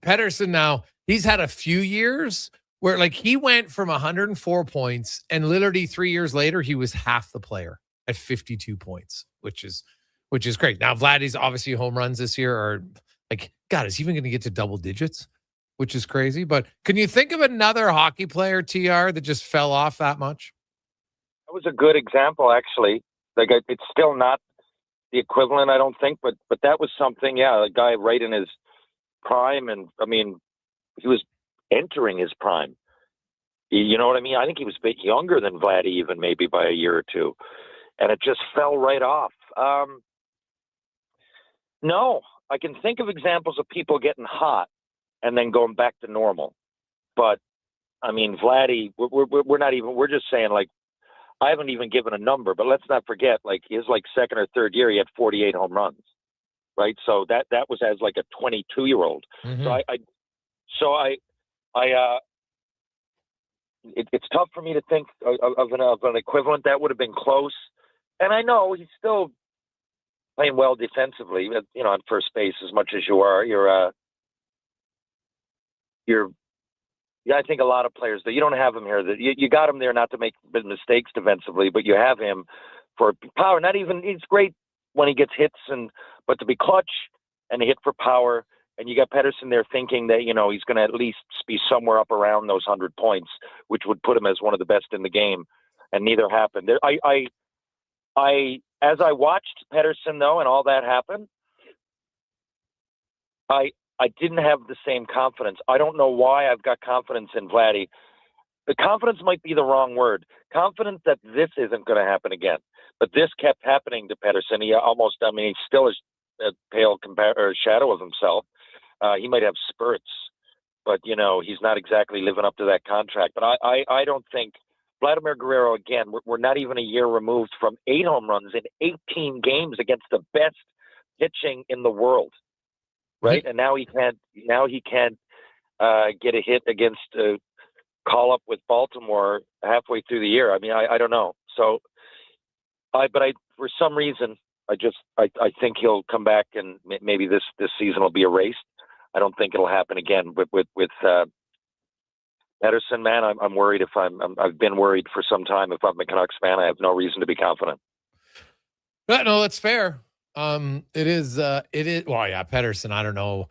Pettersson now, he's had a few years where like he went from 104 points and literally 3 years later, he was half the player at 52 points, which is great. Now, Vladdy's obviously home runs this year are like, God, is he even going to get to double digits? Which is crazy. But can you think of another hockey player, TR, that just fell off that much? That was a good example, actually. Like, it's still not the equivalent, I don't think, but that was something, yeah, a guy right in his prime. And, I mean, he was entering his prime. You know what I mean? I think he was a bit younger than Vladdy, even maybe by a year or two. And it just fell right off. No, I can think of examples of people getting hot and then going back to normal. But, I mean, Vladdy, we're just saying, like, I haven't even given a number, but let's not forget, like, his, like, second or third year, he had 48 home runs, right? So that was as, like, a 22-year-old. Mm-hmm. It's tough for me to think of an equivalent that would have been close. And I know he's still playing well defensively, you know, on first base as much as you are. I think a lot of players that you don't have him here. That you got him there not to make mistakes defensively, but you have him for power. He's great when he gets hits, but to be clutch and to hit for power. And you got Pettersson there thinking that, you know, he's going to at least be somewhere up around those 100 points, which would put him as one of the best in the game. And neither happened. As I watched Pettersson though, and all that happened, I didn't have the same confidence. I don't know why I've got confidence in Vladdy. The confidence might be the wrong word. Confidence that this isn't going to happen again. But this kept happening to Pettersson. He still is pale shadow of himself. He might have spurts, but he's not exactly living up to that contract. But I don't think Vladimir Guerrero, again, we're not even a year removed from 8 home runs in 18 games against the best pitching in the world, right? And now he can't get a hit against call up with Baltimore halfway through the year. I mean, I don't know. So for some reason, I think he'll come back and maybe this season will be erased. I don't think it'll happen again. But with Pedersen, man, I'm worried. I've been worried for some time. If I'm a Canucks fan, I have no reason to be confident. No, that's fair. It is. Well, yeah, Pedersen. I don't know.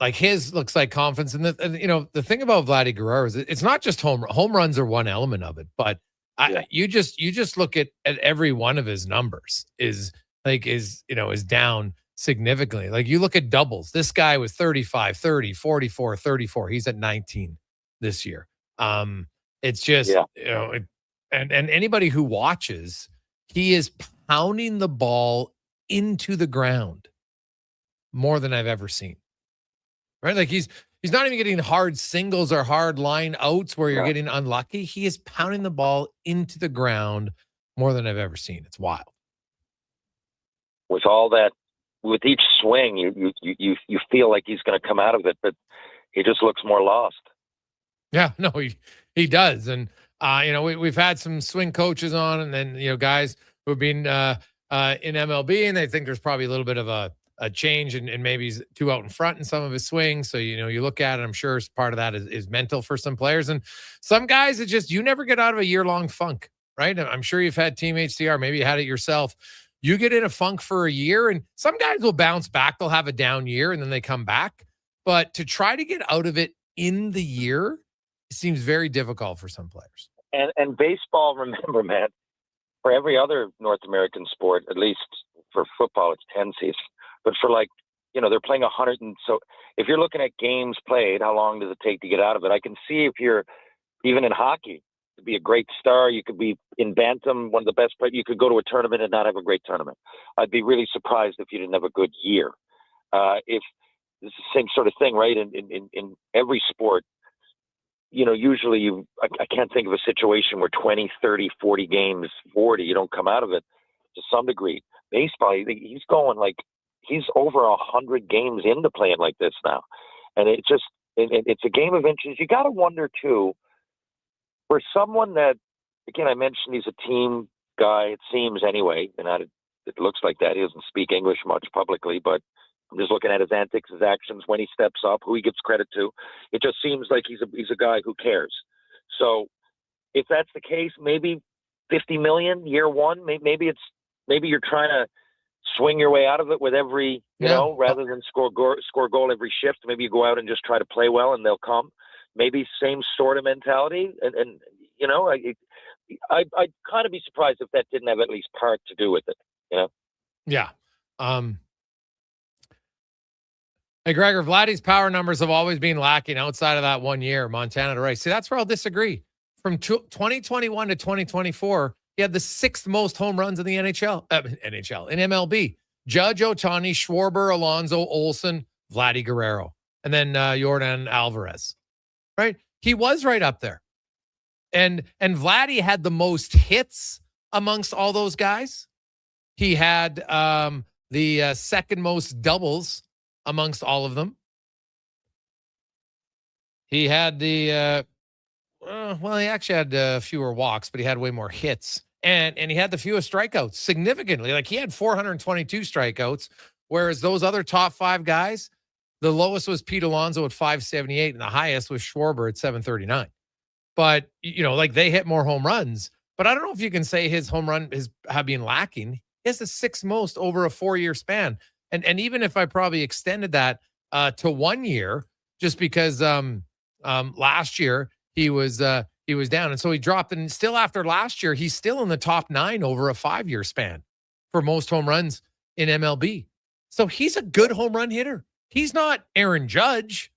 Like his looks like confidence. And the thing about Vladdy Guerrero is it's not just home runs are one element of it, but you just look at every one of his numbers is down significantly. Like you look at doubles. This guy was 35, 30, 44, 34. He's at 19 this year. It's just, and anybody who watches, he is pounding the ball into the ground more than I've ever seen. Right? Like he's not even getting hard singles or hard line outs where you're getting unlucky. He is pounding the ball into the ground more than I've ever seen. It's wild. With all that, with each swing, you feel like he's going to come out of it, but he just looks more lost. Yeah, no, he does. And, we've had some swing coaches on and then, guys who have been in MLB and they think there's probably a little bit of a change and maybe he's too out in front in some of his swings. So, you look at it, I'm sure part of that is mental for some players. And some guys, it's just, you never get out of a year-long funk, right? I'm sure you've had Team HCR. Maybe you had it yourself. You get in a funk for a year and some guys will bounce back. They'll have a down year and then they come back. But to try to get out of it in the year, it seems very difficult for some players. And baseball, remember, man, for every other North American sport, at least for football, it's 10 seasons. But for they're playing 100. And so if you're looking at games played, how long does it take to get out of it? I can see if you're even in hockey, to be a great star, you could be in Bantam, one of the best players. You could go to a tournament and not have a great tournament. I'd be really surprised if you didn't have a good year. If it's the same sort of thing, right? In every sport, usually I can't think of a situation where 20, 30, 40 games, 40, you don't come out of it to some degree. Baseball, he's going he's over 100 games into playing like this now. And it's a game of inches. You got to wonder too, for someone that, again, I mentioned he's a team guy, it seems anyway, and it looks like that. He doesn't speak English much publicly, but I'm just looking at his antics, his actions, when he steps up, who he gives credit to. It just seems like he's a guy who cares. So if that's the case, maybe $50 million year one, maybe you're trying to swing your way out of it with every, rather than score goal every shift. Maybe you go out and just try to play well and they'll come. Maybe same sort of mentality. And I'd kind of be surprised if that didn't have at least part to do with it, Yeah. Hey, Gregor, Vladdy's power numbers have always been lacking outside of that 1 year, Montana to Rice. See, that's where I'll disagree. From 2021 to 2024, he had the 6th most home runs in the in MLB. Judge, Ohtani, Schwarber, Alonso, Olsen, Vladdy Guerrero, and then Yordan Alvarez. Right? He was right up there. And Vladdy had the most hits amongst all those guys. He had the second most doubles amongst all of them. He had he actually had fewer walks, but he had way more hits. And he had the fewest strikeouts significantly. Like he had 422 strikeouts, whereas those other top 5 guys, the lowest was Pete Alonso at 578 and the highest was Schwarber at 739. But, they hit more home runs. But I don't know if you can say his home run have been lacking. He has the 6th most over a 4-year span. And even if I probably extended that to 1 year, just because last year he was down. And so he dropped. And still after last year, he's still in the top 9 over a 5-year span for most home runs in MLB. So he's a good home run hitter. He's not Aaron Judge,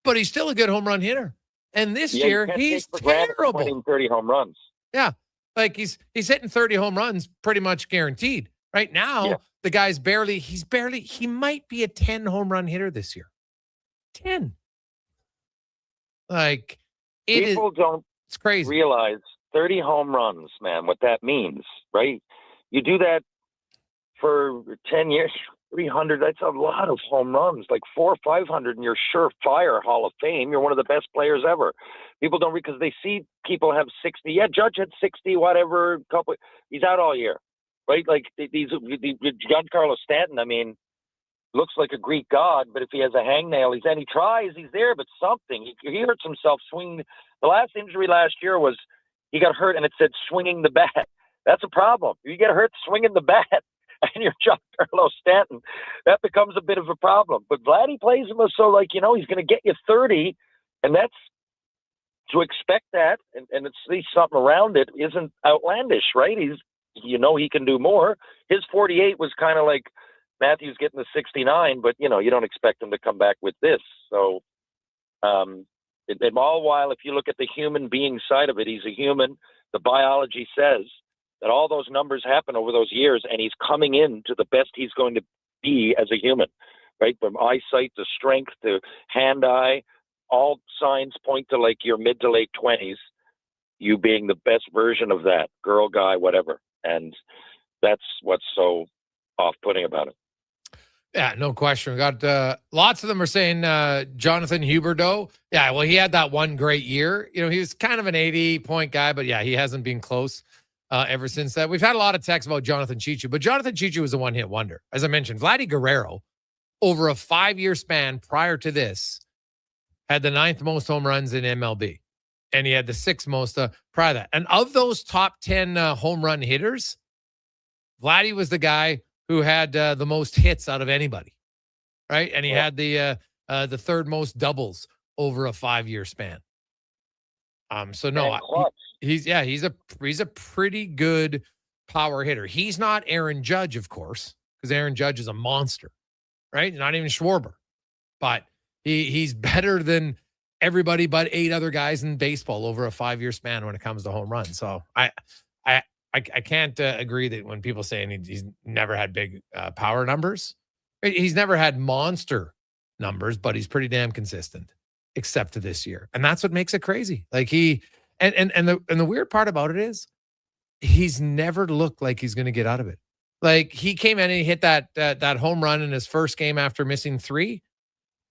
but he's still a good home run hitter. And this year, he's terrible. 20, 30 home runs. Yeah. Like he's hitting 30 home runs pretty much guaranteed. Right now, The guy's he might be a 10 home run hitter this year. 10. Like, People don't it's crazy. realize 30 home runs, man, what that means, right? You do that for 10 years, 300, that's a lot of home runs, like 400 or 500, and you're surefire Hall of Fame. You're one of the best players ever. People don't, because they see people have 60. Yeah, Judge had 60, whatever, he's out all year, right? Like, these Giancarlo Stanton, I mean, looks like a Greek god, but if he has a hangnail, he tries, he's there, but something. He hurts himself swinging. The last injury last year was he got hurt and it said swinging the bat. That's a problem. You get hurt swinging the bat and you're Giancarlo Stanton, that becomes a bit of a problem. But Vladdy plays him so, like, he's going to get you 30, and that's to expect that, and at least something around it isn't outlandish, right? He can do more. His 48 was kind of like Matthews getting the 69, but you don't expect him to come back with this. So, all while, if you look at the human being side of it, he's a human. The biology says that all those numbers happen over those years, and he's coming in to the best he's going to be as a human, right? From eyesight to strength to hand-eye, all signs point to like your mid to late 20s, you being the best version of that, girl, guy, whatever. And that's what's so off-putting about it. Yeah, no question. We got lots of them are saying Jonathan Huberdeau. Yeah, well, he had that one great year. He was kind of an 80-point guy, but yeah, he hasn't been close ever since that. We've had a lot of texts about Jonathan Cheechoo, but Jonathan Cheechoo was a one-hit wonder. As I mentioned, Vladdy Guerrero, over a 5-year span prior to this, had the 9th most home runs in MLB, and he had the 6th most prior to that. And of those top 10 home run hitters, Vladdy was the guy who had the most hits out of anybody, right? And he had the 3rd most doubles over a 5-year span. So no, he's a pretty good power hitter. He's not Aaron Judge, of course, because Aaron Judge is a monster, right? Not even Schwarber, but he's better than everybody but 8 other guys in baseball over a 5-year span when it comes to home runs. So I can't agree that when people say he's never had big power numbers, he's never had monster numbers, but he's pretty damn consistent, except to this year, and that's what makes it crazy. Like the weird part about it is he's never looked like he's going to get out of it. Like, he came in and he hit that home run in his first game after missing 3,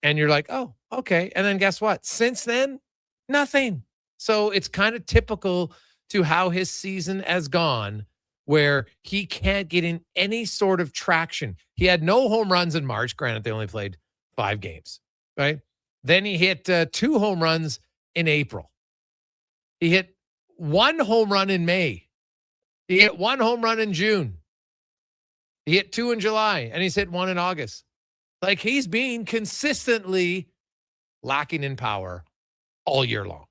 and you're like, oh, okay. And then guess what? Since then, nothing. So it's kind of typical to how his season has gone, where he can't get in any sort of traction. He had no home runs in March. Granted, they only played 5 games, right? Then he hit 2 home runs in April. He hit 1 home run in May. He hit 1 home run in June. He hit 2 in July, and he's hit 1 in August. Like, he's being consistently lacking in power all year long.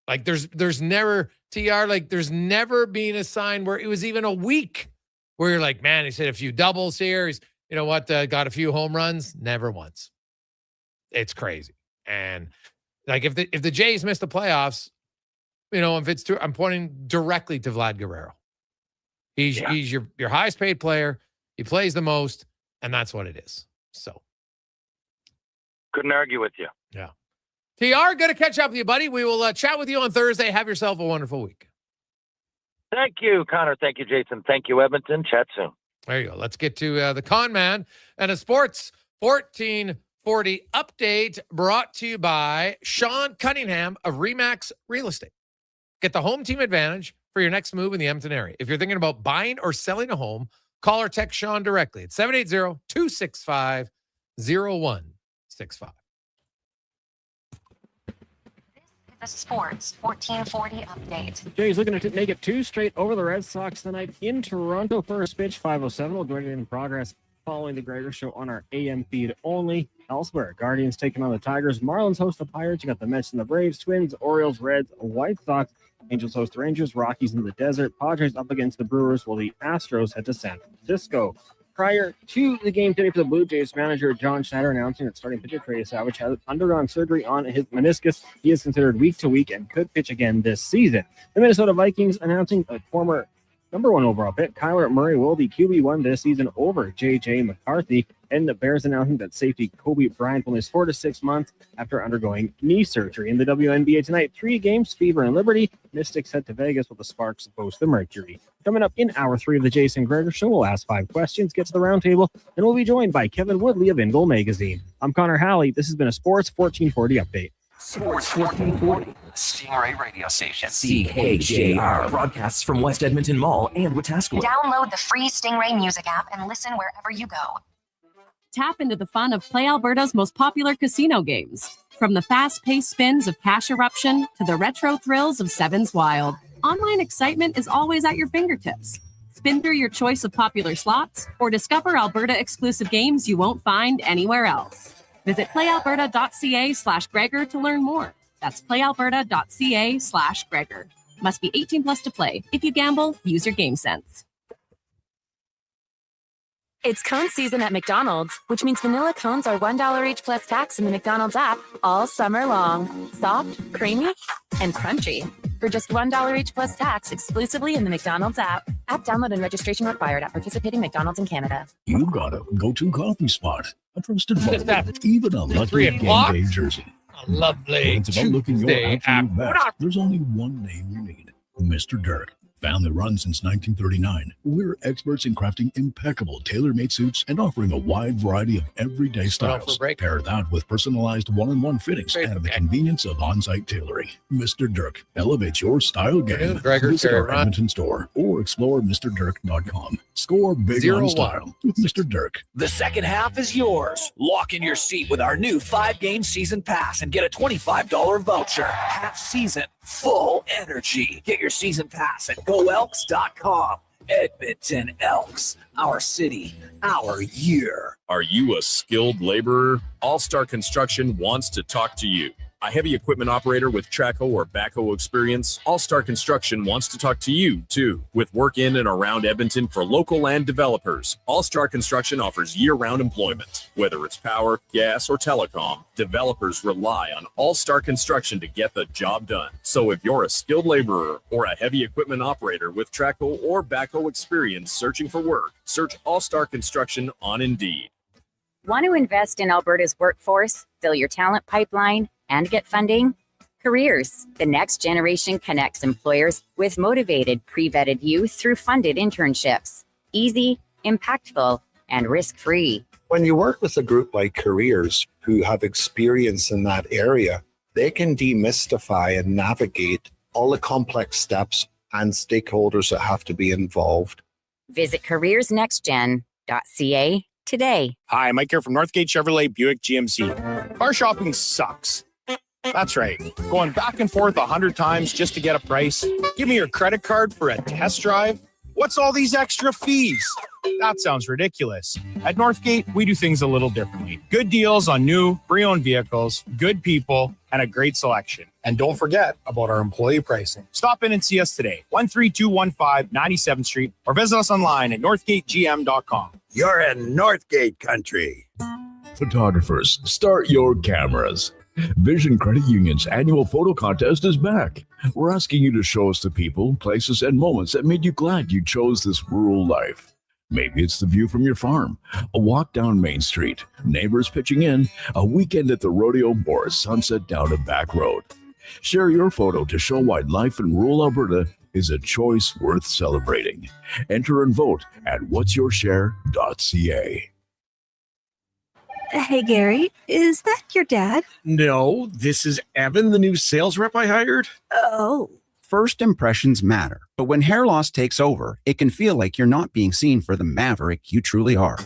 Like, there's never, TR, like, there's never been a sign where it was even a week where you're like, man, he's hit a few doubles here. He's, got a few home runs. Never once. It's crazy. And like, if the Jays miss the playoffs, if it's I'm pointing directly to Vlad Guerrero. He's your highest paid player. He plays the most, and that's what it is. So couldn't argue with you. Yeah. TR, good to catch up with you, buddy. We will chat with you on Thursday. Have yourself a wonderful week. Thank you, Connor. Thank you, Jason. Thank you, Edmonton. Chat soon. There you go. Let's get to the Con Man and a Sports 1440 update brought to you by Sean Cunningham of Remax Real Estate. Get the home team advantage for your next move in the Edmonton area. If you're thinking about buying or selling a home, call or text Sean directly at 780-265-0165. The Sports 1440 update. Jays looking to make it 2 straight over the Red Sox tonight in Toronto. First pitch, 5:07. We'll go in progress following the Gregor Show on our AM feed only. Elsewhere, Guardians taking on the Tigers. Marlins host the Pirates. You got the Mets and the Braves, Twins, Orioles, Reds, White Sox. Angels host the Rangers, Rockies in the desert. Padres up against the Brewers, while the Astros head to San Francisco. Prior to the game today for the Blue Jays, manager John Schneider announcing that starting pitcher Trey Savage has undergone surgery on his meniscus. He is considered week to week and could pitch again this season. The Minnesota Vikings announcing a former Number 1 overall pick, Kyler Murray will be QB1 this season over J.J. McCarthy. And the Bears announcing that safety Kobe Bryant will miss 4 to 6 months after undergoing knee surgery. In the WNBA tonight, 3 games, Fever and Liberty. Mystics head to Vegas with the Sparks host the Mercury. Coming up in Hour 3 of the Jason Gregor Show, we'll ask 5 questions, get to the roundtable, and we'll be joined by Kevin Woodley of In Goal Magazine. I'm Connor Halley. This has been a Sports 1440 update. Sports 1440, Stingray radio station. CKJR broadcasts from West Edmonton Mall and Wetaskiwin. Download the free Stingray music app and listen wherever you go. Tap into the fun of Play Alberta's most popular casino games. From the fast-paced spins of Cash Eruption to the retro thrills of Sevens Wild, online excitement is always at your fingertips. Spin through your choice of popular slots or discover Alberta-exclusive games you won't find anywhere else. Visit playalberta.ca/Gregor to learn more. That's playalberta.ca/Gregor. Must be 18 plus to play. If you gamble, use your game sense. It's cone season at McDonald's, which means vanilla cones are $1 each plus tax in the McDonald's app all summer long. Soft, creamy, and crunchy. For just $1 each plus tax exclusively in the McDonald's app. App download and registration required at participating McDonald's in Canada. You've got a go-to coffee spot, a trusted bar, even a lucky game day jersey. A lovely When it's about looking your Tuesday absolute best, there's only one name you need, Mr. Dirk. Family run since 1939, we're experts in crafting impeccable tailor-made suits and offering a wide variety of everyday styles. Pair that with personalized one-on-one fittings and the convenience of on-site tailoring. Mr. Dirk elevates your style game. Visit our Edmonton store or explore MrDirk.com. Score big on style with Mr. Dirk. The second half is yours. Lock in your seat with our new 5-game season pass and get a $25 voucher. Half season, full energy. Get your season pass at GoElks.com. Edmonton Elks, our city, our year. Are you a skilled laborer? All-Star Construction wants to talk to you. A heavy equipment operator with Traco or backhoe experience, All-Star Construction wants to talk to you, too. With work in and around Edmonton for local land developers, All-Star Construction offers year-round employment. Whether it's power, gas, or telecom, developers rely on All-Star Construction to get the job done. So if you're a skilled laborer or a heavy equipment operator with Traco or backhoe experience searching for work, search All-Star Construction on Indeed. Want to invest in Alberta's workforce, fill your talent pipeline, and get funding? Careers, the next generation connects employers with motivated, pre-vetted youth through funded internships. Easy, impactful, and risk-free. When you work with a group like Careers who have experience in that area, they can demystify and navigate all the complex steps and stakeholders that have to be involved. Visit careersnextgen.ca today. Hi, Mike here from Northgate Chevrolet Buick GMC. Car shopping sucks. That's right. Going back and forth 100 times just to get a price. Give me your credit card for a test drive. What's all these extra fees? That sounds ridiculous. At Northgate, we do things a little differently. Good deals on new, pre-owned vehicles, good people, and a great selection. And don't forget about our employee pricing. Stop in and see us today, 13215 97th Street, or visit us online at northgategm.com. You're in Northgate country. Photographers, start your cameras. Vision Credit Union's annual photo contest is back. We're asking you to show us the people, places, and moments that made you glad you chose this rural life. Maybe it's the view from your farm, a walk down Main Street, neighbors pitching in, a weekend at the rodeo, or a sunset down a back road. Share your photo to show why life in rural Alberta is a choice worth celebrating. Enter and vote at what'syourshare.ca. Hey, Gary, is that your dad? No, this is Evan, the new sales rep I hired. Oh. First impressions matter, but when hair loss takes over, it can feel like you're not being seen for the maverick you truly are.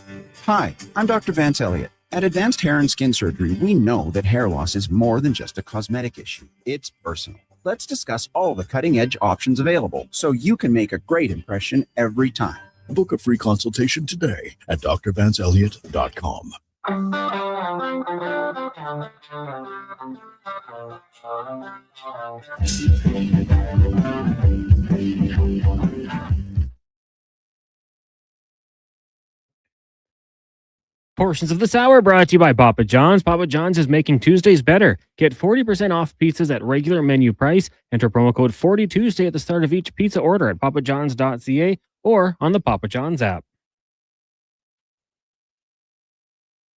Hi, I'm Dr. Vance Elliott. At Advanced Hair and Skin Surgery, we know that hair loss is more than just a cosmetic issue. It's personal. Let's discuss all the cutting-edge options available so you can make a great impression every time. Book a free consultation today at drvanceelliott.com. Portions of this hour brought to you by Papa John's. Papa John's is making Tuesdays better. Get 40% off pizzas at regular menu price. Enter promo code 40Tuesday at the start of each pizza order at papajohns.ca or on the Papa John's app.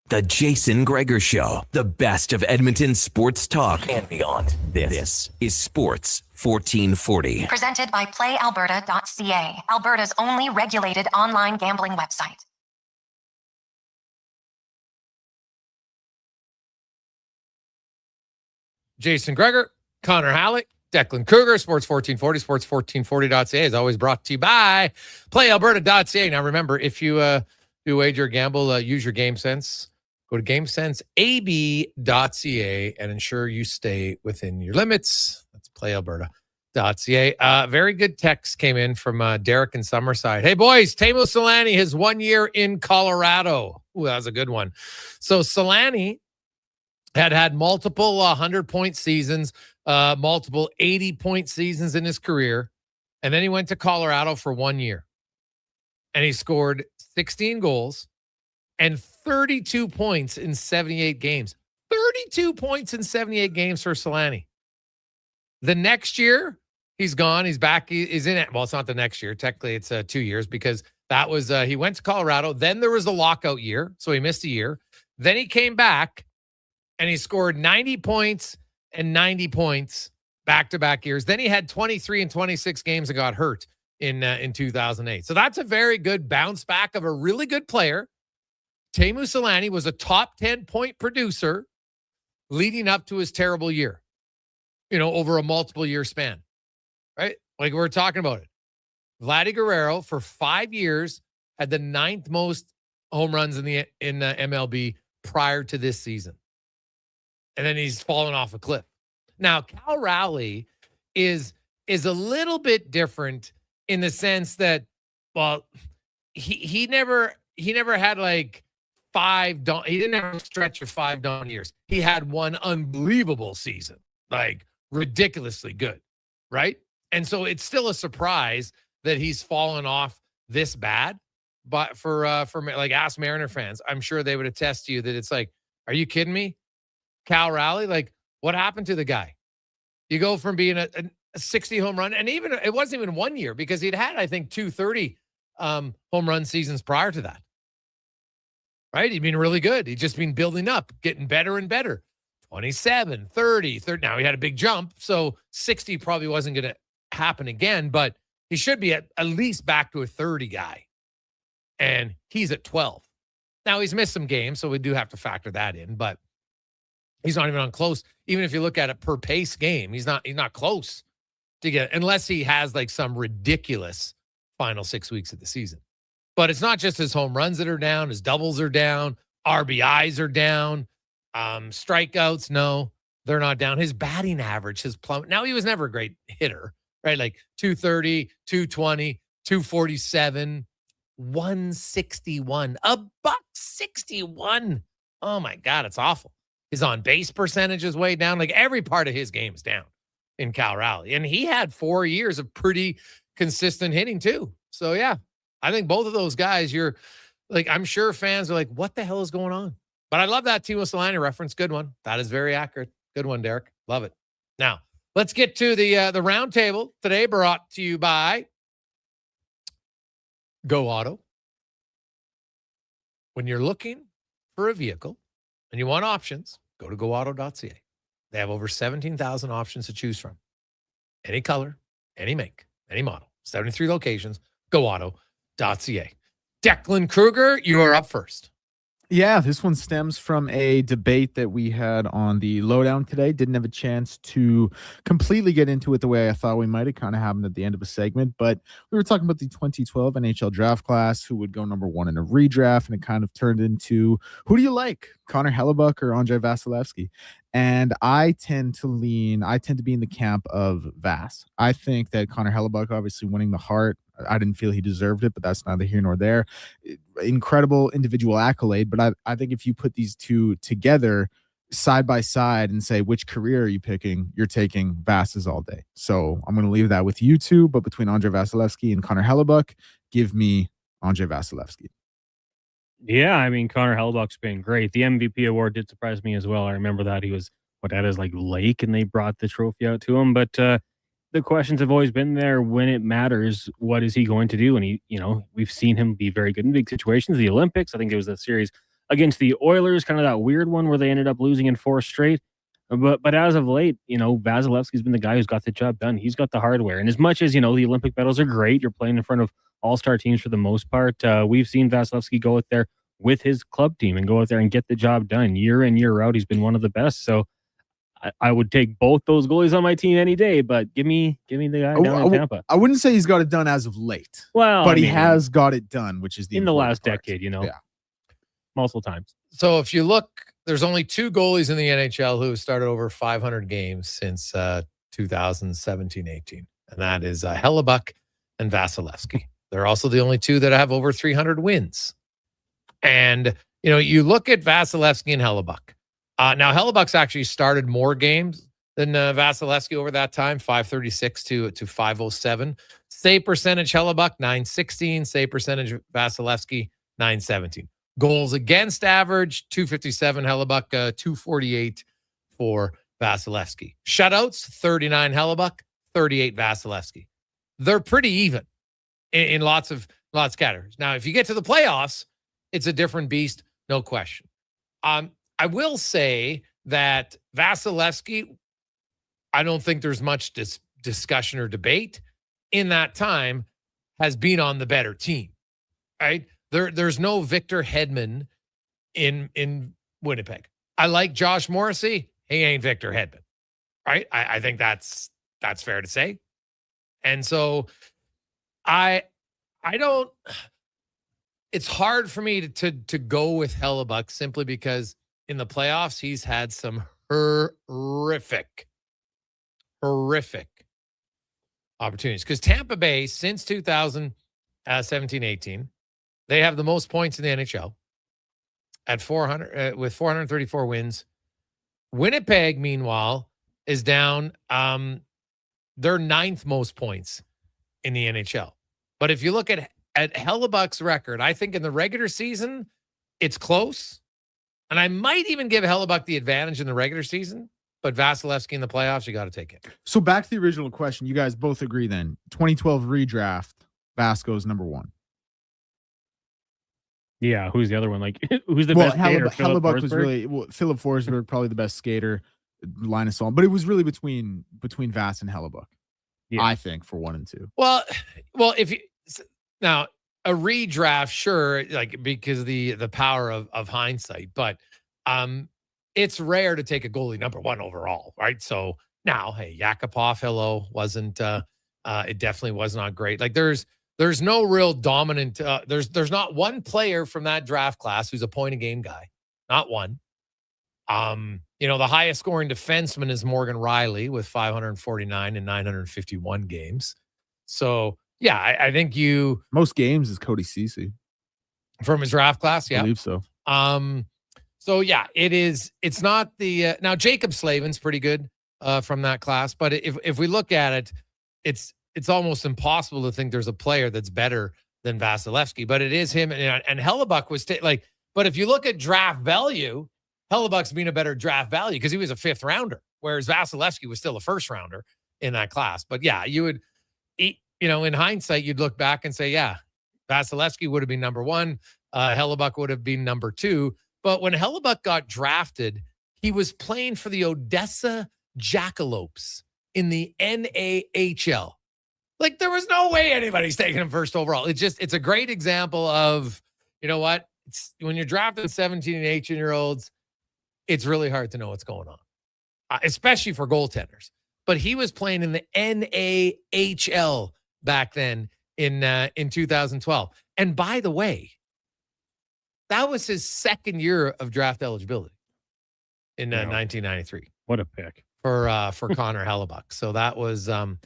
The Jason Gregor Show, the best of Edmonton sports talk and beyond. This is Sports 1440. Presented by PlayAlberta.ca, Alberta's only regulated online gambling website. Jason Gregor, Connor Halleck, Declan Kruger, Sports 1440, sports1440.ca is always brought to you by PlayAlberta.ca. Now, remember, if you do wager or gamble, use your game sense. Go to GameSenseAB.ca and ensure you stay within your limits. That's PlayAlberta.ca. Very good text came in from Derek in Summerside. Hey, boys, Teemu Selanne has 1 year in Colorado. Ooh, that was a good one. So Selanne had multiple 100-point seasons, multiple 80-point seasons in his career. And then he went to Colorado for 1 year. And he scored 16 goals and 32 points in 78 games. 32 points in 78 games for Selanne. The next year, he's gone. He's back. He's in it. Well, it's not the next year. Technically, it's 2 years because that was he went to Colorado. Then there was a lockout year, so he missed a year. Then he came back. And he scored 90 points and 90 points back-to-back years. Then he had 23 and 26 games and got hurt in 2008. So that's a very good bounce back of a really good player. Teemu Selanne was a top 10-point producer leading up to his terrible year, over a multiple-year span, right? Like we're talking about it. Vladdy Guerrero, for 5 years, had the 9th most home runs in the MLB prior to this season. And then he's fallen off a cliff. Now, Cal Raleigh is a little bit different in the sense that, well, he never had like he didn't have a stretch of 5 down years. He had one unbelievable season, like ridiculously good, right? And so it's still a surprise that he's fallen off this bad. But for like ask Mariner fans, I'm sure they would attest to you that it's like, are you kidding me? Cal Raleigh, like what happened to the guy? You go from being a 60 home run, and even it wasn't even 1 year because he'd had, I think, 230 home run seasons prior to that. Right? He'd been really good. He'd just been building up, getting better and better. 27, 30. Now he had a big jump, so 60 probably wasn't going to happen again, but he should be at least back to a 30 guy. And he's at 12. Now he's missed some games, so we do have to factor that in, but he's not even on close. Even if you look at it per pace game, he's not close to get, unless he has like some ridiculous final 6 weeks of the season. But it's not just his home runs that are down, his doubles are down, RBIs are down, strikeouts, no, they're not down. His batting average has plummeted. Now, he was never a great hitter, right? Like 230, 220, 247, 161, $161. Oh my God, it's awful. His on-base percentage is way down. Like every part of his game is down in Cal Raleigh. And he had 4 years of pretty consistent hitting too. So yeah, I think both of those guys, you're like, I'm sure fans are like, what the hell is going on? But I love that Teemu Selanne reference. Good one. That is very accurate. Good one, Derek. Love it. Now, let's get to the roundtable today, brought to you by Go Auto. When you're looking for a vehicle and you want options, go to goauto.ca. They have over 17,000 options to choose from. Any color, any make, any model. 73 locations, goauto.ca. Declan Kruger, you are up first. Yeah, this one stems from a debate that we had on the lowdown today. Didn't have a chance to completely get into it the way I thought we might. It kind of happened at the end of a segment, but we were talking about the 2012 NHL draft class, who would go number 1 in a redraft, and it kind of turned into, who do you like, Connor Hellebuyck or Andrei Vasilevskiy? And I tend to be in the camp of Vas. I think that Connor Hellebuyck, obviously winning the Hart, I didn't feel he deserved it, but that's neither here nor there. Incredible individual accolade, but I think if you put these two together side by side and say, which career are you picking? You're taking Vas's all day. So I'm going to leave that with you two, but between Andrei Vasilevskiy and Connor Hellebuyck, give me Andrei Vasilevskiy. Yeah, I mean, Connor Hellebuck's been great. The MVP award did surprise me as well. I remember that he was at his lake, and they brought the trophy out to him. But the questions have always been there when it matters. What is he going to do? And we've seen him be very good in big situations. The Olympics, I think it was the series against the Oilers, kind of that weird one where they ended up losing in 4 straight. But as of late, Vasilevsky's been the guy who's got the job done. He's got the hardware. And as much as, the Olympic medals are great, you're playing in front of all-star teams for the most part. We've seen Vasilevsky go out there with his club team and go out there and get the job done year in, year out. He's been one of the best. So I would take both those goalies on my team any day, but give me the guy down in Tampa. I wouldn't say he's got it done as of late. Well, but he has got it done, which is in the last part. decade, Yeah. Multiple times. So if you look, there's only 2 goalies in the NHL who have started over 500 games since 2017-18, and that is Hellebuck and Vasilevsky. They're also the only 2 that have over 300 wins. And, you look at Vasilevsky and Hellebuck. Now, Hellebuck's actually started more games than Vasilevsky over that time, 536 to 507. Save percentage, Hellebuck, 916. Save percentage, Vasilevsky, 917. Goals against average, 257 Hellebuck, 248 for Vasilevsky. Shutouts, 39 Hellebuck, 38 Vasilevsky. They're pretty even in lots of categories. Now, if you get to the playoffs, it's a different beast, no question. I will say that Vasilevsky, I don't think there's much discussion or debate in that time, has been on the better team, right? There's no Victor Hedman in Winnipeg. I like Josh Morrissey. He ain't Victor Hedman, right? I think that's fair to say. And so I don't. It's hard for me to go with Hellebuck simply because in the playoffs he's had some horrific opportunities. Because Tampa Bay since 2017-18. They have the most points in the NHL at 400 with 434 wins. Winnipeg, meanwhile, is down. Their 9th most points in the NHL. But if you look at Hellebuck's record, I think in the regular season, it's close. And I might even give Hellebuck the advantage in the regular season. But Vasilevsky in the playoffs, you got to take it. So back to the original question. You guys both agree then. 2012 redraft, Vasco's number 1. Yeah, who's the other one? Who's the best skater? Hellebuck was really Philip Forsberg, probably the best skater. Linus Ullmark, but it was really between Vass and Hellebuck. Yeah. I think for 1 and 2. Well, if you now a redraft, sure, because of the power of hindsight, but it's rare to take a goalie number 1 overall, right? So now, hey, Yakupov, wasn't it definitely was not great. There's no real dominant. There's not one player from that draft class who's a point a game guy. Not one. The highest scoring defenseman is Morgan Riley with 549 in 951 games. So yeah, I think most games is Cody Ceci from his draft class. Yeah, I believe so. So yeah, it is. It's not the now Jacob Slavin's pretty good from that class, but if we look at it, it's almost impossible to think there's a player that's better than Vasilevsky, but it is him. And Hellebuck was but if you look at draft value, Hellebuck's been a better draft value because he was a 5th rounder, whereas Vasilevsky was still a 1st rounder in that class. But yeah, you would, in hindsight, you'd look back and say, yeah, Vasilevsky would have been number 1. Hellebuck would have been number 2. But when Hellebuck got drafted, he was playing for the Odessa Jackalopes in the NAHL. There was no way anybody's taking him 1st overall. It's a great example of, it's when you're drafting 17 and 18-year-olds, it's really hard to know what's going on, especially for goaltenders. But he was playing in the NAHL back then in 2012. And by the way, that was his 2nd year of draft eligibility in 1993. What a pick for Connor Hellebuck. So that was a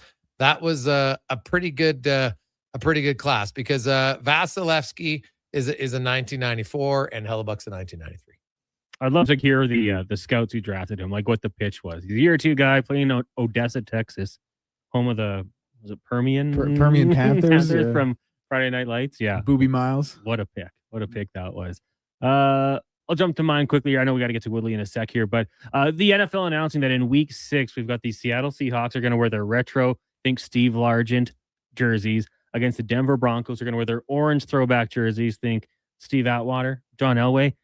pretty good class because Vasilevsky is a 1994 and Hellebuck's a 1993. I'd love to hear the scouts who drafted him, what the pitch was. He's a year 2 guy playing in Odessa, Texas, home of the Permian Panthers from Friday Night Lights. Yeah, Booby Miles. What a pick! What a pick that was. I'll jump to mine quickly. I know we got to get to Woodley in a sec here, but the NFL announcing that in week 6, we've got the Seattle Seahawks are going to wear their retro, think Steve Largent jerseys against the Denver Broncos. Are going to wear their orange throwback jerseys, think Steve Atwater, John Elway.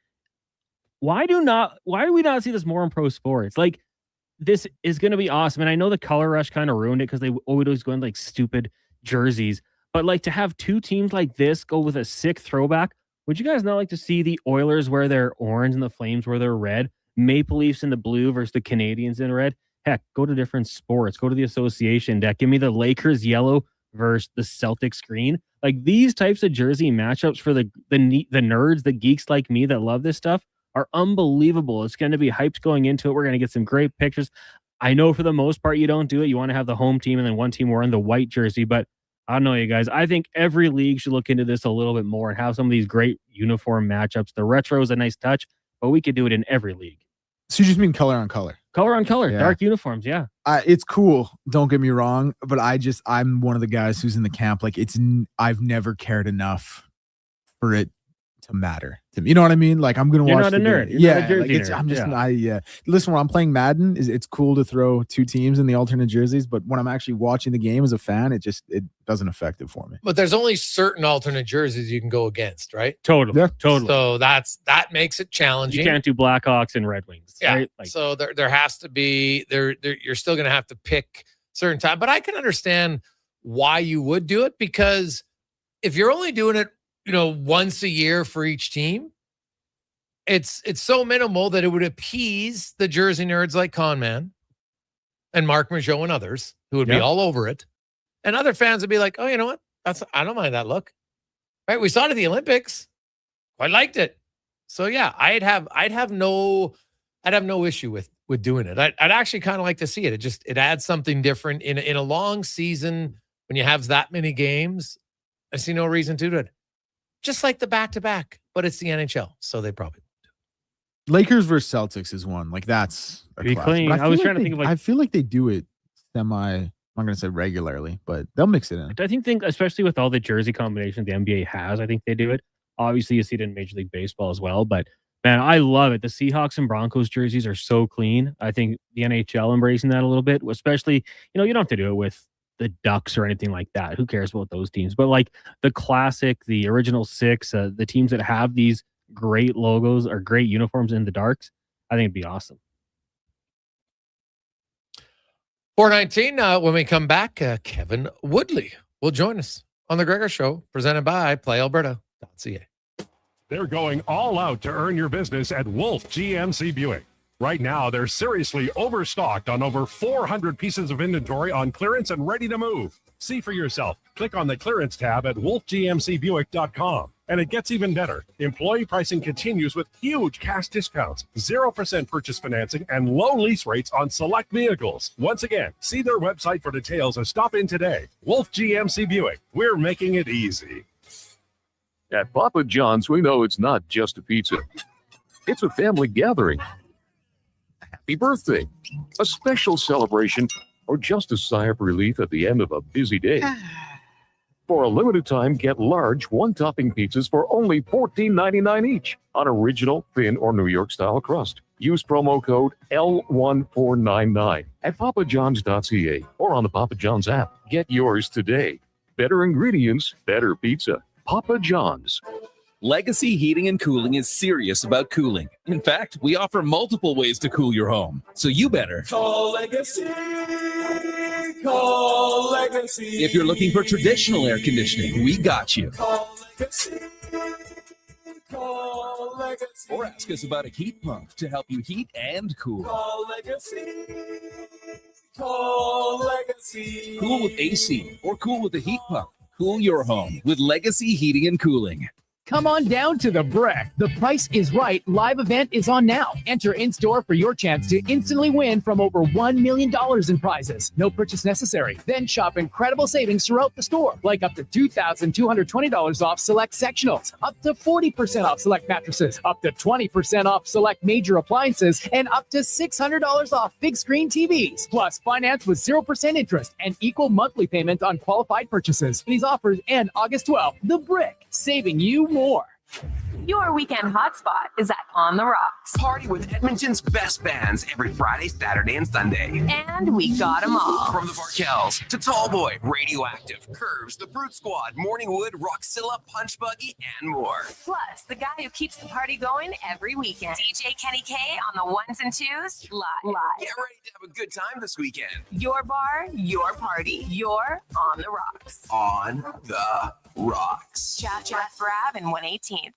Why do we not see this more in pro sports? Like, this is going to be awesome. And I know the color rush kind of ruined it because they always go in like stupid jerseys, but like to have two teams like this go with a sick throwback. Would you guys not like to see the Oilers wear their orange and the Flames wear their red? Maple Leafs in the blue versus the Canadians in red? Heck, go to different sports. Go to the association deck. Give me the Lakers yellow versus the Celtics green. Like, these types of jersey matchups for the nerds, the geeks like me that love this stuff are unbelievable. It's going to be hyped going into it. We're going to get some great pictures. I know for the most part you don't do it. You want to have the home team and then one team wearing the white jersey, but I don't know, you guys. I think every league should look into this a little bit more and have some of these great uniform matchups. The retro is a nice touch, but we could do it in every league. So you just mean color on color? Color on color, Yeah. dark uniforms, yeah. It's cool. Don't get me wrong, but I'm one of the guys who's in the camp. Like, I've never cared enough for it to matter to me. You know what I mean? Like, I'm gonna You're watch not a the nerd. game. You're Yeah, not a jersey like, nerd. I'm just Yeah. Listen, when I'm playing Madden, it's cool to throw two teams in the alternate jerseys, but when I'm actually watching the game as a fan, it doesn't affect it for me. But there's only certain alternate jerseys you can go against, right? Totally. Yeah. Totally. So that makes it challenging. You can't do Blackhawks and Red Wings. Yeah. Right? Like, So there has to be you're still going to have to pick certain time. But I can understand why you would do it, because if you're only doing it, once a year for each team, it's so minimal that it would appease the jersey nerds like Conman and Mark Mageau and others who would be all over it. And other fans would be like, oh, you know what? I don't mind that look. Right? We saw it at the Olympics. Quite liked it. So yeah, I'd have no issue with doing it. I'd actually kind of like to see it. It adds something different in a long season when you have that many games. I see no reason to do it. Just like the back-to-back, but it's the NHL, so they probably Lakers versus Celtics is one. Like, that's a Be classic. clean. But I was feel trying to think of, like- I feel like they do it I'm not going to say regularly, but they'll mix it in. I think especially with all the jersey combinations the NBA has, I think they do it. Obviously, you see it in Major League Baseball as well, but man, I love it. The Seahawks and Broncos jerseys are so clean. I think the NHL embracing that a little bit, especially, you don't have to do it with the Ducks or anything like that. Who cares about those teams? But like the classic, the original 6, the teams that have these great logos or great uniforms in the darks, I think it'd be awesome. 4:19. When we come back, Kevin Woodley will join us on the Gregor Show, presented by PlayAlberta.ca. They're going all out to earn your business at Wolf GMC Buick. Right now, they're seriously overstocked on over 400 pieces of inventory on clearance and ready to move. See for yourself. Click on the clearance tab at wolfgmcbuick.com. And it gets even better. Employee pricing continues with huge cash discounts, 0% purchase financing, and low lease rates on select vehicles. Once again, see their website for details or stop in today. Wolf GMC Buick. We're making it easy. At Papa John's, we know it's not just a pizza. It's a family gathering. Happy birthday, a special celebration, or just a sigh of relief at the end of a busy day. For a limited time, get large one-topping pizzas for only $14.99 each on original, thin, or New York-style crust. Use promo code L1499 at papajohns.ca or on the Papa John's app. Get yours today. Better ingredients, better pizza. Papa John's. Legacy Heating and Cooling is serious about cooling. In fact, we offer multiple ways to cool your home. So you better call Legacy. Call Legacy. If you're looking for traditional air conditioning, we got you. Call Legacy. Call Legacy. Or ask us about a heat pump to help you heat and cool. Call Legacy. Call Legacy. Cool with AC or cool with a heat pump. Cool your home with Legacy Heating and Cooling. Come on down to the Brick. The Price is Right live event is on now. Enter in-store for your chance to instantly win from over $1 million in prizes. No purchase necessary. Then shop incredible savings throughout the store, like up to $2,220 off select sectionals, up to 40% off select mattresses, up to 20% off select major appliances, and up to $600 off big screen TVs. Plus, finance with 0% interest and equal monthly payment on qualified purchases. These offers end August 12th. The Brick, saving you more. Your weekend hotspot is at On the Rocks. Party with Edmonton's best bands every Friday, Saturday, and Sunday. And we got them all. From the Barkells to Tallboy, Radioactive, Curves, the Brute Squad, Morningwood, Roxilla, Punch Buggy, and more. Plus, the guy who keeps the party going every weekend. DJ Kenny K on the ones and twos, live. Get ready to have a good time this weekend. Your bar, your party. You're On the Rocks. On the Rocks. Chatsworth Ave and 118th.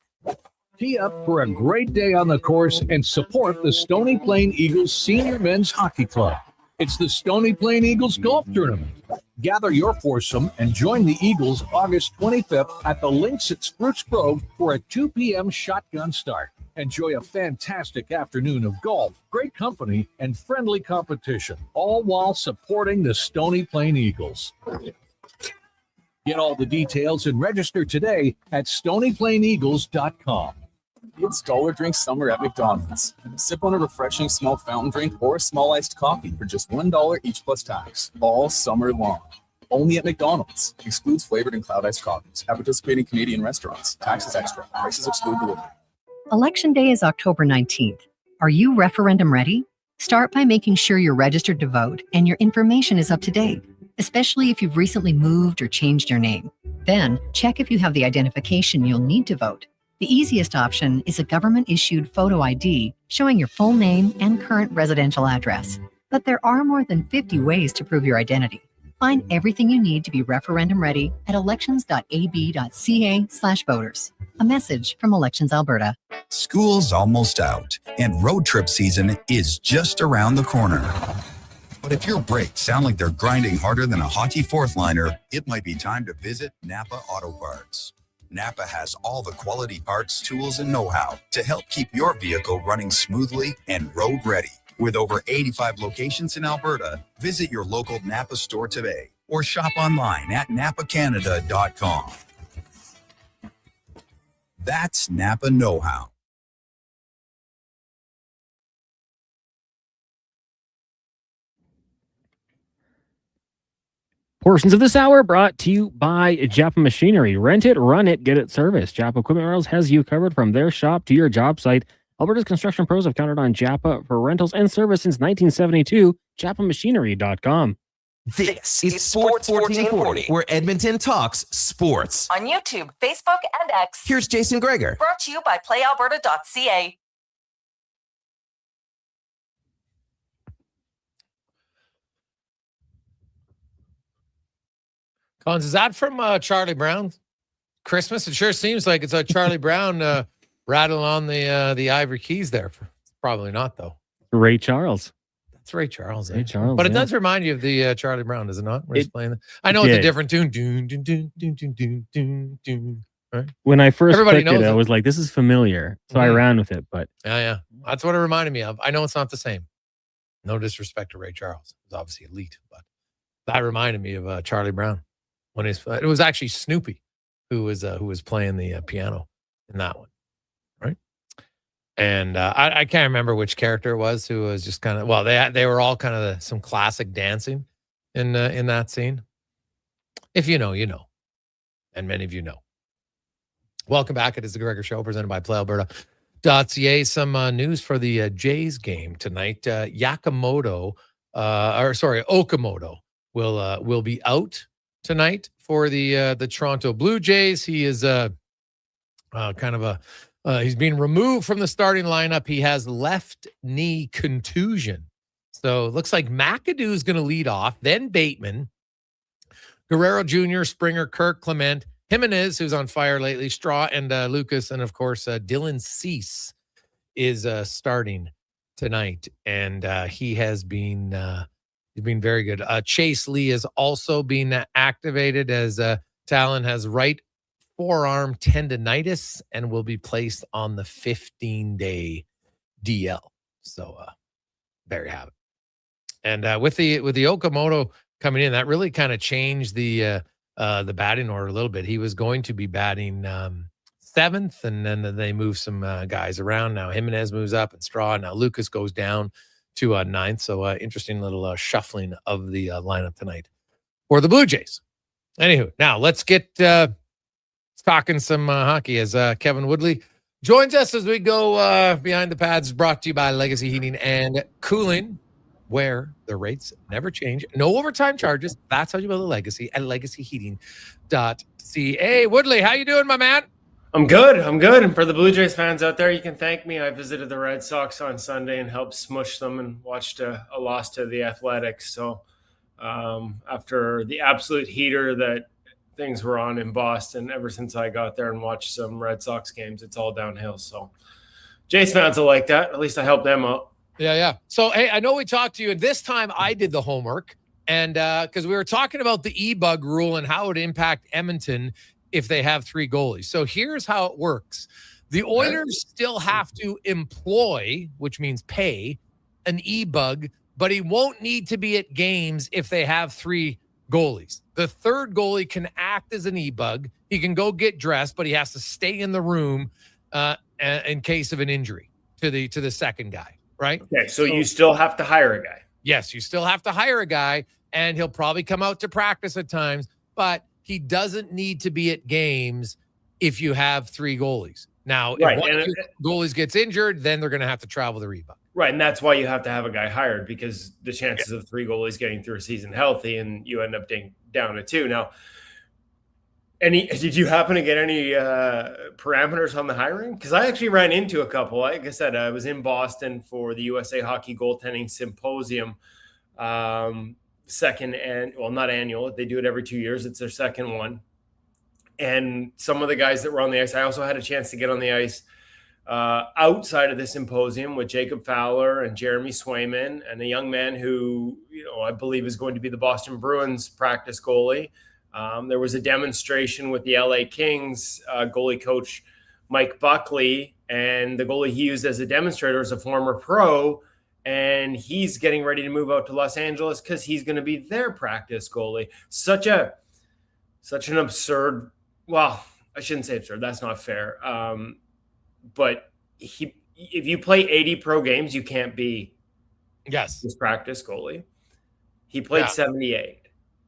Tee up for a great day on the course and support the Stony Plain Eagles Senior Men's Hockey Club. It's the Stony Plain Eagles Golf Tournament. Gather your foursome and join the Eagles August 25th at the Links at Spruce Grove for a 2 p.m. shotgun start. Enjoy a fantastic afternoon of golf, great company, and friendly competition, all while supporting the Stony Plain Eagles. Get all the details and register today at stonyplaineagles.com. It's dollar drink summer at McDonald's. Sip on a refreshing small fountain drink or a small iced coffee for just $1 each plus tax, all summer long. Only at McDonald's. Excludes flavored and cloud iced coffees. At participating Canadian restaurants. Taxes extra. Prices exclude delivery. Election Day is October 19th. Are you referendum ready? Start by making sure you're registered to vote and your information is up to date, especially if you've recently moved or changed your name. Then, check if you have the identification you'll need to vote. The easiest option is a government-issued photo ID showing your full name and current residential address. But there are more than 50 ways to prove your identity. Find everything you need to be referendum ready at elections.ab.ca/voters. A message from Elections Alberta. School's almost out, and road trip season is just around the corner. But if your brakes sound like they're grinding harder than a hockey fourth liner, it might be time to visit Napa Auto Parts. Napa has all the quality parts, tools, and know-how to help keep your vehicle running smoothly and road ready. With over 85 locations in Alberta, visit your local Napa store today or shop online at napacanada.com. That's Napa know-how. Portions of this hour brought to you by Japa Machinery. Rent it, run it, get it serviced. Japa Equipment Rentals has you covered from their shop to your job site. Alberta's construction pros have counted on Japa for rentals and service since 1972. JapaMachinery.com. This is Sports 1440, where Edmonton talks sports. On YouTube, Facebook, and X. Here's Jason Gregor. Brought to you by PlayAlberta.ca. Collins, is that from Charlie Brown? Christmas? It sure seems like it's a Charlie Brown rattling on the ivory keys there. Probably not, though. Ray Charles. That's Ray Charles. Ray Charles. But it does remind you of the Charlie Brown, does it not? Where he's playing that. I know it's a different tune. Dun, dun, dun, dun, dun, dun, dun, dun. Right? When I first Everybody picked it, knows I was like, this is familiar. So I ran with it. But yeah. That's what it reminded me of. I know it's not the same. No disrespect to Ray Charles. It's obviously elite, but that reminded me of Charlie Brown. When it was actually Snoopy who was playing the piano in that one, right? And I can't remember which character it was who was just kind of, well, they were all kind of some classic dancing in that scene. If you know, you know, and many of you know. Welcome back. It is the Gregor Show presented by PlayAlberta.ca. Some news for the Jays game tonight. Okamoto will be out tonight for the Toronto Blue Jays. He is he's being removed from the starting lineup. He has left knee contusion. So it looks like McAdoo is going to lead off, then Bateman, Guerrero Jr., Springer, Kirk, Clement, Jimenez, who's on fire lately, Straw, and Lucas, and of course Dylan Cease is starting tonight, and he has been he's been very good. Chase Lee is also being activated as Talon has right forearm tendonitis and will be placed on the 15-day DL. So there you have it. And with the Okamoto coming in, that really kind of changed the batting order a little bit. He was going to be batting seventh, and then they moved some guys around. Now Jimenez moves up and Straw. Now Lucas goes down to ninth. So interesting little shuffling of the lineup tonight for the Blue Jays. Anywho, now let's get talking some hockey as Kevin Woodley joins us as we go behind the pads, brought to you by Legacy Heating and Cooling, where the rates never change. No overtime charges. That's how you build a legacy at legacyheating.ca. Woodley, how you doing, my man? I'm good. And for the Blue Jays fans out there, you can thank me. I visited the Red Sox on Sunday and helped smush them and watched a loss to the Athletics. So after the absolute heater that things were on in Boston, ever since I got there and watched some Red Sox games, it's all downhill. So Jays fans will like that. At least I helped them out. Yeah. So, hey, I know we talked to you, and this time I did the homework, and because we were talking about the E-bug rule and how it would impact Edmonton if they have 3 goalies. So here's how it works. The Oilers still have to employ, which means pay, an E-bug, but he won't need to be at games if they have 3 goalies. The third goalie can act as an E-bug. He can go get dressed, but he has to stay in the room in case of an injury to the second guy, right? Okay, so you still have to hire a guy. Yes, you still have to hire a guy, and he'll probably come out to practice at times, but he doesn't need to be at games if you have 3 goalies. Now, if one of your goalies gets injured, then they're going to have to travel the rebound. Right, and that's why you have to have a guy hired, because the chances of 3 goalies getting through a season healthy and you end up down to 2. Now, did you happen to get any parameters on the hiring? Because I actually ran into a couple. Like I said, I was in Boston for the USA Hockey Goaltending Symposium, second and not annual. They do it every 2 years. It's their second one. And some of the guys that were on the ice, I also had a chance to get on the ice outside of the symposium with Jacob Fowler and Jeremy Swayman and a young man who, I believe is going to be the Boston Bruins practice goalie. There was a demonstration with the LA Kings goalie coach, Mike Buckley, and the goalie he used as a demonstrator is a former pro, and he's getting ready to move out to Los Angeles because he's going to be their practice goalie. Such an absurd, well, I shouldn't say absurd. That's not fair. But if you play 80 pro games, you can't be his practice goalie. He played 78.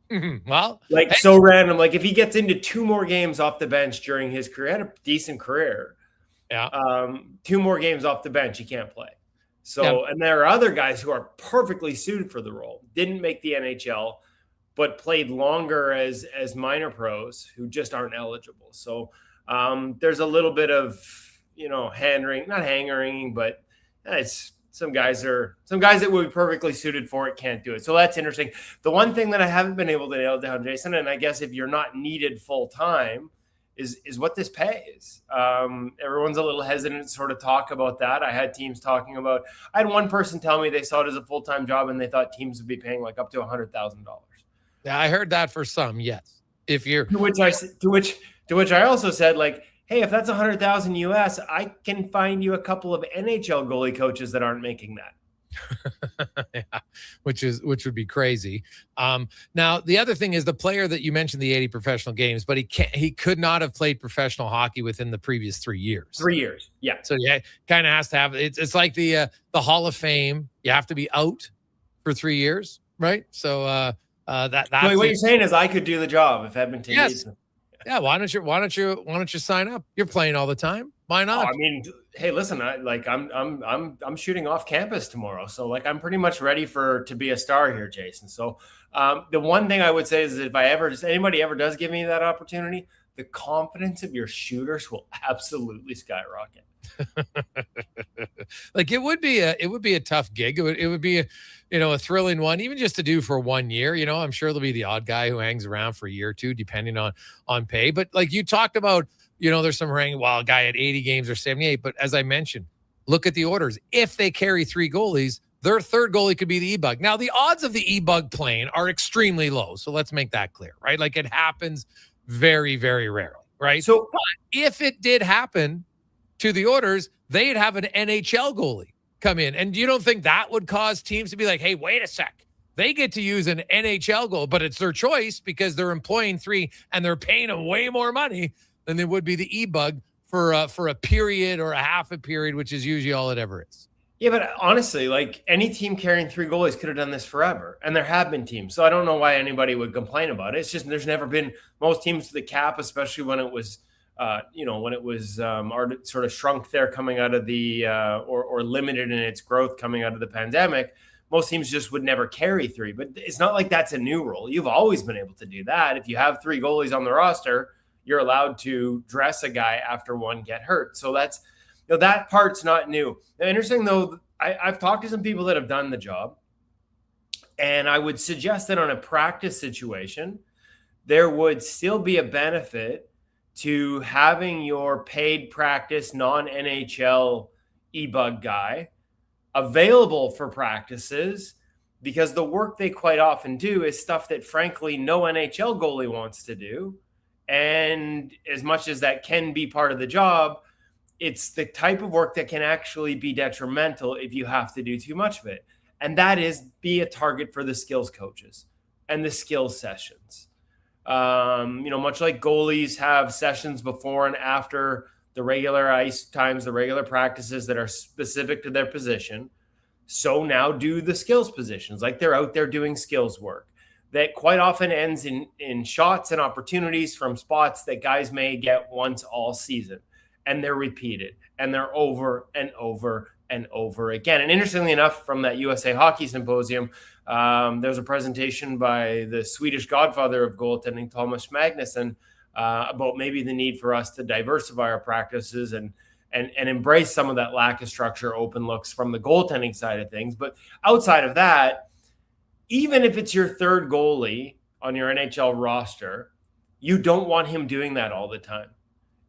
Mm-hmm. Well, so random. Like if he gets into 2 more games off the bench during his career, had a decent career. Yeah. 2 more games off the bench, he can't play. So, and there are other guys who are perfectly suited for the role. Didn't make the NHL, but played longer as minor pros who just aren't eligible. So there's a little bit of not hand-wringing, but it's some guys that would be perfectly suited for it can't do it. So that's interesting. The one thing that I haven't been able to nail down, Jason, and I guess if you're not needed full time, is what this pays. Everyone's a little hesitant to sort of talk about that. I had teams talking about. I had one person tell me they saw it as a full-time job and they thought teams would be paying like up to $100,000. Yeah, I heard that for some. Yes, if you're to which I also said, like, hey, if that's $100,000 US, I can find you a couple of NHL goalie coaches that aren't making that. Yeah, which would be crazy. Now the other thing is the player that you mentioned, the 80 professional games, but he could not have played professional hockey within the previous 3 years. 3 years, yeah. So yeah, kind of has to have. It's like the Hall of Fame. You have to be out for 3 years, right? So that's what you're saying is I could do the job if Edmonton needs me. Yeah, why don't you sign up? You're playing all the time. Why not? I mean, hey, listen, I'm shooting off campus tomorrow, so like I'm pretty much ready to be a star here, Jason. So the one thing I would say is that if anybody ever does give me that opportunity, the confidence of your shooters will absolutely skyrocket. Like it would be a tough gig. It would be a thrilling one, even just to do for 1 year. I'm sure there'll be the odd guy who hangs around for a year or two, depending on pay. But like you talked about, there's some ranking. Well, a guy at 80 games or 78. But as I mentioned, look at the Oilers. If they carry 3 goalies, their third goalie could be the E-bug. Now the odds of the E-bug playing are extremely low. So let's make that clear, right? Like it happens very, very rarely, right? So but if it did happen to the Oilers, they'd have an NHL goalie come in. And you don't think that would cause teams to be like, hey, wait a sec. They get to use an NHL goal, but it's their choice because they're employing 3 and they're paying them way more money than they would be the E-bug for a period or a half a period, which is usually all it ever is. Yeah, but honestly, like any team carrying 3 goalies could have done this forever. And there have been teams. So I don't know why anybody would complain about it. It's just there's never been most teams to the cap, especially when it was when it was sort of shrunk there coming out of the or limited in its growth coming out of the pandemic, most teams just would never carry 3. But it's not like that's a new rule. You've always been able to do that. If you have 3 goalies on the roster, you're allowed to dress a guy after one get hurt. So that's, that part's not new. Now, interesting though, I've talked to some people that have done the job, and I would suggest that on a practice situation, there would still be a benefit to having your paid practice non-NHL e-bug guy available for practices, because the work they quite often do is stuff that frankly no NHL goalie wants to do. And as much as that can be part of the job, it's the type of work that can actually be detrimental if you have to do too much of it. And that is be a target for the skills coaches and the skills sessions. Much like goalies have sessions before and after the regular ice times, the regular practices that are specific to their position, so now do the skills positions. Like they're out there doing skills work that quite often ends in shots and opportunities from spots that guys may get once all season. And they're repeated and they're over and over and over again. And interestingly enough, from that USA Hockey Symposium, there's a presentation by the Swedish godfather of goaltending, Thomas Magnusson, about maybe the need for us to diversify our practices and embrace some of that lack of structure, open looks from the goaltending side of things. But outside of that, even if it's your 3rd goalie on your NHL roster, you don't want him doing that all the time.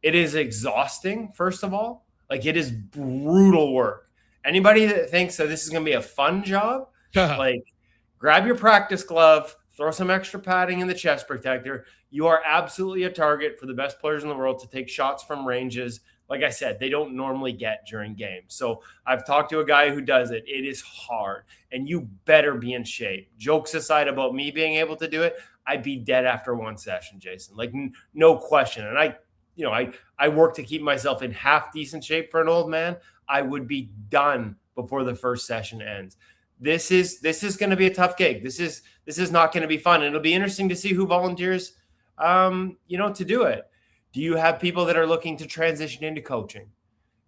It is exhausting, first of all. Like, it is brutal work. Anybody that thinks that this is going to be a fun job, like, grab your practice glove, throw some extra padding in the chest protector. You are absolutely a target for the best players in the world to take shots from ranges. Like I said, they don't normally get during games. So I've talked to a guy who does it. It is hard, and you better be in shape. Jokes aside about me being able to do it, I'd be dead after one session, Jason. Like, no question. And I work to keep myself in half decent shape for an old man. I would be done before the first session ends. This is going to be a tough gig. This is not going to be fun. And it'll be interesting to see who volunteers, to do it. Do you have people that are looking to transition into coaching?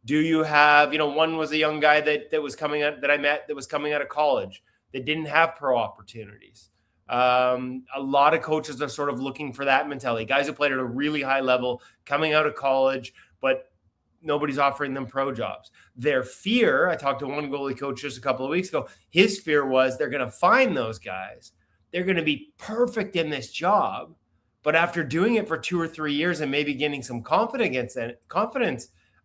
Do you have, one was a young guy that was coming out that I met that was coming out of college that didn't have pro opportunities. A lot of coaches are sort of looking for that mentality. Guys who played at a really high level coming out of college, but nobody's offering them pro jobs. Their fear, I talked to one goalie coach just a couple of weeks ago, his fear was they're going to find those guys. They're going to be perfect in this job. But after doing it for 2 or 3 years and maybe gaining some confidence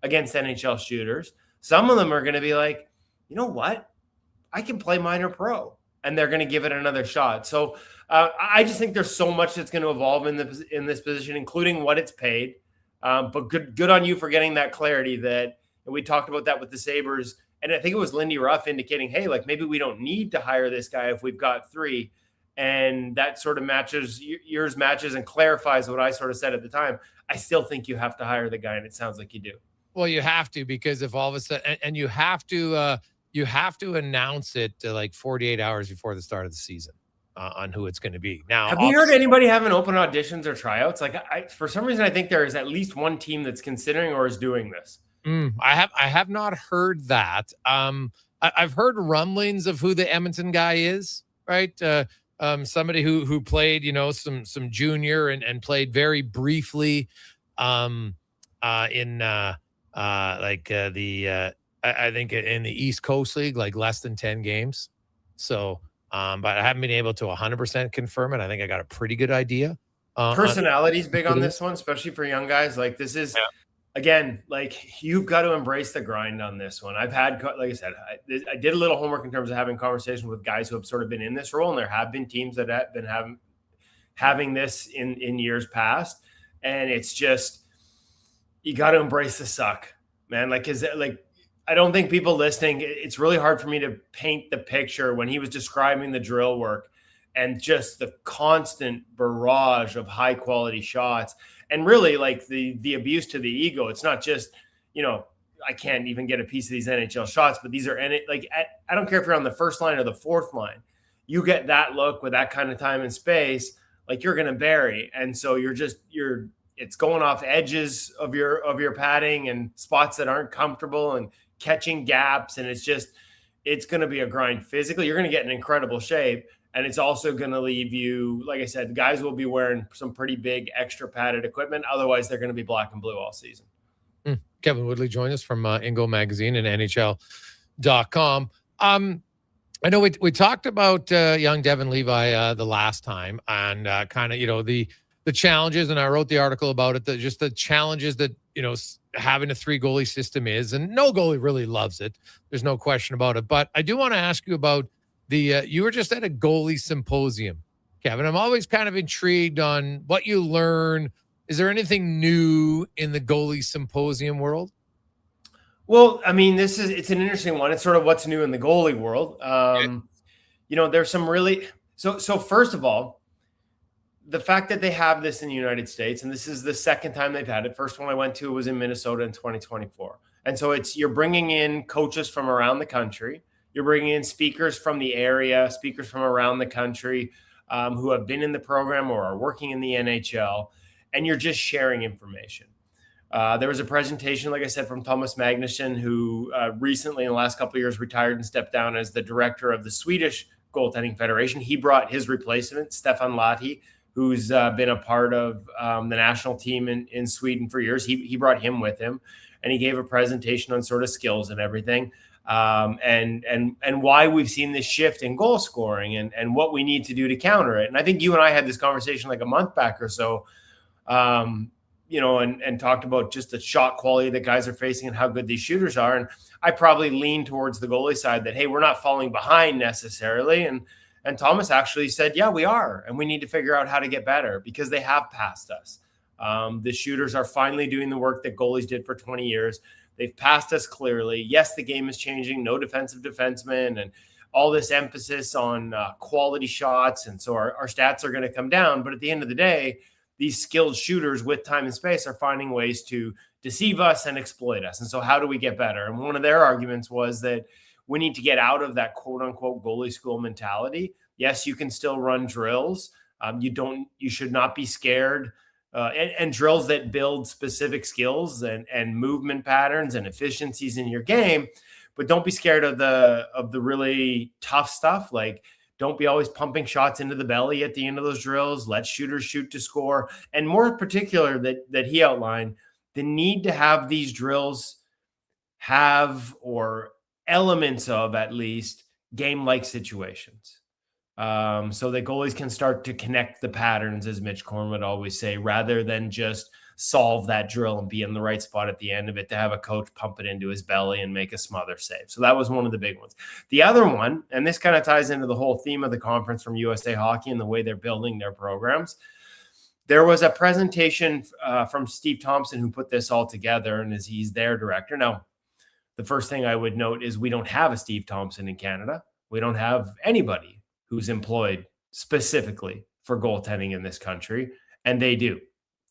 against NHL shooters, some of them are going to be like, you know what? I can play minor pro, and they're going to give it another shot. So I just think there's so much that's going to evolve in this position, including what it's paid. But good on you for getting that clarity that, and we talked about that with the Sabres. And I think it was Lindy Ruff indicating, hey, like maybe we don't need to hire this guy if we've got 3. And that sort of matches and clarifies what I sort of said at the time. I still think you have to hire the guy, and it sounds like you do. Well, you have to, because if all of a sudden, and you have to announce it like 48 hours before the start of the season on who it's going to be. Now, have you heard anybody having open auditions or tryouts? Like, for some reason, I think there is at least one team that's considering or is doing this. I have not heard that. I've heard rumblings of who the Edmonton guy is, right? Somebody who played, some junior and played very briefly I think in the East Coast League, like less than 10 games. So, but I haven't been able to 100% confirm it. I think I got a pretty good idea. Personality's big on this one, especially for young guys. Like, this is, again, like, you've got to embrace the grind on this one. I've had, like I said, I did a little homework in terms of having conversations with guys who have sort of been in this role, and there have been teams that have been having this in years past. And it's just, you got to embrace the suck, man. Like, I don't think people listening, it's really hard for me to paint the picture when he was describing the drill work and just the constant barrage of high quality shots. And really, like, the abuse to the ego. It's not just, I can't even get a piece of these NHL shots, but these are, I don't care if you're on the first line or the fourth line, you get that look with that kind of time and space, like, you're going to bury. And so you're it's going off edges of your padding and spots that aren't comfortable and catching gaps. And it's going to be a grind physically. You're going to get in incredible shape. And it's also going to leave you, like I said, guys will be wearing some pretty big extra padded equipment. Otherwise, they're going to be black and blue all season. Kevin Woodley joined us from Ingo Magazine and NHL.com. I know we talked about young Devin Levi the last time and kind of, the challenges, and I wrote the article about it, just the challenges that, having a 3-goalie system is, and no goalie really loves it. There's no question about it. But I do want to ask you about you were just at a goalie symposium, Kevin. I'm always kind of intrigued on what you learn. Is there anything new in the goalie symposium world? Well, I mean, it's an interesting one. It's sort of what's new in the goalie world. There's some really, so first of all, the fact that they have this in the United States, and this is the second time they've had it. First one I went to was in Minnesota in 2024. And so you're bringing in coaches from around the country. You're bringing in speakers from the area, speakers from around the country who have been in the program or are working in the NHL, and you're just sharing information. There was a presentation, like I said, from Thomas Magnusson, who recently in the last couple of years retired and stepped down as the director of the Swedish Goaltending Federation. He brought his replacement, Stefan Lahti, who's been a part of the national team in Sweden for years. He brought him with him, and he gave a presentation on sort of skills and everything. And why we've seen this shift in goal scoring and what we need to do to counter it. And I think you and I had this conversation like a month back or so, and talked about just the shot quality that guys are facing and how good these shooters are. And I probably lean towards the goalie side that, hey, we're not falling behind necessarily. And Thomas actually said, yeah, we are. And we need to figure out how to get better because they have passed us. The shooters are finally doing the work that goalies did for 20 years. They've passed us clearly. Yes, the game is changing. No defensive defensemen and all this emphasis on quality shots. And so our stats are going to come down. But at the end of the day, these skilled shooters with time and space are finding ways to deceive us and exploit us. And so how do we get better? And one of their arguments was that we need to get out of that quote unquote goalie school mentality. Yes, you can still run drills. You should not be scared. And drills that build specific skills and movement patterns and efficiencies in your game, but don't be scared of the really tough stuff. Like, don't be always pumping shots into the belly at the end of those drills. Let shooters shoot to score. And more particular that he outlined, the need to have these drills have, or elements of at least, game-like situations. So that goalies can start to connect the patterns, as Mitch Korn would always say, rather than just solve that drill and be in the right spot at the end of it to have a coach pump it into his belly and make a smother save. So that was one of the big ones. The other one, and this kind of ties into the whole theme of the conference from USA Hockey and the way they're building their programs. There was a presentation from Steve Thompson, who put this all together, and he's their director. Now, the first thing I would note is we don't have a Steve Thompson in Canada. We don't have anybody who's employed specifically for goaltending in this country. And they do,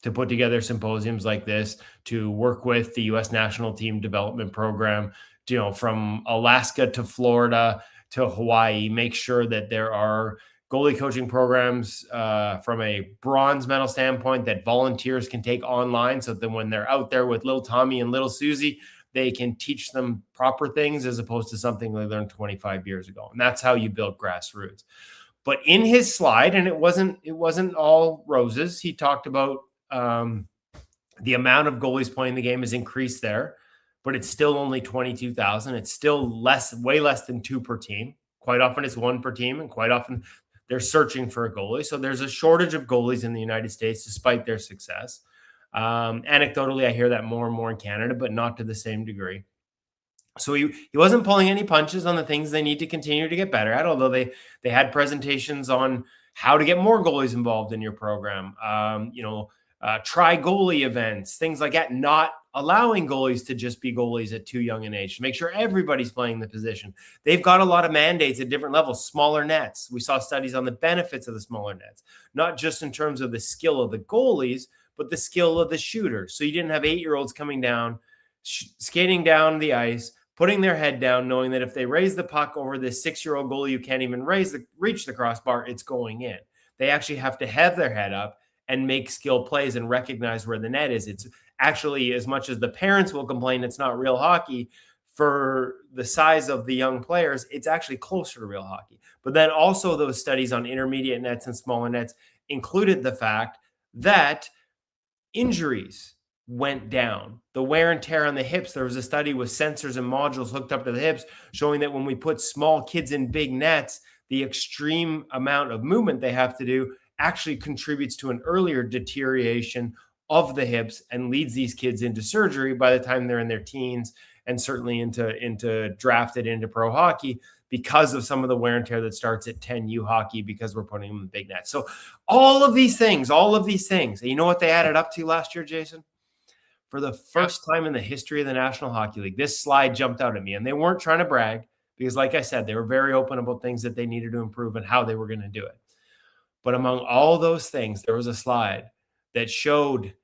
to put together symposiums like this, to work with the U.S. national team development program, from Alaska to Florida to Hawaii, make sure that there are goalie coaching programs from a bronze medal standpoint that volunteers can take online, so that when they're out there with little Tommy and little Susie, they can teach them proper things as opposed to something they learned 25 years ago. And that's how you build grassroots. But in his slide, and it wasn't all roses, he talked about the amount of goalies playing the game has increased there, but it's still only 22,000. It's still way less than 2 per team. Quite often it's 1 per team, and quite often they're searching for a goalie. So there's a shortage of goalies in the United States despite their success. Anecdotally, I hear that more and more in Canada, but not to the same degree. So he wasn't pulling any punches on the things they need to continue to get better at, although they had presentations on how to get more goalies involved in your program. Try goalie events, things like that, not allowing goalies to just be goalies at too young an age, to make sure everybody's playing the position. They've got a lot of mandates at different levels, smaller nets. We saw studies on the benefits of the smaller nets, not just in terms of the skill of the goalies, but the skill of the shooters. So you didn't have 8-year-olds coming down, skating down the ice, putting their head down, knowing that if they raise the puck over this 6-year-old goalie, you can't even reach the crossbar, it's going in. They actually have to have their head up and make skill plays and recognize where the net is. It's actually, as much as the parents will complain it's not real hockey, for the size of the young players, it's actually closer to real hockey. But then also those studies on intermediate nets and smaller nets included the fact that injuries went down. The wear and tear on the hips, there was a study with sensors and modules hooked up to the hips showing that when we put small kids in big nets, the extreme amount of movement they have to do actually contributes to an earlier deterioration of the hips and leads these kids into surgery by the time they're in their teens, and certainly into drafted into pro hockey, because of some of the wear and tear that starts at 10U hockey because we're putting them in big nets. So all of these things, you know what they added up to last year, Jason? For the first time in the history of the National Hockey League, this slide jumped out at me, and they weren't trying to brag because, like I said, they were very open about things that they needed to improve and how they were going to do it. But among all those things, there was a slide that showed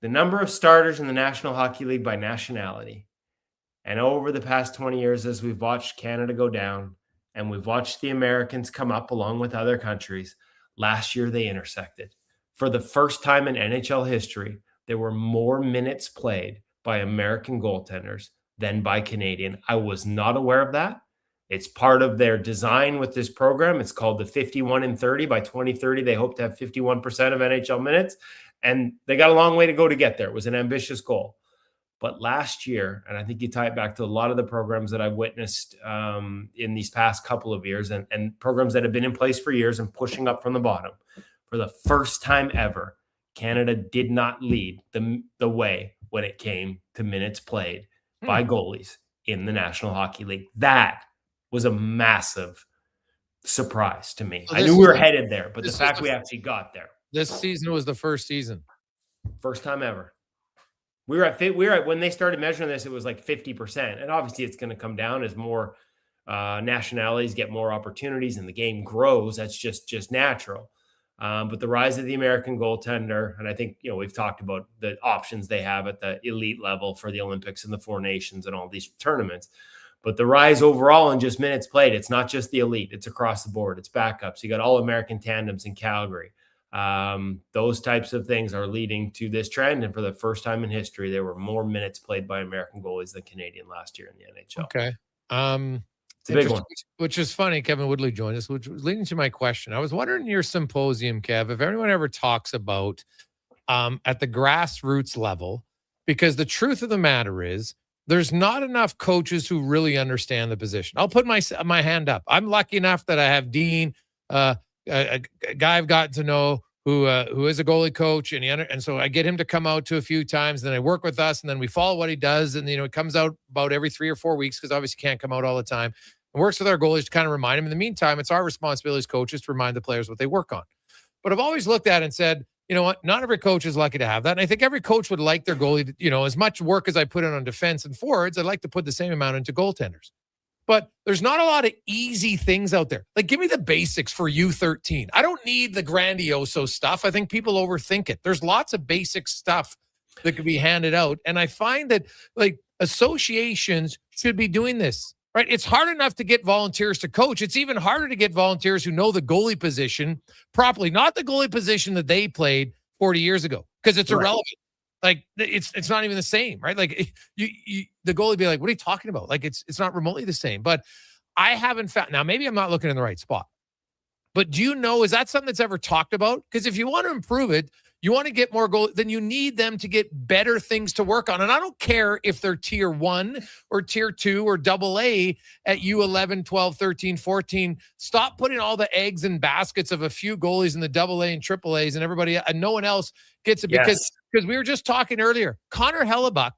the number of starters in the National Hockey League by nationality. And over the past 20 years, as we've watched Canada go down and we've watched the Americans come up along with other countries, last year they intersected. For the first time in NHL history, there were more minutes played by American goaltenders than by Canadian. I was not aware of that. It's part of their design with this program. It's called the 51 and 30. By 2030, they hope to have 51% of NHL minutes. And they got a long way to go to get there. It was an ambitious goal. But last year, and I think you tie it back to a lot of the programs that I've witnessed in these past couple of years and programs that have been in place for years and pushing up from the bottom, for the first time ever, Canada did not lead the way when it came to minutes played by goalies in the National Hockey League. That was a massive surprise to me. I knew we were headed there, but the fact we actually got there. This season was the first season. First time ever. We were at when they started measuring this, it was like 50%. And obviously it's going to come down as more nationalities get more opportunities and the game grows. That's just natural. But the rise of the American goaltender, and I think, we've talked about the options they have at the elite level for the Olympics and the Four Nations and all these tournaments. But the rise overall in just minutes played, it's not just the elite, it's across the board. It's backups. You got all American tandems in Calgary. Those types of things are leading to this trend. And for the first time in history, there were more minutes played by American goalies than Canadian last year in the NHL. Okay. It's a big one. Which is funny. Kevin Woodley joined us, which was leading to my question. I was wondering in your symposium, Kev, if anyone ever talks about at the grassroots level, because the truth of the matter is there's not enough coaches who really understand the position. I'll put my hand up. I'm lucky enough that I have Dean, a guy I've gotten to know who is a goalie coach, and so I get him to come out to a few times, and then I work with us, and then we follow what he does, and it comes out about every 3 or 4 weeks because obviously he can't come out all the time. And works with our goalies to kind of remind him. In the meantime, it's our responsibility as coaches to remind the players what they work on. But I've always looked at it and said, you know what? Not every coach is lucky to have that. And I think every coach would like their goalie to, as much work as I put in on defense and forwards, I'd like to put the same amount into goaltenders. But there's not a lot of easy things out there. Like, give me the basics for U13. I don't need the grandioso stuff. I think people overthink it. There's lots of basic stuff that could be handed out. And I find that, associations should be doing this, right? It's hard enough to get volunteers to coach. It's even harder to get volunteers who know the goalie position properly, not the goalie position that they played 40 years ago, because it's irrelevant. Like, it's not even the same, right? Like, the goalie be like, what are you talking about? Like, it's not remotely the same. But I haven't found, now maybe I'm not looking in the right spot, but do you know, is that something that's ever talked about? Because if you want to improve it, you want to get more goals, then you need them to get better things to work on. And I don't care if they're tier 1 or tier 2 or AA at U11, 12, 13, 14. Stop putting all the eggs in baskets of a few goalies in the AA and AAAs and everybody, and no one else gets it. Because we were just talking earlier, Connor Hellebuck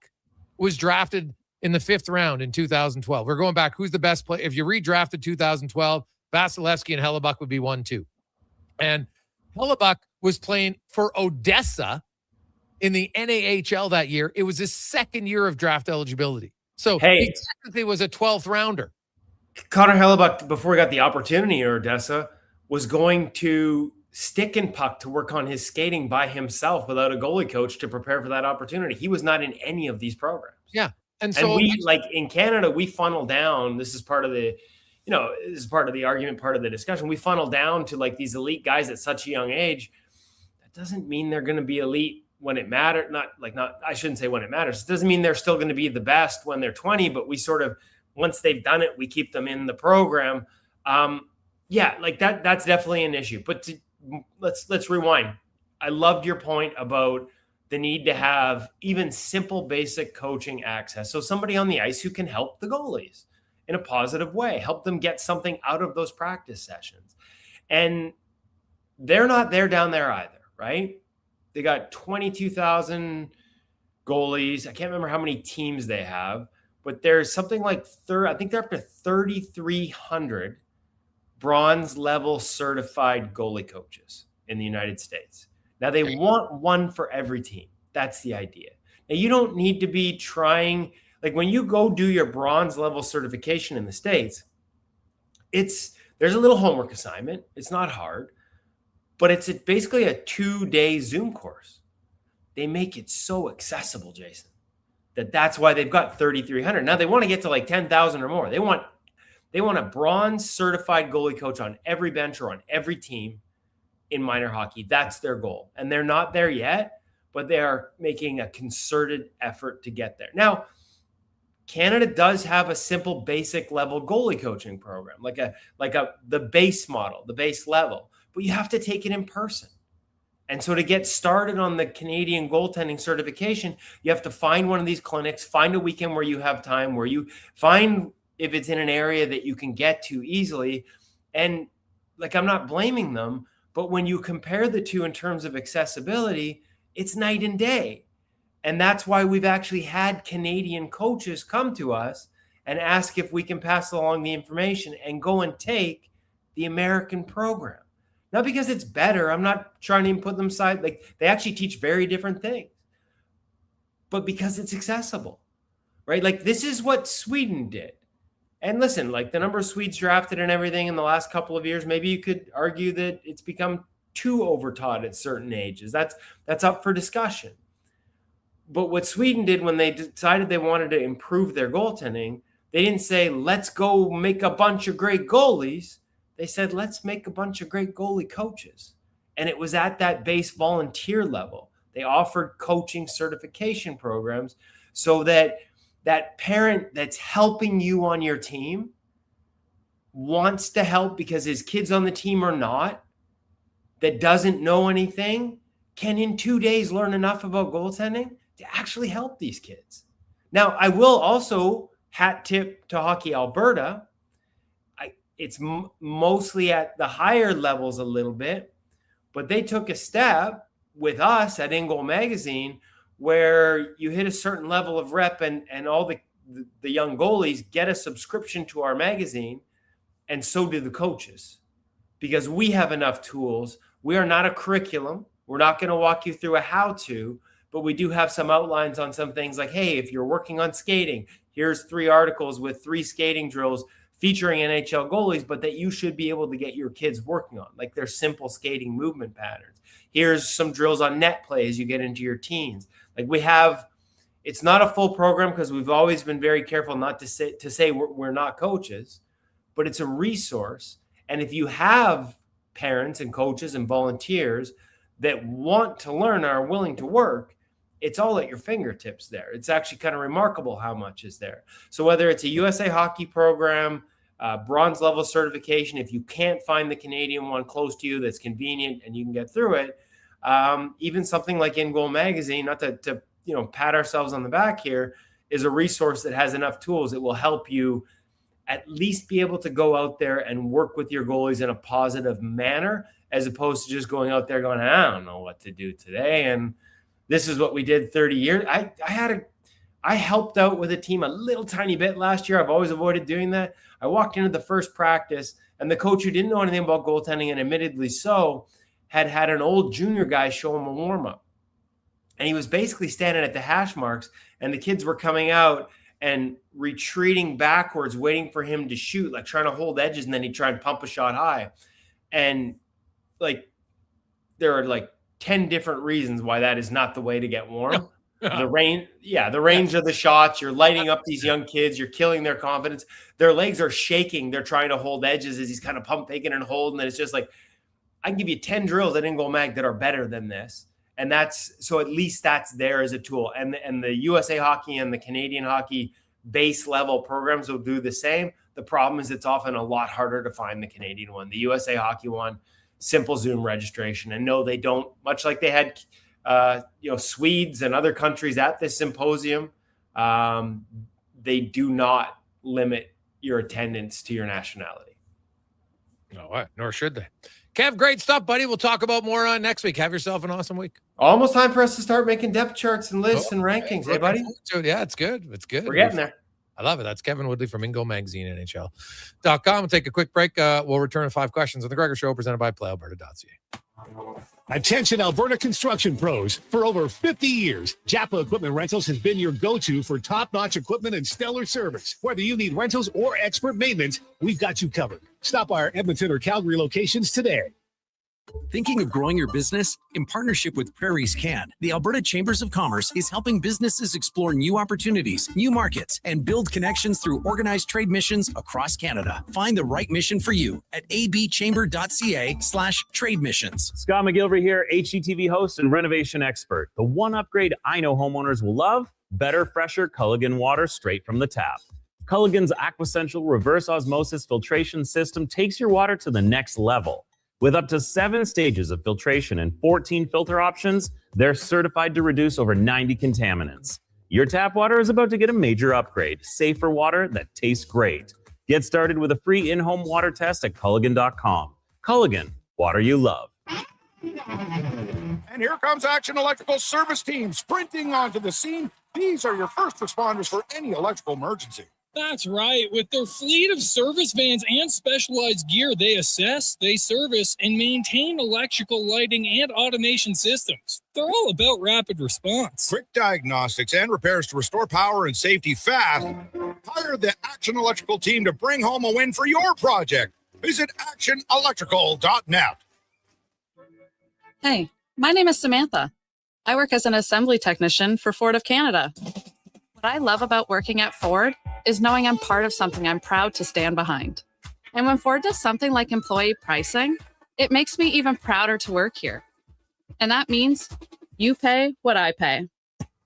was drafted in the 5th round in 2012. We're going back. Who's the best player? If you redrafted 2012, Vasilevsky and Hellebuck would be 1-2. And Hellebuck was playing for Odessa in the NAHL that year. It was his 2nd year of draft eligibility. So he technically was a 12th rounder. Connor Hellebuck, before he got the opportunity at Odessa, was going to stick and puck to work on his skating by himself without a goalie coach to prepare for that opportunity. He was not in any of these programs. Yeah. And so we, in Canada, we funnel down. This is part of the, this is part of the argument, part of the discussion. We funnel down to these elite guys at such a young age. That doesn't mean they're going to be elite when it matters. I shouldn't say when it matters. It doesn't mean they're still going to be the best when they're 20, but we sort of, once they've done it, we keep them in the program. That's definitely an issue. But let's rewind. I loved your point about the need to have even simple, basic coaching access. So somebody on the ice who can help the goalies in a positive way, help them get something out of those practice sessions. And they're not there down there either, right? They got 22,000 goalies. I can't remember how many teams they have, but there's something like I think they're up to 3,300 bronze level certified goalie coaches in the United States. Now they want one for every team. That's the idea. Now you don't need to be trying, like when you go do your bronze level certification in the States, there's a little homework assignment. It's not hard, but it's basically a 2-day Zoom course. They make it so accessible, Jason, that's why they've got 3,300. Now they want to get to like 10,000 or more. They want a bronze certified goalie coach on every bench or on every team in minor hockey. That's their goal. And they're not there yet, but they are making a concerted effort to get there. Now, Canada does have a simple basic level goalie coaching program, like the base model, the base level, but you have to take it in person. And so to get started on the Canadian goaltending certification, you have to find one of these clinics, find a weekend where you have time, where you find if it's in an area that you can get to easily. And I'm not blaming them, but when you compare the two in terms of accessibility, it's night and day. And that's why we've actually had Canadian coaches come to us and ask if we can pass along the information and go and take the American program. Not because it's better. I'm not trying to even put them aside. They actually teach very different things, but because it's accessible, right? This is what Sweden did. And listen, the number of Swedes drafted and everything in the last couple of years, maybe you could argue that it's become too overtaught at certain ages. That's up for discussion. But what Sweden did when they decided they wanted to improve their goaltending, they didn't say, let's go make a bunch of great goalies. They said, let's make a bunch of great goalie coaches. And it was at that base volunteer level. They offered coaching certification programs so that parent that's helping you on your team wants to help because his kids on the team are not, that doesn't know anything, can in 2 days learn enough about goaltending to actually help these kids. Now, I will also hat tip to Hockey Alberta. It's mostly at the higher levels a little bit, but they took a step with us at In Goal Magazine where you hit a certain level of rep and all the young goalies get a subscription to our magazine, and so do the coaches, because we have enough tools. We are not a curriculum. We're not going to walk you through a how-to, but we do have some outlines on some things like, hey, if you're working on skating, here's 3 articles with 3 skating drills featuring NHL goalies, but that you should be able to get your kids working on, like their simple skating movement patterns. Here's some drills on net play as you get into your teens. It's not a full program because we've always been very careful not to say we're not coaches, but it's a resource. And if you have parents and coaches and volunteers that want to learn and are willing to work, it's all at your fingertips there. It's actually kind of remarkable how much is there. So whether it's a USA Hockey program, bronze level certification, if you can't find the Canadian one close to you that's convenient and you can get through it, even something like In Goal Magazine, not to pat ourselves on the back here, is a resource that has enough tools that will help you at least be able to go out there and work with your goalies in a positive manner, as opposed to just going out there going, I don't know what to do today. And this is what we did 30 years. I helped out with a team a little tiny bit last year. I've always avoided doing that. I walked into the first practice and the coach, who didn't know anything about goaltending, and admittedly so, had an old junior guy show him a warm-up. And he was basically standing at the hash marks, and the kids were coming out and retreating backwards, waiting for him to shoot, trying to hold edges, and then he'd try and pump a shot high. And there are 10 different reasons why that is not the way to get warm. The range of the shots, you're lighting up these young kids, you're killing their confidence. Their legs are shaking. They're trying to hold edges as he's kind of pump faking and holding. And it's just I can give you 10 drills at Ingo Mag that are better than this. And that's so at least that's there as a tool. And the USA Hockey and the Canadian Hockey base level programs will do the same. The problem is it's often a lot harder to find the Canadian one. The USA Hockey one, simple Zoom registration. And no, they don't, much like they had Swedes and other countries at this symposium, they do not limit your attendance to your nationality. No, nor should they. Kev, great stuff, buddy. We'll talk about more on next week. Have yourself an awesome week. Almost time for us to start making depth charts and lists and rankings. Hey, buddy? Yeah, it's good. It's good. We're getting there. I love it. That's Kevin Woodley from Ingo Magazine, NHL.com. We'll take a quick break. We'll return to 5 questions on the Gregor Show, presented by PlayAlberta.ca. Attention Alberta construction pros. For over 50 years, Japa Equipment Rentals has been your go-to for top-notch equipment and stellar service. Whether you need rentals or expert maintenance, we've got you covered. Stop by our Edmonton or Calgary locations today. Thinking of growing your business? In partnership with Prairie's Can, the Alberta Chambers of Commerce is helping businesses explore new opportunities, new markets, and build connections through organized trade missions across Canada. Find the right mission for you at abchamber.ca/trade missions. Scott McGilvery here, HGTV host and renovation expert. The one upgrade I know homeowners will love: better, fresher Culligan water straight from the tap. Culligan's AquaCentral reverse osmosis filtration system takes your water to the next level. With up to 7 stages of filtration and 14 filter options, they're certified to reduce over 90 contaminants. Your tap water is about to get a major upgrade. Safer water that tastes great. Get started with a free in-home water test at Culligan.com. Culligan, water you love. And here comes Action Electrical Service Team sprinting onto the scene. These are your first responders for any electrical emergency. That's right. With their fleet of service vans and specialized gear, they assess, they service, and maintain electrical lighting and automation systems. They're all about rapid response. Quick diagnostics and repairs to restore power and safety fast. Hire the Action Electrical team to bring home a win for your project. Visit actionelectrical.net. Hey, my name is Samantha. I work as an assembly technician for Ford of Canada. What I love about working at Ford is knowing I'm part of something I'm proud to stand behind. And when Ford does something like employee pricing, it makes me even prouder to work here. And that means you pay what I pay.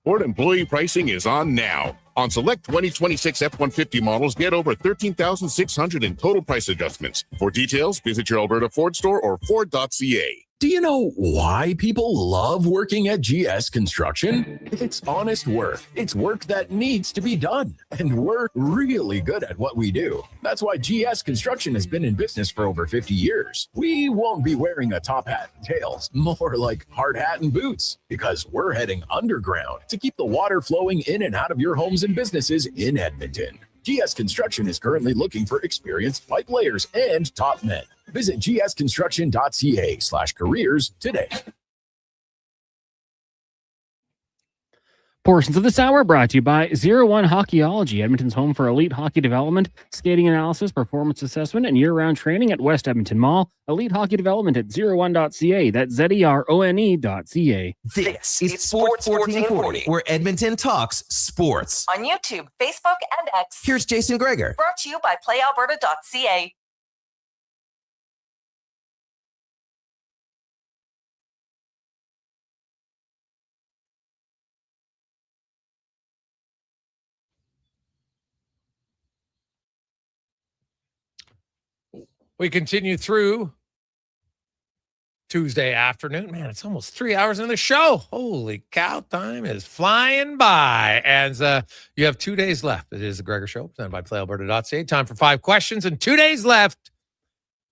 Ford employee pricing is on now. On select 2026 F-150 models, get over $13,600 in total price adjustments. For details, visit your Alberta Ford store or Ford.ca. Do you know why people love working at GS Construction? It's honest work. It's work that needs to be done. And we're really good at what we do. That's why GS Construction has been in business for over 50 years. We won't be wearing a top hat and tails, more like hard hat and boots, because we're heading underground to keep the water flowing in and out of your homes and businesses in Edmonton. GS Construction is currently looking for experienced pipe layers and top men. Visit gsconstruction.ca/careers today. Portions of this hour brought to you by 01 Hockeyology, Edmonton's home for elite hockey development, skating analysis, performance assessment, and year-round training at West Edmonton Mall. Elite hockey development at 01.ca. That's ZERONE.ca. This is Sports 1440, where Edmonton talks sports. On YouTube, Facebook, and X. Here's Jason Gregor. Brought to you by PlayAlberta.ca. We continue through Tuesday afternoon. Man, it's almost 3 hours in the show. Holy cow, time is flying by. And you have 2 days left. It is the Gregor Show, presented by PlayAlberta.ca. Time for 5 questions, and 2 days left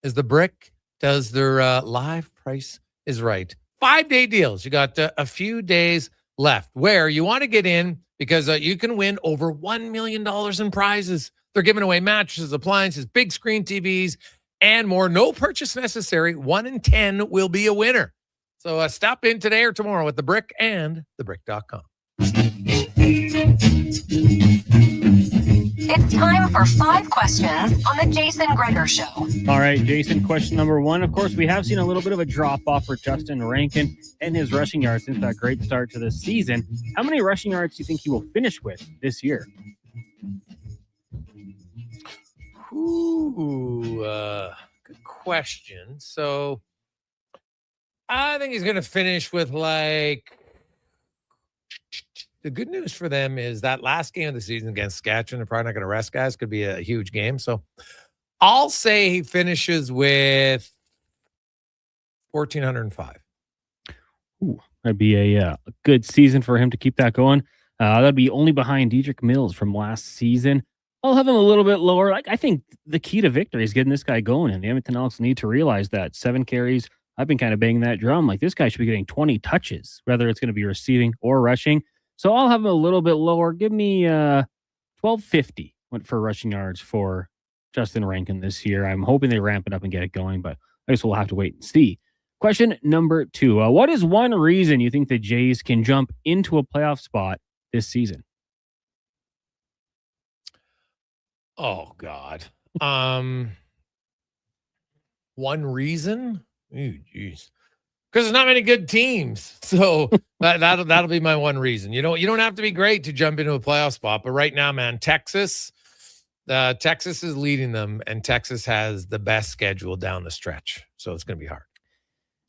as the Brick does their live Price is Right 5-day deals. You got a few days left where you want to get in because you can win over $1 million in prizes. They're giving away mattresses, appliances, big screen TVs, and more. No purchase necessary. 1 in 10 will be a winner. So stop in today or tomorrow at The Brick and thebrick.com. It's time for 5 questions on the Jason Gregor Show. All right, Jason, question number 1. Of course, we have seen a little bit of a drop-off for Justin Rankin and his rushing yards since that great start to the season. How many rushing yards do you think he will finish with this year? Ooh, good question. So I think he's going to finish with like. The good news for them is that last game of the season against Saskatchewan, they're probably not going to rest guys. Could be a huge game. So I'll say he finishes with 1,405. Ooh, that'd be a good season for him to keep that going. That'd be only behind Diedrich Mills from last season. I'll have him a little bit lower. Like, I think the key to victory is getting this guy going, and the Edmonton Elks need to realize that 7 carries. I've been kind of banging that drum. Like, this guy should be getting 20 touches, whether it's going to be receiving or rushing. So I'll have him a little bit lower. Give me 1,250 went for rushing yards for Justin Rankin this year. I'm hoping they ramp it up and get it going, but I guess we'll have to wait and see. Question number 2. What is one reason you think the Jays can jump into a playoff spot this season? Oh, God. One reason? Ooh, geez. Because there's not many good teams. So that'll be my one reason. You don't have to be great to jump into a playoff spot. But right now, man, Texas is leading them, and Texas has the best schedule down the stretch. So it's going to be hard.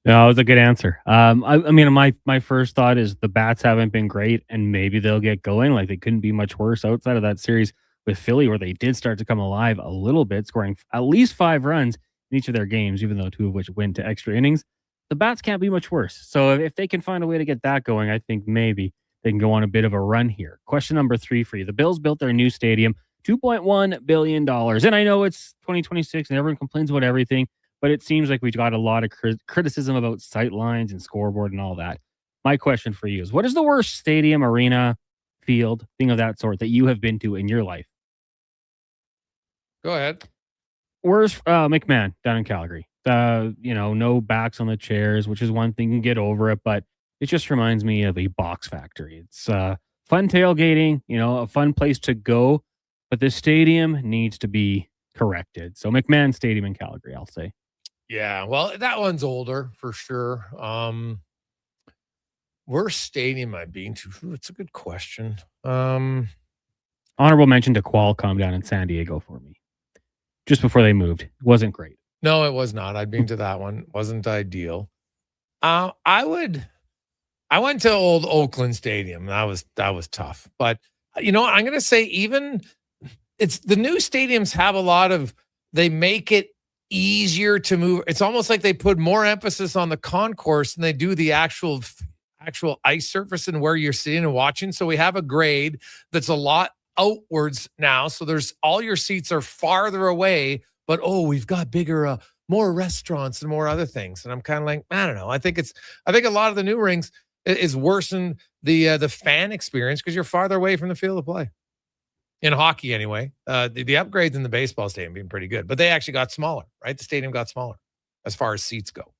No, it was a good answer. I mean, my first thought is the Bats haven't been great, and maybe they'll get going. Like, they couldn't be much worse outside of that series with Philly, where they did start to come alive a little bit, scoring at least 5 runs in each of their games, even though 2 of which went to extra innings. The Bats can't be much worse. So if they can find a way to get that going, I think maybe they can go on a bit of a run here. Question number 3 for you. The Bills built their new stadium, $2.1 billion. And I know it's 2026 and everyone complains about everything, but it seems like we've got a lot of criticism about sight lines and scoreboard and all that. My question for you is, what is the worst stadium, arena, field, thing of that sort that you have been to in your life? Go ahead. Where's McMahon down in Calgary? No backs on the chairs, which is one thing, you can get over it, but it just reminds me of a box factory. It's fun tailgating, a fun place to go, but the stadium needs to be corrected. So McMahon Stadium in Calgary, I'll say. Yeah, well, that one's older for sure. Worst stadium I've been to? It's a good question. Honorable mention to Qualcomm down in San Diego for me. Just before they moved. It wasn't great. No, it was not. I'd been to that one. Wasn't ideal. I went to old Oakland Stadium. That was tough. But I'm going to say it's the new stadiums have a lot of, they make it easier to move. It's almost like they put more emphasis on the concourse than they do the actual ice surface and where you're sitting and watching. So we have a grade that's a lot outwards now. So there's all your seats are farther away, but we've got bigger, more restaurants and more other things. And I'm kind of like, I don't know. I think a lot of the new rings is worsen the fan experience because you're farther away from the field of play. In hockey, anyway, the upgrades in the baseball stadium being pretty good, but they actually got smaller, right? The stadium got smaller as far as seats go.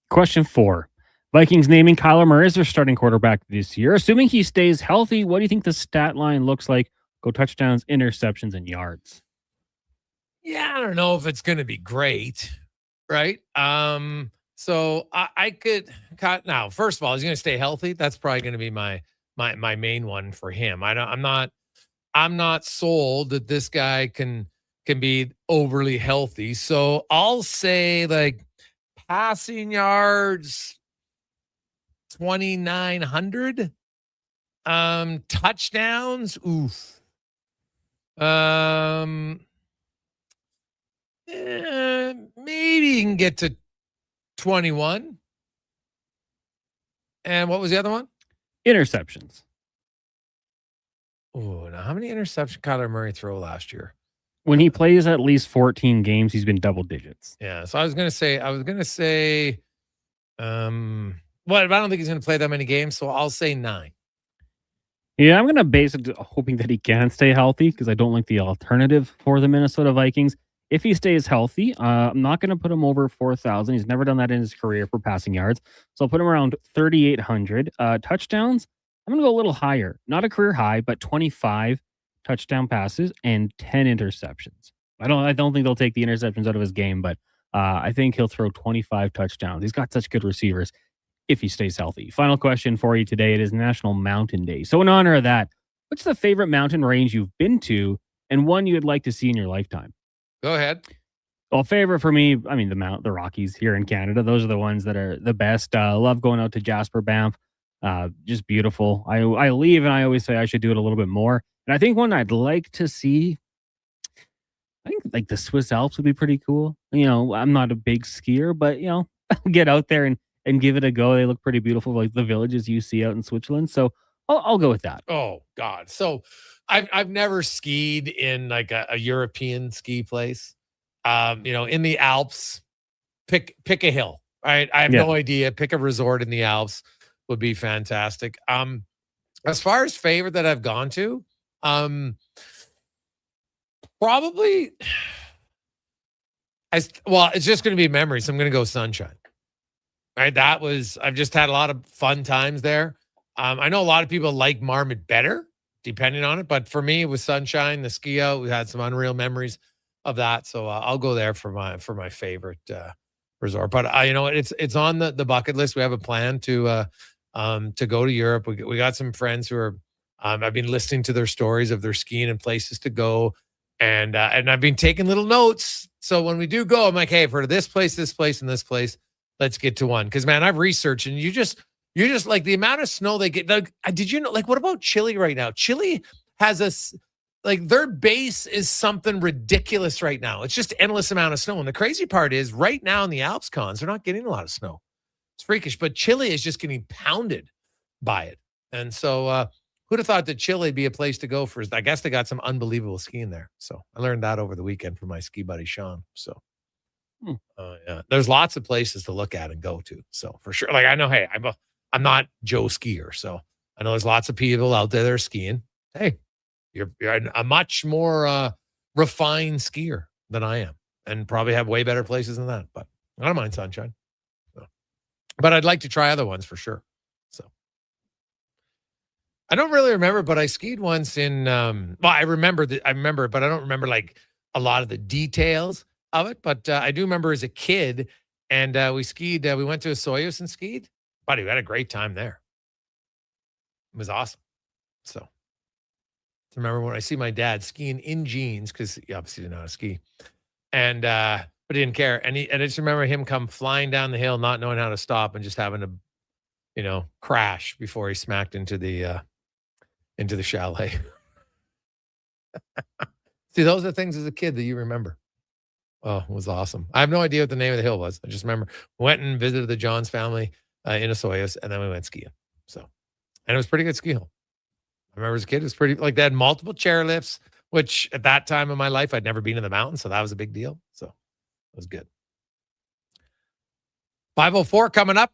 Question 4. Vikings naming Kyler Murray as their starting quarterback this year. Assuming he stays healthy, what do you think the stat line looks like? Go touchdowns, interceptions, and yards. Yeah, I don't know if it's going to be great, right? So I could cut now. First of all, he's going to stay healthy. That's probably going to be my main one for him. I'm not sold that this guy can be overly healthy. So I'll say like passing yards 2,900. Touchdowns, oof. Maybe you can get to 21. And what was the other one? Interceptions. Oh, now how many interceptions Kyler Murray throw last year? When he plays at least 14 games, he's been double digits. Yeah, so I was gonna say, but I don't think he's gonna play that many games, so I'll say 9. Yeah, I'm gonna base it hoping that he can stay healthy because I don't like the alternative for the Minnesota Vikings. If he stays healthy, I'm not gonna put him over 4,000. He's never done that in his career for passing yards, so I'll put him around 3,800. Touchdowns, I'm going to go a little higher. Not a career high, but 25 touchdown passes and 10 interceptions. I don't think they'll take the interceptions out of his game, but I think he'll throw 25 touchdowns. He's got such good receivers if he stays healthy. Final question for you today. It is National Mountain Day. So in honor of that, what's the favorite mountain range you've been to and one you would like to see in your lifetime? Go ahead. Well, favorite for me, I mean, the Rockies here in Canada. Those are the ones that are the best. Love going out to Jasper, Banff. Just beautiful. I leave and I always say I should do it a little bit more. And I think one I'd like to see, I think like the Swiss Alps would be pretty cool. You know, I'm not a big skier, but you know, get out there and give it a go. They look pretty beautiful, like the villages you see out in Switzerland. So I'll go with that. Oh God. So I've never skied in like a European ski place. You know, in the Alps, pick a hill. Right. I have no idea. Pick a resort in the Alps would be fantastic. As far as favorite that I've gone to, probably it's just going to be memories. I'm going to go Sunshine. Right. I've just had a lot of fun times there. I know a lot of people like Marmot better, depending on it, but for me, it was Sunshine, the ski out. We had some unreal memories of that. So I'll go there for my favorite resort. But you know, it's on the bucket list. We have a plan to go to Europe. We got some friends who are I've been listening to their stories of their skiing and places to go, and I've been taking little notes. So when we do go, I'm like, hey, for this place, and this place, let's get to one. Because man, I've researched, and you're just like the amount of snow they get. Like, did you know? Like, what about Chile right now? Chile has like their base is something ridiculous right now. It's just endless amount of snow. And the crazy part is right now in the Alps cons, they're not getting a lot of snow. It's freakish, but Chile is just getting pounded by it. And so who'd have thought that Chile would be a place to go for? I guess they got some unbelievable skiing there. So I learned that over the weekend from my ski buddy, Sean. So yeah, there's lots of places to look at and go to. So for sure, like I know, hey, I'm not Joe Skier. So I know there's lots of people out there that are skiing. Hey, you're a much more refined skier than I am, and probably have way better places than that. But I don't mind Sunshine. So. But I'd like to try other ones for sure. So I don't really remember, but I skied once in. I remember, but I don't remember like a lot of the details of it. But I do remember as a kid, and we skied. We went to Soyuz and skied. Buddy, we had a great time there. It was awesome. So. I remember when I see my dad skiing in jeans, because he obviously didn't know how to ski, and but he didn't care. And I just remember him come flying down the hill, not knowing how to stop, and just having to, you know, crash before he smacked into the chalet. See, those are things as a kid that you remember. Oh, it was awesome. I have no idea what the name of the hill was. I just remember went and visited the Johns family in Osoyoos, and then we went skiing. So, and it was a pretty good ski hill. I remember as a kid, it was pretty, like they had multiple chairlifts, which at that time in my life, I'd never been in the mountains. So that was a big deal. So it was good. 5:04 coming up.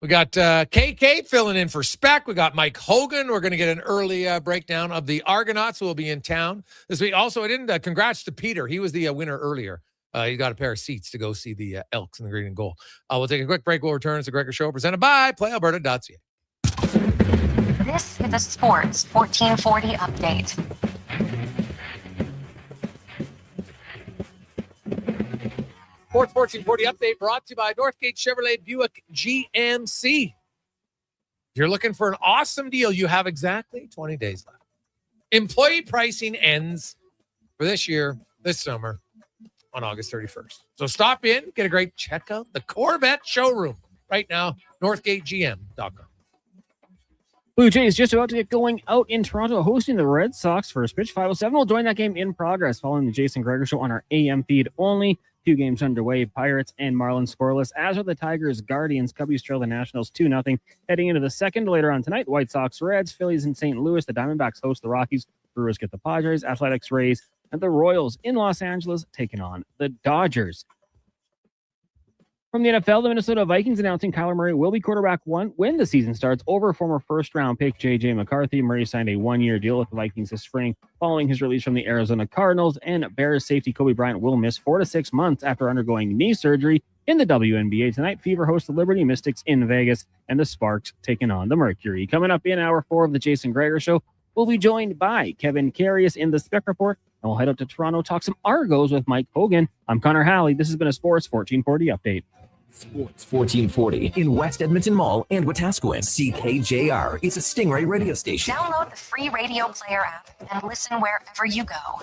We got KK filling in for Spec. We got Mike Hogan. We're going to get an early breakdown of the Argonauts who will be in town this week. Also, I didn't, congrats to Peter. He was the winner earlier. He got a pair of seats to go see the Elks in the green and gold. We'll take a quick break. We'll return. It's the Gregor Show presented by PlayAlberta.ca. This is a Sports 1440 update. Sports 1440 update brought to you by Northgate Chevrolet Buick GMC. If you're looking for an awesome deal, you have exactly 20 days left. Employee pricing ends for this summer, on August 31st. So stop in, get a great checkout. The Corvette showroom right now, northgategm.com. Blue Jays just about to get going out in Toronto, hosting the Red Sox for a pitch. 5:07 will join that game in progress following the Jason Gregor Show on our AM feed only. 2 games underway, Pirates and Marlins scoreless, as are the Tigers, Guardians. Cubbies trail the Nationals 2-0. Heading into the second later on tonight, White Sox, Reds, Phillies in St. Louis. The Diamondbacks host the Rockies. Brewers get the Padres, Athletics, Rays, and the Royals in Los Angeles taking on the Dodgers. From the NFL, the Minnesota Vikings announcing Kyler Murray will be quarterback one when the season starts over former first-round pick J.J. McCarthy. Murray signed a 1-year deal with the Vikings this spring following his release from the Arizona Cardinals, and Bears safety Kobe Bryant will miss 4 to 6 months after undergoing knee surgery. In the WNBA tonight, Fever hosts the Liberty Mystics in Vegas, and the Sparks taking on the Mercury. Coming up in Hour 4 of the Jason Gregor Show, we'll be joined by Kevin Carius in the Spec Report, and we'll head up to Toronto, talk some Argos with Mike Hogan. I'm Connor Halley. This has been a Sports 1440 update. Sports 1440 in West Edmonton Mall and Wetaskiwin. CKJR is a Stingray radio station. Download the free radio player app and listen wherever you go.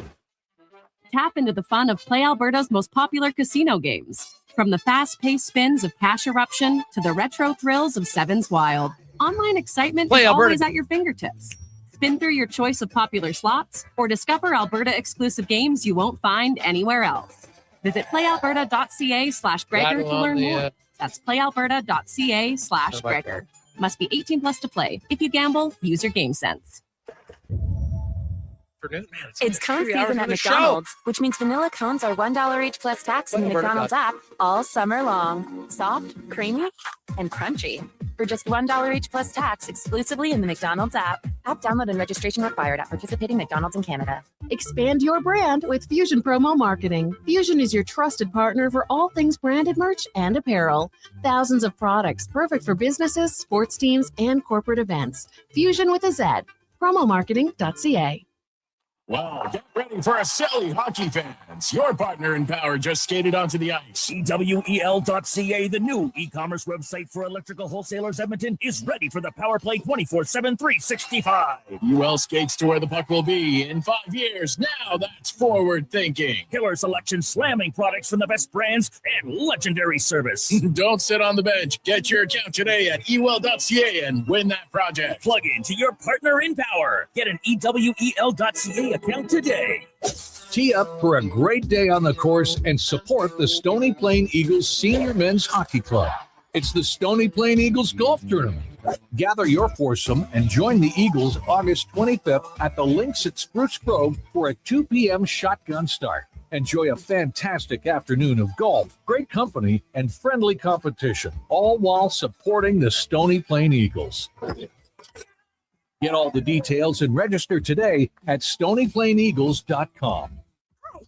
Tap into the fun of Play Alberta's most popular casino games. From the fast-paced spins of Cash Eruption to the retro thrills of Sevens Wild, online excitement Play is Alberta. always at your fingertips. Spin through your choice of popular slots or discover Alberta-exclusive games you won't find anywhere else. Visit playalberta.ca/Gregor to learn more. That's playalberta.ca/Gregor. Must be 18 plus to play. If you gamble, use your game sense. It's cone season at McDonald's, which means vanilla cones are $1 each plus tax in the McDonald's app all summer long. Soft, creamy, and crunchy. For just $1 each plus tax exclusively in the McDonald's app. App download and registration required at participating McDonald's in Canada. Expand your brand with Fusion Promo Marketing. Fusion is your trusted partner for all things branded merch and apparel. Thousands of products perfect for businesses, sports teams, and corporate events. Fusion with a Z. Promomarketing.ca. Wow, get ready for a silly hockey fans. Your partner in power just skated onto the ice. EWEL.ca, the new e-commerce website for electrical wholesalers Edmonton, is ready for the power play 24/7, 365. UL skates to where the puck will be in 5 years. Now that's forward thinking. Killer selection, slamming products from the best brands, and legendary service. Don't sit on the bench. Get your account today at EWEL.ca and win that project. Plug into your partner in power. Get an EWEL.ca account today. Tee up for a great day on the course and support the Stony Plain Eagles Senior Men's Hockey Club. It's the Stony Plain Eagles Golf Tournament. Gather your foursome and join the Eagles August 25th at the Links at Spruce Grove for a 2 p.m. shotgun start. Enjoy a fantastic afternoon of golf, great company, and friendly competition, all while supporting the Stony Plain Eagles. Get all the details and register today at stonyplaineagles.com.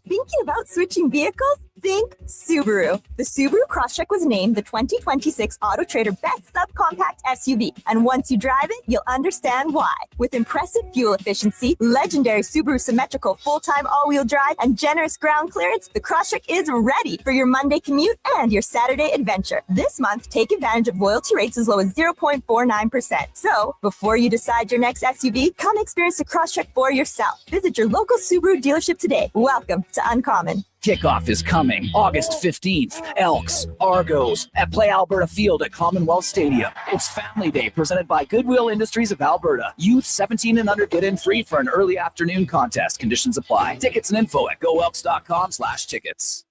Thinking about switching vehicles? Think Subaru. The Subaru Crosstrek was named the 2026 Auto Trader Best Subcompact SUV. And once you drive it, you'll understand why. With impressive fuel efficiency, legendary Subaru symmetrical full-time all-wheel drive, and generous ground clearance, the Crosstrek is ready for your Monday commute and your Saturday adventure. This month, take advantage of loyalty rates as low as 0.49%. So, before you decide your next SUV, come experience the Crosstrek for yourself. Visit your local Subaru dealership today. Welcome to Uncommon. Kickoff is coming August 15th. Elks, Argos at Play Alberta Field at Commonwealth Stadium. It's Family Day presented by Goodwill Industries of Alberta. Youth 17 and under get in free for an early afternoon contest. Conditions apply. Tickets and info at goelks.com/tickets.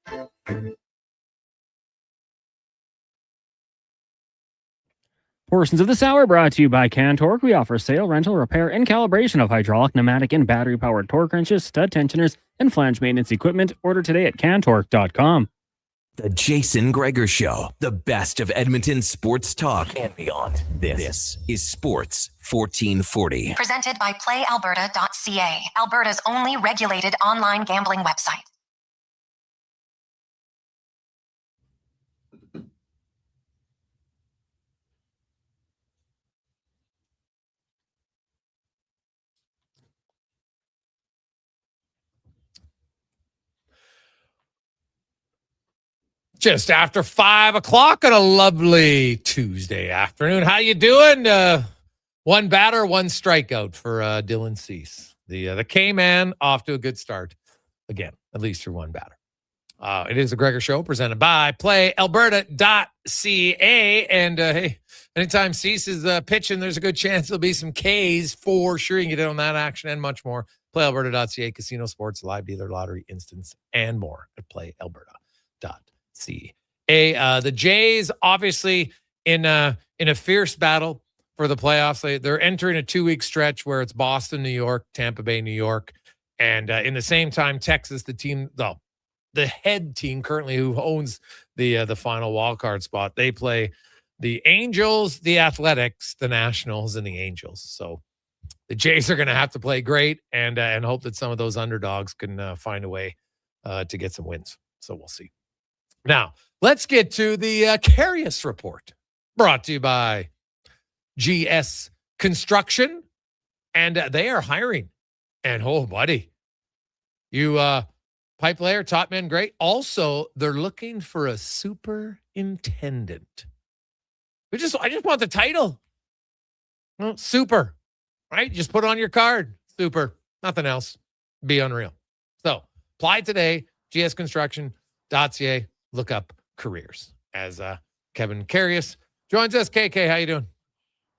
Portions of this hour brought to you by CanTorque. We offer sale, rental, repair, and calibration of hydraulic, pneumatic, and battery-powered torque wrenches, stud tensioners, and flange maintenance equipment. Order today at CanTorque.com. The Jason Gregor Show, the best of Edmonton sports talk and beyond. This is Sports 1440. Presented by PlayAlberta.ca, Alberta's only regulated online gambling website. Just after 5 o'clock on a lovely Tuesday afternoon. How you doing? One batter, one strikeout for Dylan Cease. The K-Man off to a good start. Again, at least through one batter. It is the Gregor Show presented by PlayAlberta.ca. And hey, anytime Cease is pitching, there's a good chance there'll be some Ks for sure. You can get in on that action and much more. PlayAlberta.ca, casino, sports, live dealer, lottery, instance, and more at PlayAlberta.ca. The Jays obviously in a fierce battle for the playoffs. They're entering a 2-week stretch where it's Boston, New York, Tampa Bay, New York, and in the same time, Texas, the head team currently who owns the final wild card spot. They play the Angels, the Athletics, the Nationals, and the Angels. So the Jays are going to have to play great and hope that some of those underdogs can find a way to get some wins. So we'll see. Now, let's get to the Carius Report, brought to you by GS Construction, and they are hiring. And, oh, buddy, you pipe layer, top man, great. Also, they're looking for a superintendent. I just want the title. Well, super, right? Just put it on your card. Super, nothing else. Be unreal. So, Apply today, gsconstruction.ca. Look up careers. As Kevin Carius joins us. KK, how you doing?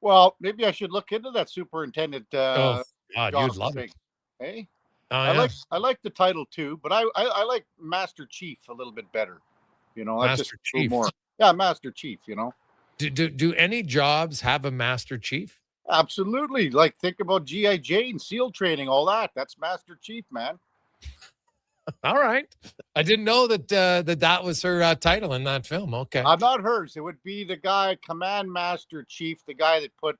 Well, maybe I should look into that superintendent God, job you'd love thing. it. Hey, Oh, I like the title too, but I like Master Chief a little bit better. You know, that's Master just a little Chief. more. Yeah, Master Chief. You know, Do any jobs have a Master Chief? absolutely. Like think about GI Jane, SEAL training, all that. That's Master Chief, man. All right. I didn't know that that was her title in that film. Okay. Not hers. It would be the guy, Command Master Chief, the guy that put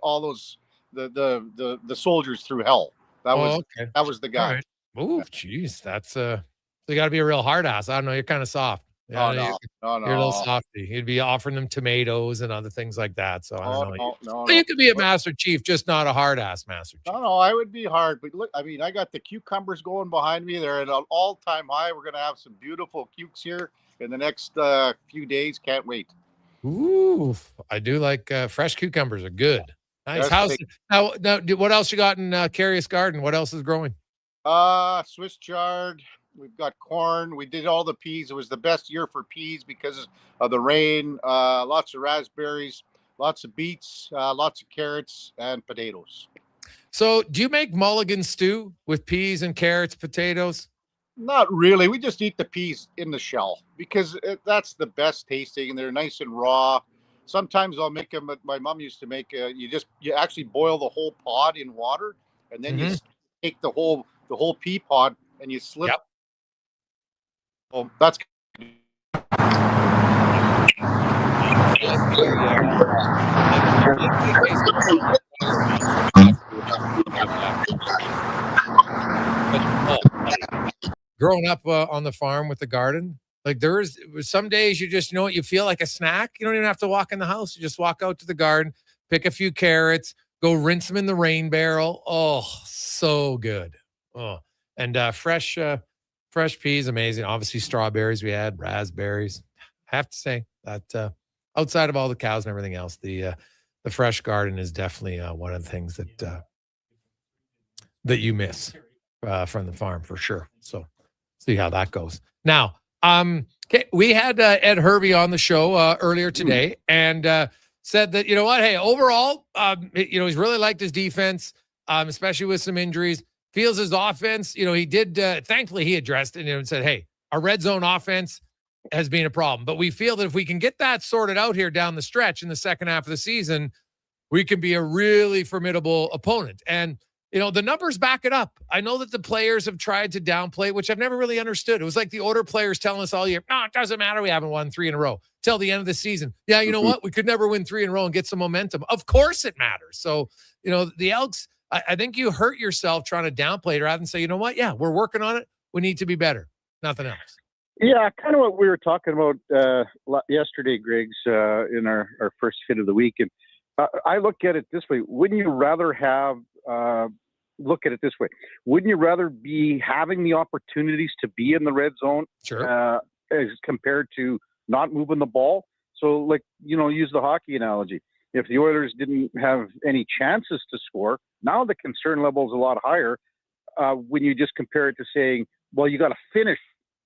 all those the soldiers through hell. That was the guy. All right. Oh, jeez, that's you got to be a real hard ass. I don't know. You're kind of soft. No. You're a little softy. You'd be offering them tomatoes and other things like that. So I don't know. No. You could be a Master Chief, just not a hard ass Master Chief. No, I would be hard. But look, I mean, I got the cucumbers going behind me. They're at an all-time high. We're gonna have some beautiful cukes here in the next few days. Can't wait. Ooh, I do like fresh cucumbers are good. Nice. Now, what else you got in Carius Garden? What else is growing? Swiss chard. We've got corn. We did all the peas. It was the best year for peas because of the rain. Lots of raspberries, lots of beets, lots of carrots, and potatoes. So, do you make mulligan stew with peas and carrots, potatoes? Not really. We just eat the peas in the shell because that's the best tasting, and they're nice and raw. Sometimes I'll make them. My mom used to make. You actually boil the whole pod in water, and then you take the whole pea pod and you slip. Yep. Well, that's. Growing up on the farm with the garden, like there was some days you just, you feel like a snack. You don't even have to walk in the house. You just walk out to the garden, pick a few carrots, go rinse them in the rain barrel. Oh, so good. Oh, and fresh peas, amazing. Obviously strawberries, we had raspberries. I have to say that outside of all the cows and everything else, the fresh garden is definitely one of the things that you miss from the farm for sure. So see how that goes. Now, we had Ed Hervey on the show earlier today and said that, hey, overall, he's really liked his defense, especially with some injuries. Feels his offense, he did, thankfully he addressed it and said, hey, our red zone offense has been a problem, but we feel that if we can get that sorted out here down the stretch in the second half of the season, we can be a really formidable opponent. And, the numbers back it up. I know that the players have tried to downplay, which I've never really understood. It was like the order players telling us all year, no, it doesn't matter. We haven't won 3 in a row till the end of the season. Yeah, you know what? We could never win 3 in a row and get some momentum. Of course it matters. So, the Elks, I think you hurt yourself trying to downplay it rather than say, you know what? Yeah, we're working on it. We need to be better. Nothing else. Yeah, kind of what we were talking about yesterday, Griggs, in our first hit of the week. And I look at it this way. Wouldn't you rather have look at it this way? Wouldn't you rather be having the opportunities to be in the red zone as compared to not moving the ball? So, like, use the hockey analogy. If the Oilers didn't have any chances to score, now the concern level is a lot higher when you just compare it to saying, well, you got to finish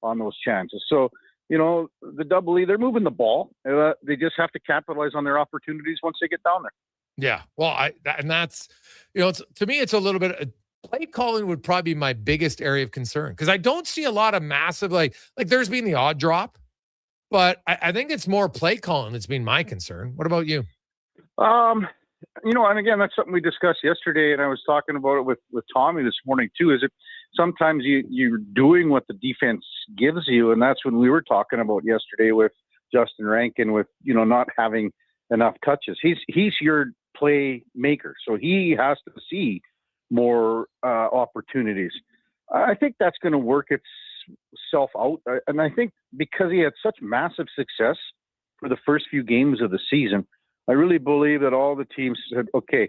on those chances. So, the Double E, they're moving the ball. They just have to capitalize on their opportunities once they get down there. Yeah. Well, that's, to me, it's a little bit, play calling would probably be my biggest area of concern because I don't see a lot of massive, like there's been the odd drop, but I think it's more play calling that's been my concern. What about you? And again, that's something we discussed yesterday, and I was talking about it with Tommy this morning too. Is it sometimes you're doing what the defense gives you, and that's when we were talking about yesterday with Justin Rankin with not having enough touches. He's your play maker, so he has to see more opportunities. I think that's going to work itself out, and I think because he had such massive success for the first few games of the season, I really believe that all the teams said, okay,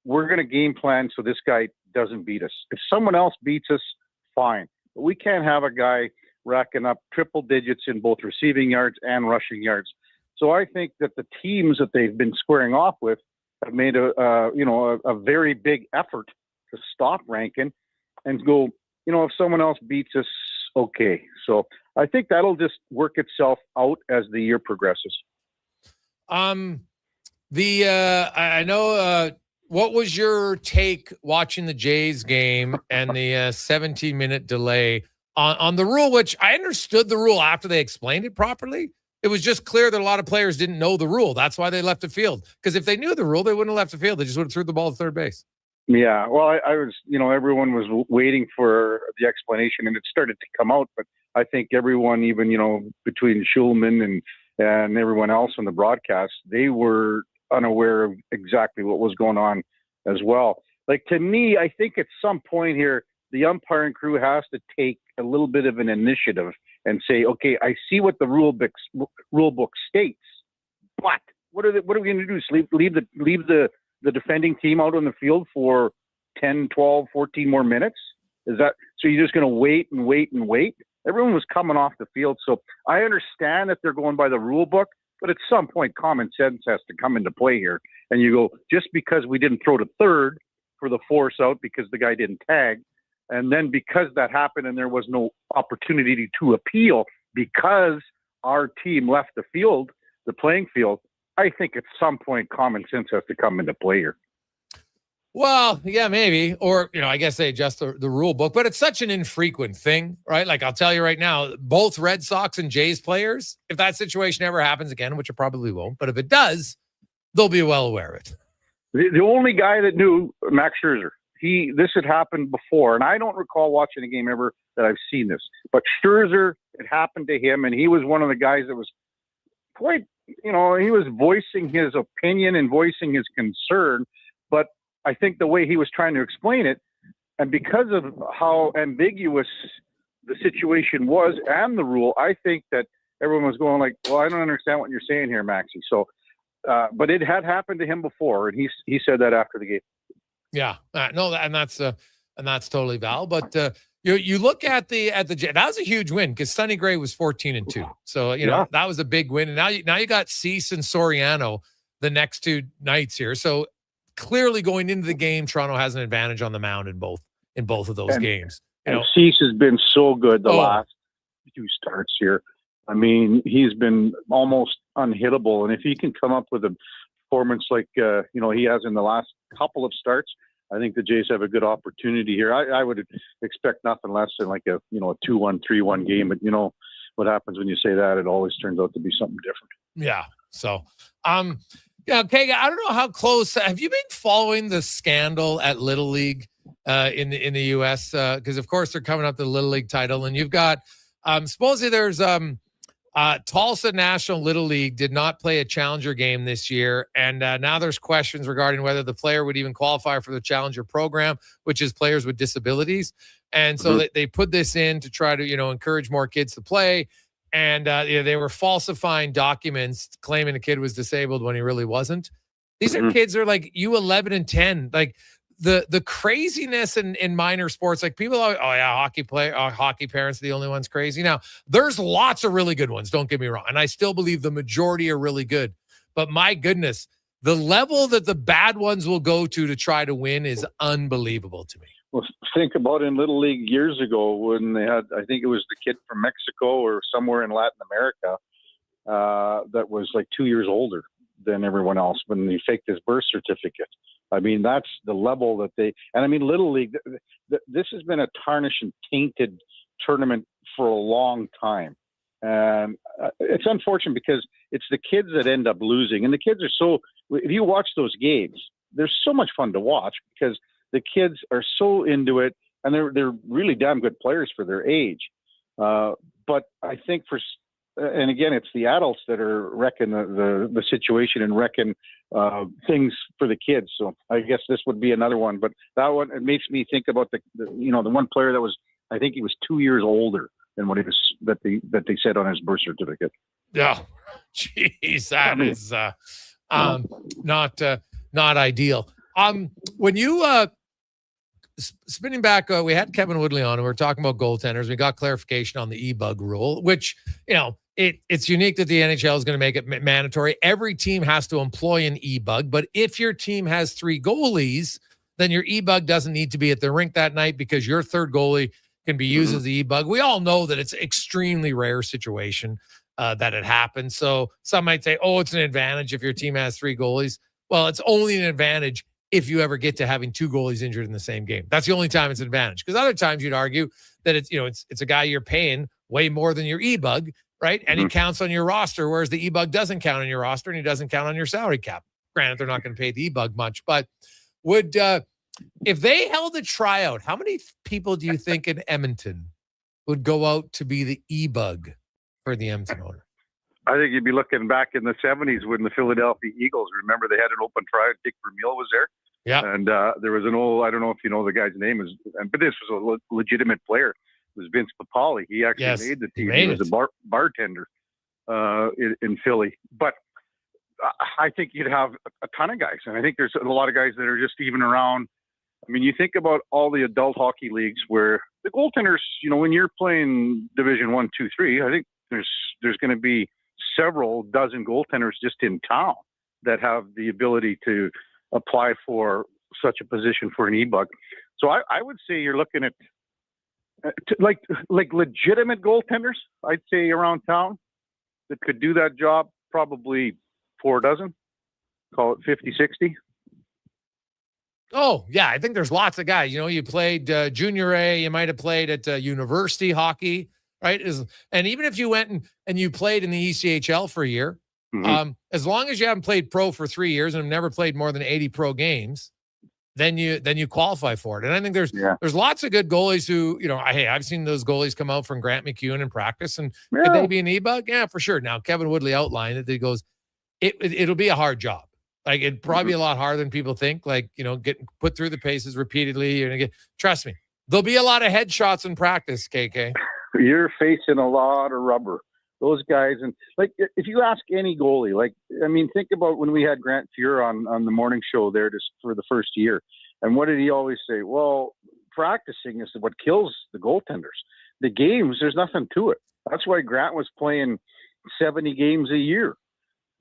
we're going to game plan so this guy doesn't beat us. If someone else beats us, fine. But we can't have a guy racking up triple digits in both receiving yards and rushing yards. So I think that the teams that they've been squaring off with have made a very big effort to stop Rankin and go, if someone else beats us, okay. So I think that'll just work itself out as the year progresses. I know. What was your take watching the Jays game and the 17-minute delay on the rule? Which I understood the rule after they explained it properly. It was just clear that a lot of players didn't know the rule. That's why they left the field. Because if they knew the rule, they wouldn't have left the field. They just would have threw the ball to third base. Yeah, well, I was, everyone was waiting for the explanation, and it started to come out. But I think everyone, even, between Schulman and everyone else on the broadcast, they were unaware of exactly what was going on as well. Like, to me, I think at some point here, the umpiring crew has to take a little bit of an initiative and say, okay, I see what the rule book states, but what are we going to do? Leave the defending team out on the field for 10, 12, 14 more minutes? Is that so? You're just going to wait and wait and wait? Everyone was coming off the field, so I understand that they're going by the rule book, but at some point, common sense has to come into play here. And you go, just because we didn't throw to third for the force out because the guy didn't tag, and then because that happened and there was no opportunity to appeal because our team left the field, the playing field, I think at some point common sense has to come into play here. Well, yeah, maybe. Or, I guess they adjust the rule book, but it's such an infrequent thing, right? Like, I'll tell you right now, both Red Sox and Jays players, if that situation ever happens again, which it probably won't, but if it does, they'll be well aware of it. The only guy that knew, Max Scherzer, this had happened before, and I don't recall watching a game ever that I've seen this, but Scherzer, it happened to him, and he was one of the guys that was quite, he was voicing his opinion and voicing his concern, but I think the way he was trying to explain it, and because of how ambiguous the situation was and the rule, I think that everyone was going like, well, I don't understand what you're saying here, Maxie. So, but it had happened to him before, and he said that after the game. Yeah, no, and that's totally valid. But you look at the that was a huge win because Sonny Gray was 14-2, so that was a big win. And now you got Cease and Soriano the next two nights here. So clearly going into the game, Toronto has an advantage on the mound in both of those games. And Cease has been so good the last two starts here. I mean, he's been almost unhittable, and if he can come up with a performance like he has in the last couple of starts, I think the Jays have a good opportunity here. I would expect nothing less than like a 2-1, 3-1 game, but what happens when you say that? It always turns out to be something different. Yeah. So, yeah, okay. I don't know how close. Have you been following the scandal at Little League in the U.S.? Because of course they're coming up to the Little League title, and you've got supposedly there's Tulsa National Little League did not play a challenger game this year, and now there's questions regarding whether the player would even qualify for the challenger program, which is players with disabilities. And so they put this in to try to encourage more kids to play. And they were falsifying documents claiming a kid was disabled when he really wasn't. These are kids that are like U11 and 10. Like the craziness in minor sports, like people are, hockey parents are the only ones crazy. Now, there's lots of really good ones, don't get me wrong. And I still believe the majority are really good. But my goodness, the level that the bad ones will go to try to win is unbelievable to me. Well, think about in Little League years ago when they had, I think it was the kid from Mexico or somewhere in Latin America that was like 2 years older than everyone else when they faked his birth certificate. I mean, that's the level that Little League, this has been a tarnished and tainted tournament for a long time. And it's unfortunate because it's the kids that end up losing. And the kids are if you watch those games, they're so much fun to watch because the kids are so into it, and they're really damn good players for their age. But I think and again, it's the adults that are wrecking the situation and wrecking things for the kids. So I guess this would be another one. But that one, it makes me think about the one player that was, I think he was 2 years older than what he was that they said on his birth certificate. Yeah, jeez, that is not ideal. When you spinning back, we had Kevin Woodley on, and we were talking about goaltenders. We got clarification on the e-bug rule, which it's unique that the NHL is going to make it mandatory. Every team has to employ an e-bug, but if your team has 3 goalies, then your e-bug doesn't need to be at the rink that night because your third goalie can be used as the e-bug. We all know that it's an extremely rare situation that it happens. So some might say, oh, it's an advantage if your team has 3 goalies. Well, it's only an advantage if you ever get to having 2 goalies injured in the same game. That's the only time it's an advantage. Because other times you'd argue that it's a guy you're paying way more than your e-bug, right? And he counts on your roster, whereas the e-bug doesn't count on your roster and he doesn't count on your salary cap. Granted, they're not going to pay the e-bug much, but would if they held a tryout, how many people do you think in Edmonton would go out to be the e-bug for the Edmonton Oilers? I think you'd be looking back in the 70s when the Philadelphia Eagles, remember they had an open tryout. Dick Vermeil was there. Yeah. And there was an old, I don't know if you know the guy's name, but this was a legitimate player. It was Vince Papali. He actually made the team. He was a bartender in Philly. But I think you'd have a ton of guys. And I think there's a lot of guys that are just even around. I mean, you think about all the adult hockey leagues where the goaltenders, when you're playing Division 1, 2, 3, I think there's going to be several dozen goaltenders just in town that have the ability to apply for such a position for an e-bug. So I would say you're looking at like legitimate goaltenders, I'd say around town that could do that job, probably 4 dozen, call it 50, 60. Oh, yeah. I think there's lots of guys. You played junior A, you might have played at university hockey, right? And even if you went and you played in the ECHL for a year, as long as you haven't played pro for 3 years and have never played more than 80 pro games, then you qualify for it. And I think there's lots of good goalies who, hey, I've seen those goalies come out from Grant McEwen in practice, and could they be an e-bug? Yeah, for sure. Now, Kevin Woodley outlined it. He goes, it'll be a hard job. Like, it'd probably be a lot harder than people think. Like, getting put through the paces repeatedly. Trust me, there'll be a lot of headshots in practice, KK. You're facing a lot of rubber. Those guys, and if you ask any goalie, think about when we had Grant Fuhr on the morning show there just for the first year. And what did he always say? Well, practicing is what kills the goaltenders. The games, there's nothing to it. That's why Grant was playing 70 games a year,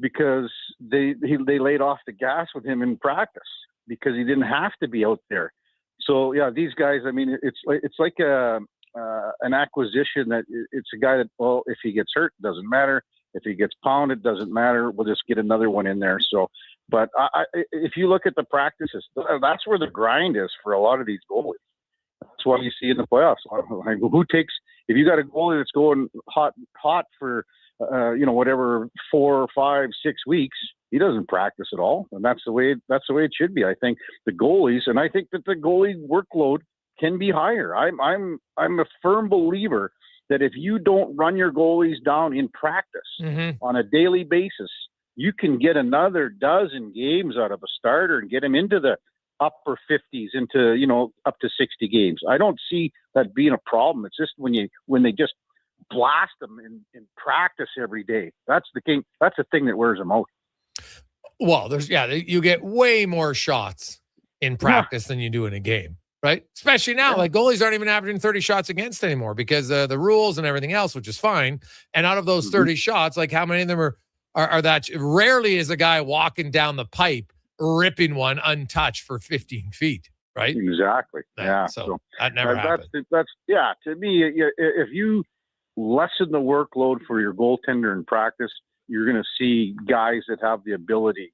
because they laid off the gas with him in practice because he didn't have to be out there. So yeah, these guys, it's like an acquisition that it's a guy that, well, if he gets hurt, it doesn't matter. If he gets pounded, it doesn't matter. We'll just get another one in there. So, but if you look at the practices, that's where the grind is for a lot of these goalies. That's what you see in the playoffs. If you got a goalie that's going hot for, whatever 4, 5, 6 weeks, he doesn't practice at all. And that's the way it should be. I think the goalies, and I think that the goalie workload can be higher. I'm a firm believer that if you don't run your goalies down in practice on a daily basis, you can get another dozen games out of a starter and get him into the upper 50s, into up to 60 games. I don't see that being a problem. It's just when they just blast them in practice every day. That's the thing. That's the thing that wears them out. Well, you get way more shots in practice than you do in a game. Right? Especially now, like goalies aren't even averaging 30 shots against anymore because the rules and everything else, which is fine. And out of those 30 shots, like how many of them are that? Rarely is a guy walking down the pipe, ripping one untouched for 15 feet, right? Exactly. Yeah. So that never happens. To me, if you lessen the workload for your goaltender in practice, you're going to see guys that have the ability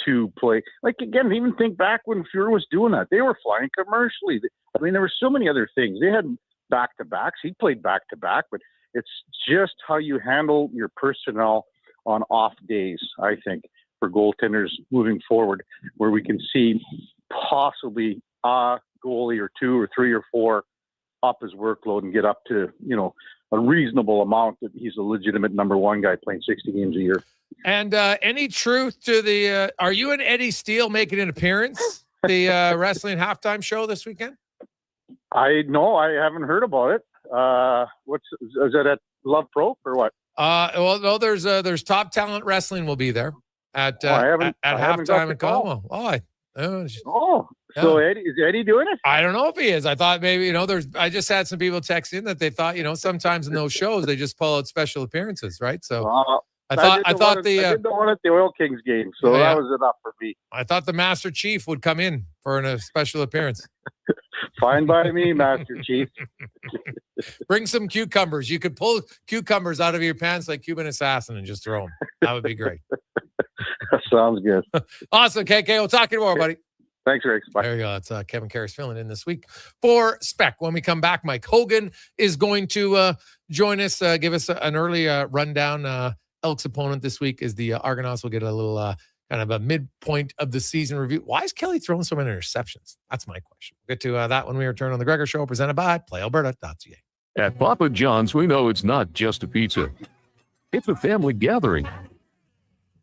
to play. Again, even think back when Fuhr was doing that. They were flying commercially. There were so many other things. They had back-to-backs. He played back-to-back, but it's just how you handle your personnel on off days, I think, for goaltenders moving forward, where we can see possibly a goalie or 2 or 3 or 4 up his workload and get up to, a reasonable amount that he's a legitimate number 1 guy playing 60 games a year. And any truth to the are you and Eddie Steele making an appearance the wrestling halftime show this weekend? I haven't heard about it. Is that at Love Pro or what? Well, no, there's Top Talent Wrestling will be there at halftime in Colwell. So Eddie, is Eddie doing it? I don't know if he is. I thought maybe, I just had some people text in that they thought, sometimes in those shows, they just pull out special appearances, right? So I thought I did the one at the Oil Kings game, so that was enough for me. I thought the Master Chief would come in for a special appearance. Fine by me, Master Chief. Bring some cucumbers. You could pull cucumbers out of your pants like Cuban Assassin and just throw them. That would be great. Sounds good. Awesome, KK. We'll talk to you more, buddy. Thanks, Rick. Bye. There you go. It's Kevin Karras filling in this week for Spec. When we come back, Mike Hogan is going to join us, give us an early rundown. Elks' opponent this week is the Argonauts. We'll get a little kind of a midpoint of the season review. Why is Kelly throwing so many interceptions? That's my question. We'll get to that when we return on the Gregor Show, presented by PlayAlberta.ca. At Papa John's, we know it's not just a pizza. It's a family gathering.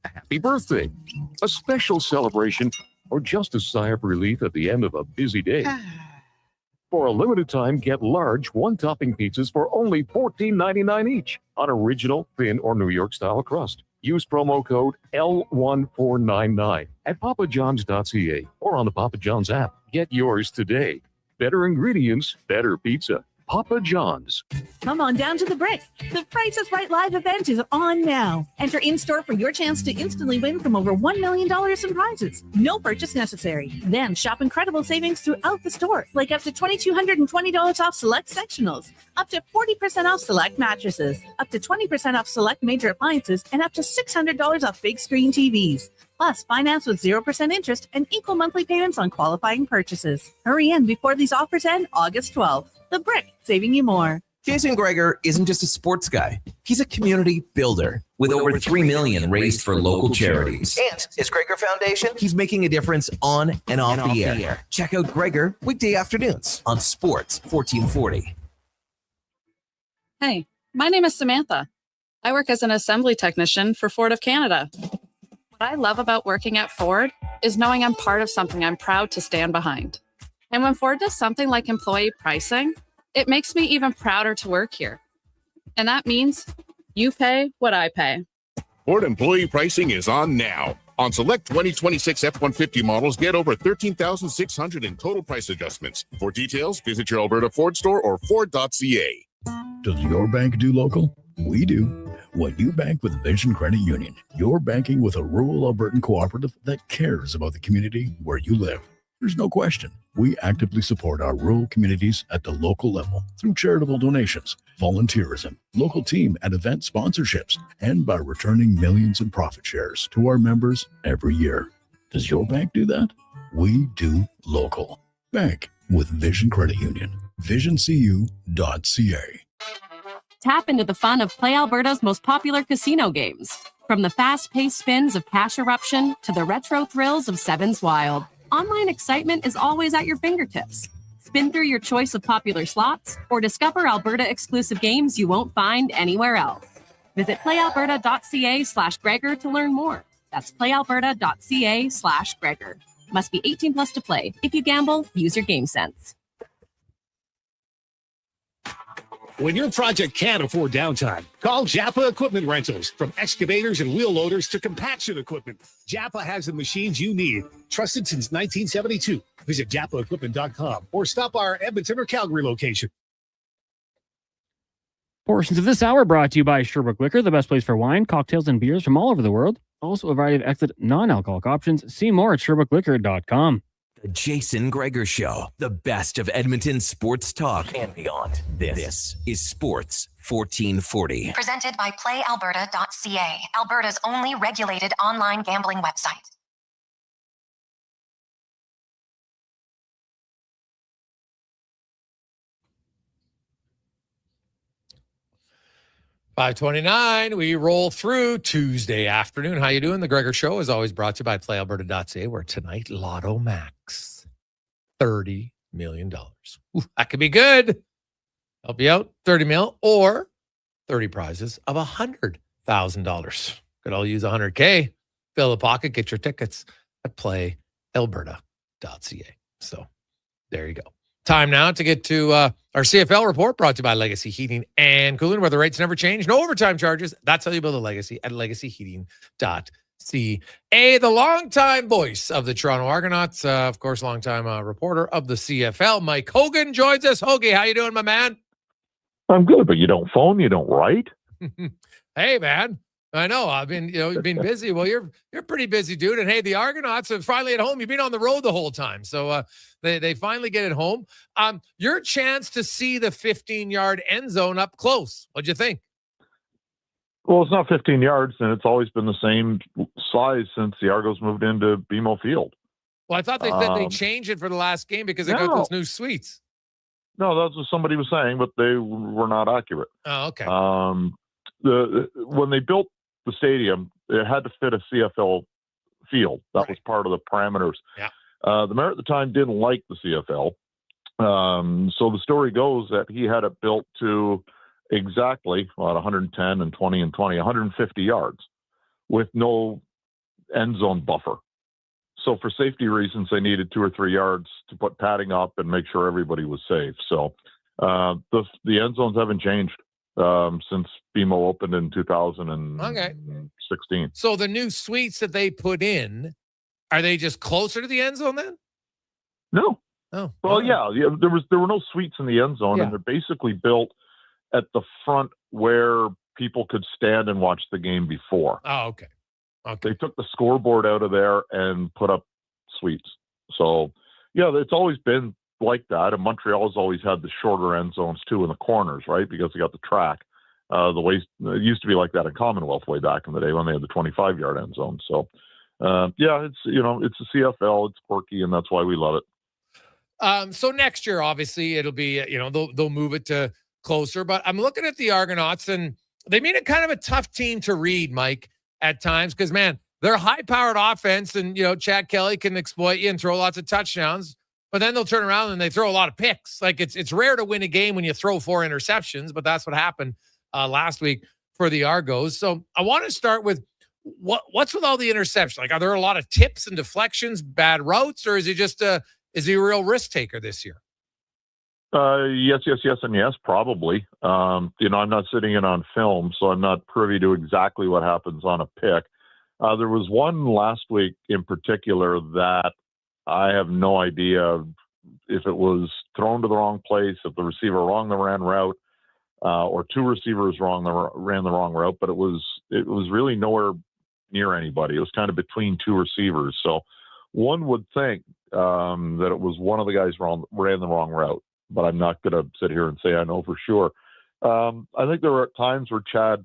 A happy birthday, a special celebration, or just a sigh of relief at the end of a busy day. For a limited time, get large one-topping pizzas for only $14.99 each on original, thin, or New York-style crust. Use promo code L1499 at papajohns.ca or on the Papa John's app. Get yours today. Better ingredients, better pizza. Papa John's. Come on down to the Brick. The Price is Right live event is on now. Enter in-store for your chance to instantly win from over $1 million in prizes. No purchase necessary. Then shop incredible savings throughout the store, like up to $2,220 off select sectionals, up to 40% off select mattresses, up to 20% off select major appliances, and up to $600 off big screen TVs. Plus, finance with 0% interest and equal monthly payments on qualifying purchases. Hurry in before these offers end August 12th. The Brick, saving you more. Jason Gregor isn't just a sports guy. He's a community builder with over $3 million raised for local charities. And his Gregor Foundation, he's making a difference on and off the air. Check out Gregor weekday afternoons on Sports 1440. Hey, my name is Samantha. I work as an assembly technician for Ford of Canada. What I love about working at Ford is knowing I'm part of something I'm proud to stand behind. And when Ford does something like employee pricing, it makes me even prouder to work here. And that means you pay what I pay. Ford employee pricing is on now. On select 2026 F-150 models, get over $13,600 in total price adjustments. For details, visit your Alberta Ford store or Ford.ca. Does your bank do local? We do. When you bank with Vision Credit Union, you're banking with a rural Albertan cooperative that cares about the community where you live. There's no question. We actively support our rural communities at the local level through charitable donations, volunteerism, local team and event sponsorships, and by returning millions in profit shares to our members every year. Does your bank do that? We do local. Bank with Vision Credit Union. VisionCU.ca. Tap into the fun of Play Alberta's most popular casino games. From the fast-paced spins of Cash Eruption to the retro thrills of Sevens Wild. Online excitement is always at your fingertips. Spin through your choice of popular slots or discover Alberta-exclusive games you won't find anywhere else. Visit playalberta.ca/Gregor to learn more. That's playalberta.ca/Gregor. Must be 18 plus to play. If you gamble, use your game sense. When your project can't afford downtime, call Japa Equipment Rentals. From excavators and wheel loaders to compaction equipment, Japa has the machines you need. Trusted since 1972. Visit japaequipment.com or stop by our Edmonton or Calgary location. Portions of this hour brought to you by Sherbrooke Liquor, the best place for wine, cocktails, and beers from all over the world. Also a variety of excellent non-alcoholic options. See more at SherbrookeLiquor.com. The Jason Gregor Show, the best of Edmonton sports talk and beyond. This is Sports 1440. Presented by PlayAlberta.ca, Alberta's only regulated online gambling website. $5:29. We roll through Tuesday afternoon. How you doing? The Gregor Show is always brought to you by PlayAlberta.ca, where tonight, Lotto Max, $30 million. Ooh, that could be good. Help you out, 30 mil or 30 prizes of $100,000. Could all use $100K. Fill the pocket, get your tickets at PlayAlberta.ca. So there you go. Time now to get to our CFL report, brought to you by Legacy Heating and Cooling, where the rates never change. No overtime charges. That's how you build a legacy at legacyheating.ca. The longtime voice of the Toronto Argonauts, of course, longtime reporter of the CFL, Mike Hogan, joins us. Hoagie, how you doing, my man? I'm good, but you don't phone, you don't write. Hey, man. I know. I've been, you've been busy. Well, you're pretty busy, dude. And hey, the Argonauts are finally at home. You've been on the road the whole time, so they finally get it home. Your chance to see the 15-yard end zone up close. What'd you think? Well, it's not 15 yards, and it's always been the same size since the Argos moved into BMO Field. Well, I thought they said they changed it for the last game because they got those new suites. No, that's what somebody was saying, but they were not accurate. Oh, okay. When they built the stadium, it had to fit a CFL field. That was part of the parameters. Yeah. The mayor at the time didn't like the CFL. So the story goes that he had it built to exactly 110 and 20 and 20, 150 yards with no end zone buffer. So for safety reasons, they needed 2 or 3 yards to put padding up and make sure everybody was safe. So the end zones haven't changed since BMO opened in 2016. So the new suites that they put in, are they just closer to the end zone then? No. Oh. Well, yeah. There were no suites in the end zone, and they're basically built at the front where people could stand and watch the game before. Oh, okay. They took the scoreboard out of there and put up suites. So, yeah, it's always been like that. And Montreal's always had the shorter end zones too in the corners, right? Because they got the track. The way it used to be like that in Commonwealth way back in the day when they had the 25-yard end zone. So, yeah, it's it's a CFL, it's quirky, and that's why we love it. So next year, obviously, it'll be they'll move it to closer. But I'm looking at the Argonauts, and they made it kind of a tough team to read, Mike, at times, because man, they're a high-powered offense, and Chad Kelly can exploit you and throw lots of touchdowns. But then they'll turn around and they throw a lot of picks. Like it's rare to win a game when you throw 4 interceptions, but that's what happened last week for the Argos. So I want to start with what's with all the interceptions? Like, are there a lot of tips and deflections, bad routes, or is he just is he a real risk taker this year? Yes, and yes, probably. I'm not sitting in on film, so I'm not privy to exactly what happens on a pick. There was one last week in particular that I have no idea if it was thrown to the wrong place, if the receiver ran the route, or 2 receivers ran the wrong route, but it was really nowhere near anybody. It was kind of between 2 receivers. So one would think that it was one of the guys ran the wrong route, but I'm not going to sit here and say I know for sure. I think there are times where Chad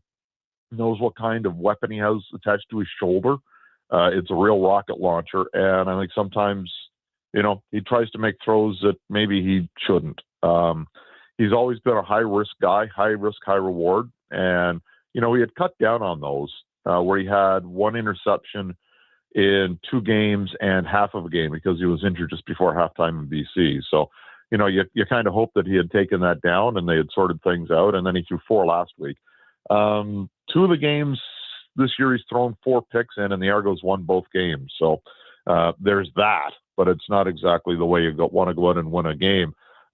knows what kind of weapon he has attached to his shoulder. It's a real rocket launcher, and I think sometimes, he tries to make throws that maybe he shouldn't. He's always been a high-risk guy, high-risk, high-reward, and, he had cut down on those where he had 1 interception in 2 games and half of a game because he was injured just before halftime in BC. So, you kind of hope that he had taken that down and they had sorted things out, and then he threw 4 last week. 2 of the games this year he's thrown 4 picks in, and the Argos won both games. So there's that, but it's not exactly the way you want to go out and win a game.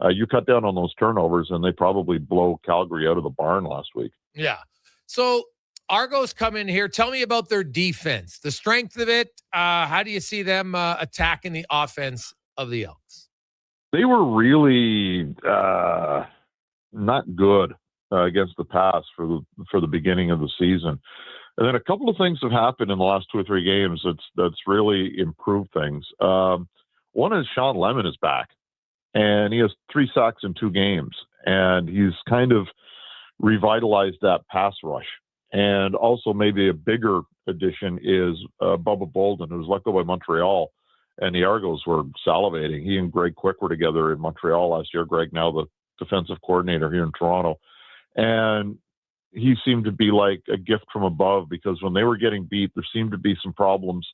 You cut down on those turnovers, and they probably blow Calgary out of the barn last week. Yeah. So Argos come in here. Tell me about their defense, the strength of it. How do you see them attacking the offense of the Elks? They were really not good against the pass for the beginning of the season. And then a couple of things have happened in the last 2 or 3 games that's really improved things. One is Sean Lemon is back, and he has 3 sacks in 2 games, and he's kind of revitalized that pass rush. And also maybe a bigger addition is Bubba Bolden, who was let go by Montreal, and the Argos were salivating. He and Greg Quick were together in Montreal last year. Greg, now the defensive coordinator here in Toronto. And he seemed to be like a gift from above, because when they were getting beat, there seemed to be some problems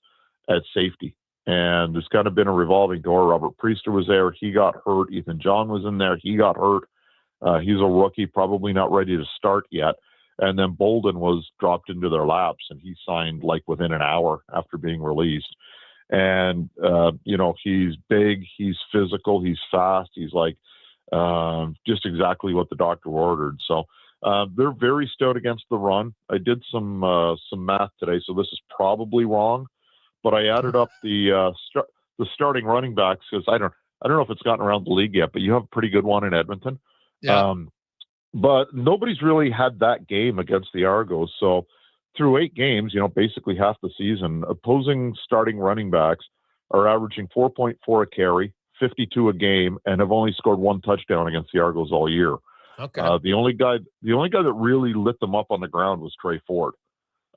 at safety. And there's kind of been a revolving door. Robert Priester was there. He got hurt. Ethan John was in there. He got hurt. He's a rookie, probably not ready to start yet. And then Bolden was dropped into their laps, and he signed like within an hour after being released. And, he's big, he's physical, he's fast. He's like just exactly what the doctor ordered. So they're very stout against the run. I did some math today, so this is probably wrong, but I added up the starting running backs, because I don't know if it's gotten around the league yet, but you have a pretty good one in Edmonton. Yeah. But nobody's really had that game against the Argos. So through 8 games, basically half the season, opposing starting running backs are averaging 4.4 a carry, 52 a game, and have only scored 1 touchdown against the Argos all year. Okay. The only guy that really lit them up on the ground was Trey Ford.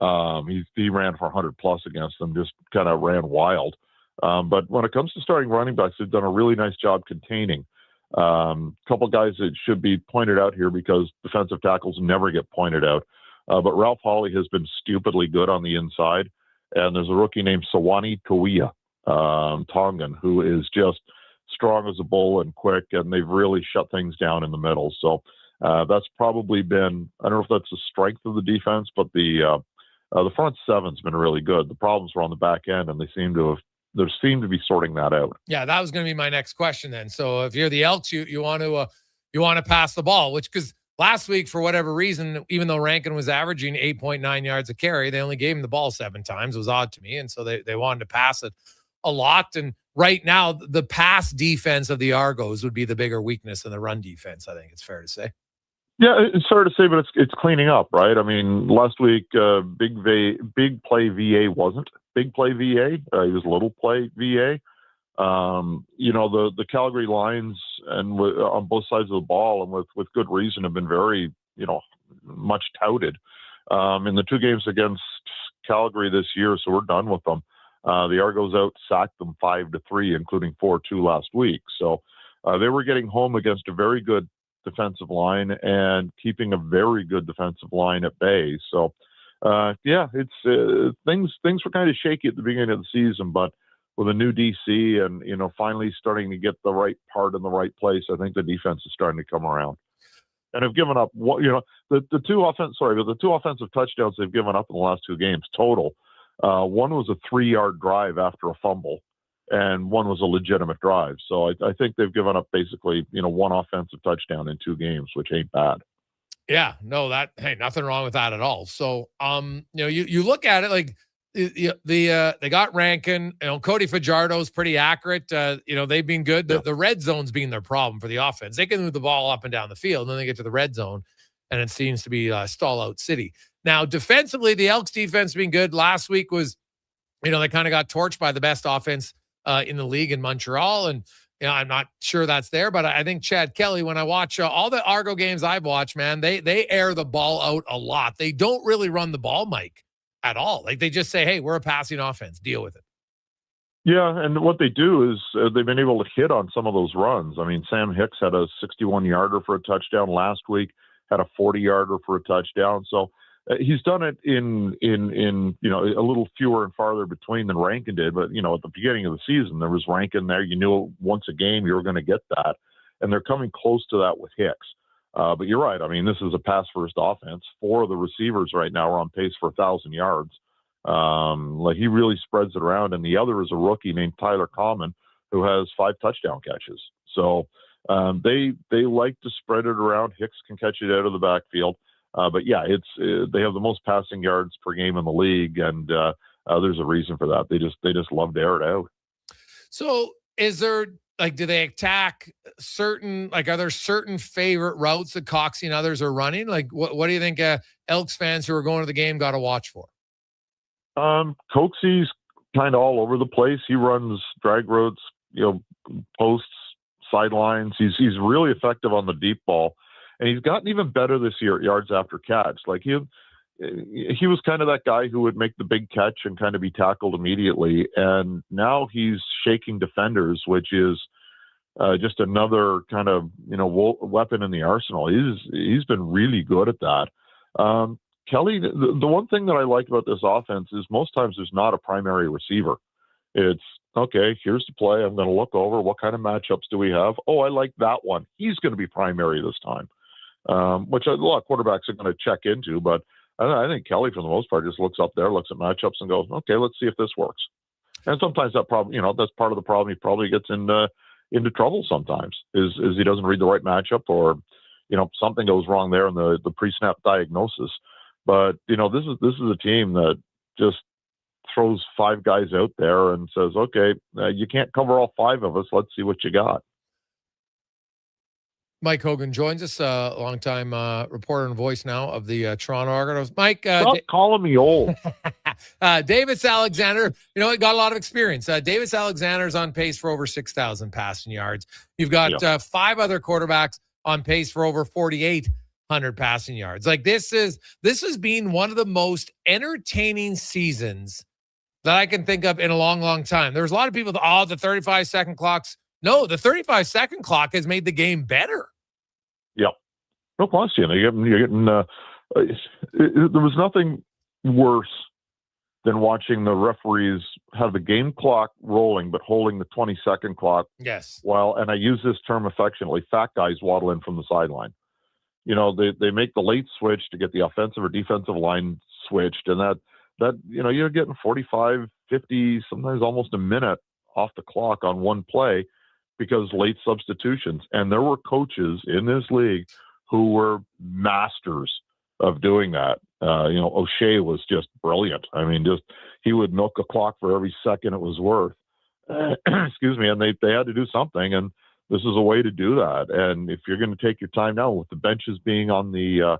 He ran for 100 plus against them, just kind of ran wild. But when it comes to starting running backs, they've done a really nice job containing. Couple guys that should be pointed out here because defensive tackles never get pointed out. But Ralph Hawley has been stupidly good on the inside. And there's a rookie named Sawani Kawia, Tongan, who is just strong as a bull and quick, and they've really shut things down in the middle. So that's probably been, I don't know if that's the strength of the defense, but the front seven's been really good. The problems were on the back end, and they seem to be sorting that out. Yeah, that was going to be my next question then. So if you're the Elks, you want to pass the ball, which, because last week, for whatever reason, even though Rankin was averaging 8.9 yards a carry, they only gave him the ball 7 times. It was odd to me. And so they wanted to pass it a lot. And right now, the pass defense of the Argos would be the bigger weakness than the run defense, I think it's fair to say. Yeah, it's hard to say, but it's cleaning up, right? I mean, last week, big play VA wasn't big play VA. He was little play VA. The Calgary lines and on both sides of the ball, and with good reason, have been very, much touted. In the 2 games against Calgary this year, so we're done with them. The Argos out-sacked them 5-3, including 4-2 last week. So they were getting home against a very good defensive line and keeping a very good defensive line at bay. So, it's things were kind of shaky at the beginning of the season, but with a new DC and finally starting to get the right part in the right place, I think the defense is starting to come around. And have given up the 2 offensive touchdowns they've given up in the last 2 games total. One was a 3-yard drive after a fumble, and one was a legitimate drive. So I think they've given up basically, 1 offensive touchdown in 2 games, which ain't bad. Yeah, no, nothing wrong with that at all. So, you look at it like they got Rankin, Cody Fajardo's pretty accurate. They've been good. The red zone's been their problem for the offense. They can move the ball up and down the field, and then they get to the red zone, and it seems to be stall out city. Now, defensively, the Elks defense has been good. Last week was, they kind of got torched by the best offense in the league in Montreal. And, I'm not sure that's there, but I think Chad Kelly, when I watch all the Argo games I've watched, man, they air the ball out a lot. They don't really run the ball, Mike, at all. Like, they just say, hey, we're a passing offense. Deal with it. Yeah, and what they do is they've been able to hit on some of those runs. I mean, Sam Hicks had a 61-yarder for a touchdown last week, had a 40-yarder for a touchdown. So he's done it in a little fewer and farther between than Rankin did. But, at the beginning of the season, there was Rankin there. You knew once a game you were going to get that. And they're coming close to that with Hicks. But you're right. I mean, this is a pass-first offense. 4 of the receivers right now are on pace for 1,000 yards. He really spreads it around. And the other is a rookie named Tyler Common, who has 5 touchdown catches. So they like to spread it around. Hicks can catch it out of the backfield. But yeah, they have the most passing yards per game in the league, and there's a reason for that. They just love to air it out. So, is there do they attack certain are there certain favorite routes that Coxie and others are running? What do you think Elks fans who are going to the game got to watch for? Coxie's kind of all over the place. He runs drag routes, posts, sidelines. He's really effective on the deep ball. And he's gotten even better this year at yards after catch. He was kind of that guy who would make the big catch and kind of be tackled immediately. And now he's shaking defenders, which is just another kind of, weapon in the arsenal. He's been really good at that. Kelly, the one thing that I like about this offense is most times there's not a primary receiver. It's, okay, here's the play. I'm going to look over. What kind of matchups do we have? Oh, I like that one. He's going to be primary this time. Which a lot of quarterbacks are going to check into, but I think Kelly, for the most part, just looks up there, looks at matchups, and goes, "Okay, let's see if this works." And sometimes that problem, that's part of the problem. He probably gets into trouble sometimes. Is he doesn't read the right matchup, or something goes wrong there in the pre-snap diagnosis. But this is a team that just throws 5 guys out there and says, "Okay, you can't cover all 5 of us. Let's see what you got." Mike Hogan joins us, a longtime reporter and voice now of the Toronto Argonauts. Mike, stop calling me old. Davis Alexander, got a lot of experience. Davis Alexander's on pace for over 6,000 passing yards. You've got 5 other quarterbacks on pace for over 4,800 passing yards. Like this has been one of the most entertaining seasons that I can think of in a long, long time. There's a lot of people that, the 35-second clocks. No, the 35-second clock has made the game better. Yep. No question. You're getting there was nothing worse than watching the referees have the game clock rolling, but holding the 20-second clock. Yes. While, and I use this term affectionately, fat guys waddle in from the sideline. They make the late switch to get the offensive or defensive line switched, and that you're getting 45, 50, sometimes almost a minute off the clock on one play because late substitutions. And there were coaches in this league who were masters of doing that. O'Shea was just brilliant. I mean, he would milk a clock for every second it was worth. Excuse me. And they had to do something. And this is a way to do that. And if you're going to take your time now with the benches being on the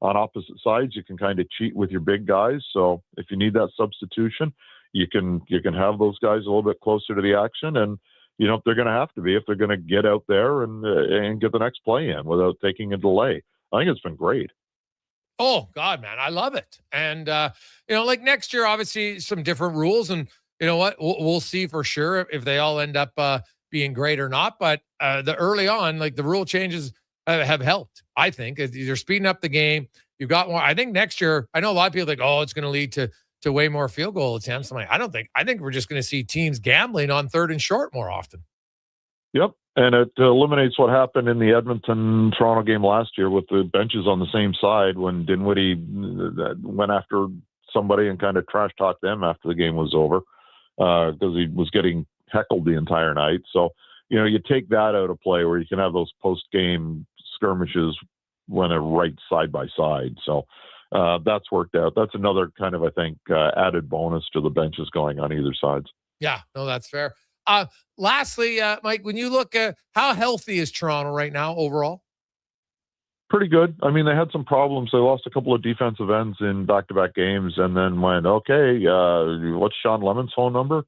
on opposite sides, you can kind of cheat with your big guys. So if you need that substitution, you can have those guys a little bit closer to the action. And they're going to have to be if they're going to get out there and get the next play in without taking a delay. I think it's been great. Oh God, man, I love it. And like next year, obviously some different rules, and you know what, we'll see for sure if they all end up being great or not. But the early on, like the rule changes have helped. I think they're speeding up the game. You've got more. I think next year, I know a lot of people think, it's going to lead to way more field goal attempts. I'm like, I think we're just going to see teams gambling on 3rd and short more often. Yep. And it eliminates what happened in the Edmonton-Toronto game last year with the benches on the same side when Dinwiddie went after somebody and kind of trash-talked them after the game was over because he was getting heckled the entire night. So, you take that out of play where you can have those post-game skirmishes when they're right side by side. So that's worked out. That's another kind of, I think, added bonus to the benches going on either sides. Yeah, no, that's fair. Lastly, Mike, when you look at how healthy is Toronto right now overall? Pretty good. I mean, they had some problems. They lost a couple of defensive ends in back-to-back games and then went, okay, what's Sean Lemon's phone number?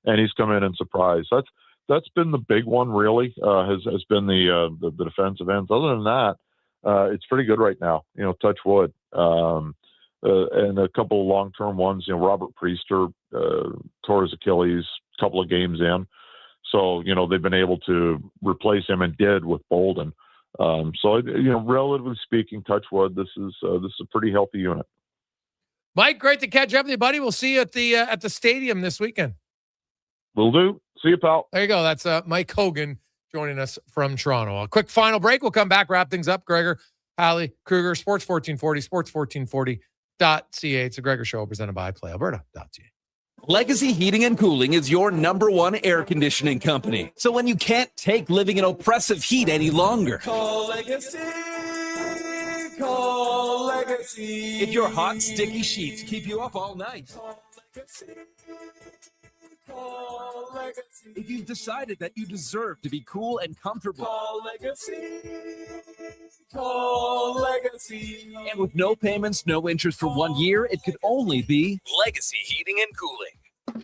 And he's come in and surprised. That's been the big one, really, has been the defensive ends. Other than that, it's pretty good right now, touch wood. And a couple of long-term ones, Robert Priester tore his Achilles a couple of games in. So, they've been able to replace him and did with Bolden. So, relatively speaking, touch wood, this is a pretty healthy unit. Mike, great to catch up with you, buddy. We'll see you at the stadium this weekend. Will do. See you, pal. There you go. That's Mike Hogan joining us from Toronto. A quick final break. We'll come back, wrap things up. Gregor, Hallie, Kruger, Sports 1440, sports1440.ca. It's a Gregor Show presented by PlayAlberta.ca. Legacy Heating and Cooling is your #1 air conditioning company. So when you can't take living in oppressive heat any longer, call Legacy. Call Legacy. If your hot, sticky sheets keep you up all night, call Legacy. Call Legacy. If you've decided that you deserve to be cool and comfortable, call Legacy. Call Legacy. And with no payments, no interest for 1 year, it could only be Legacy Heating and Cooling.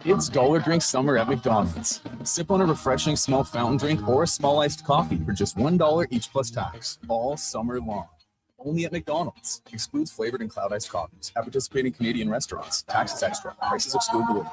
It's Dollar Drink Summer at McDonald's. Sip on a refreshing small fountain drink or a small iced coffee for just $1 each plus tax, all summer long. Only at McDonald's. Excludes flavored and cloud iced coffees. At participating Canadian restaurants. Taxes extra. Prices exclude delivery.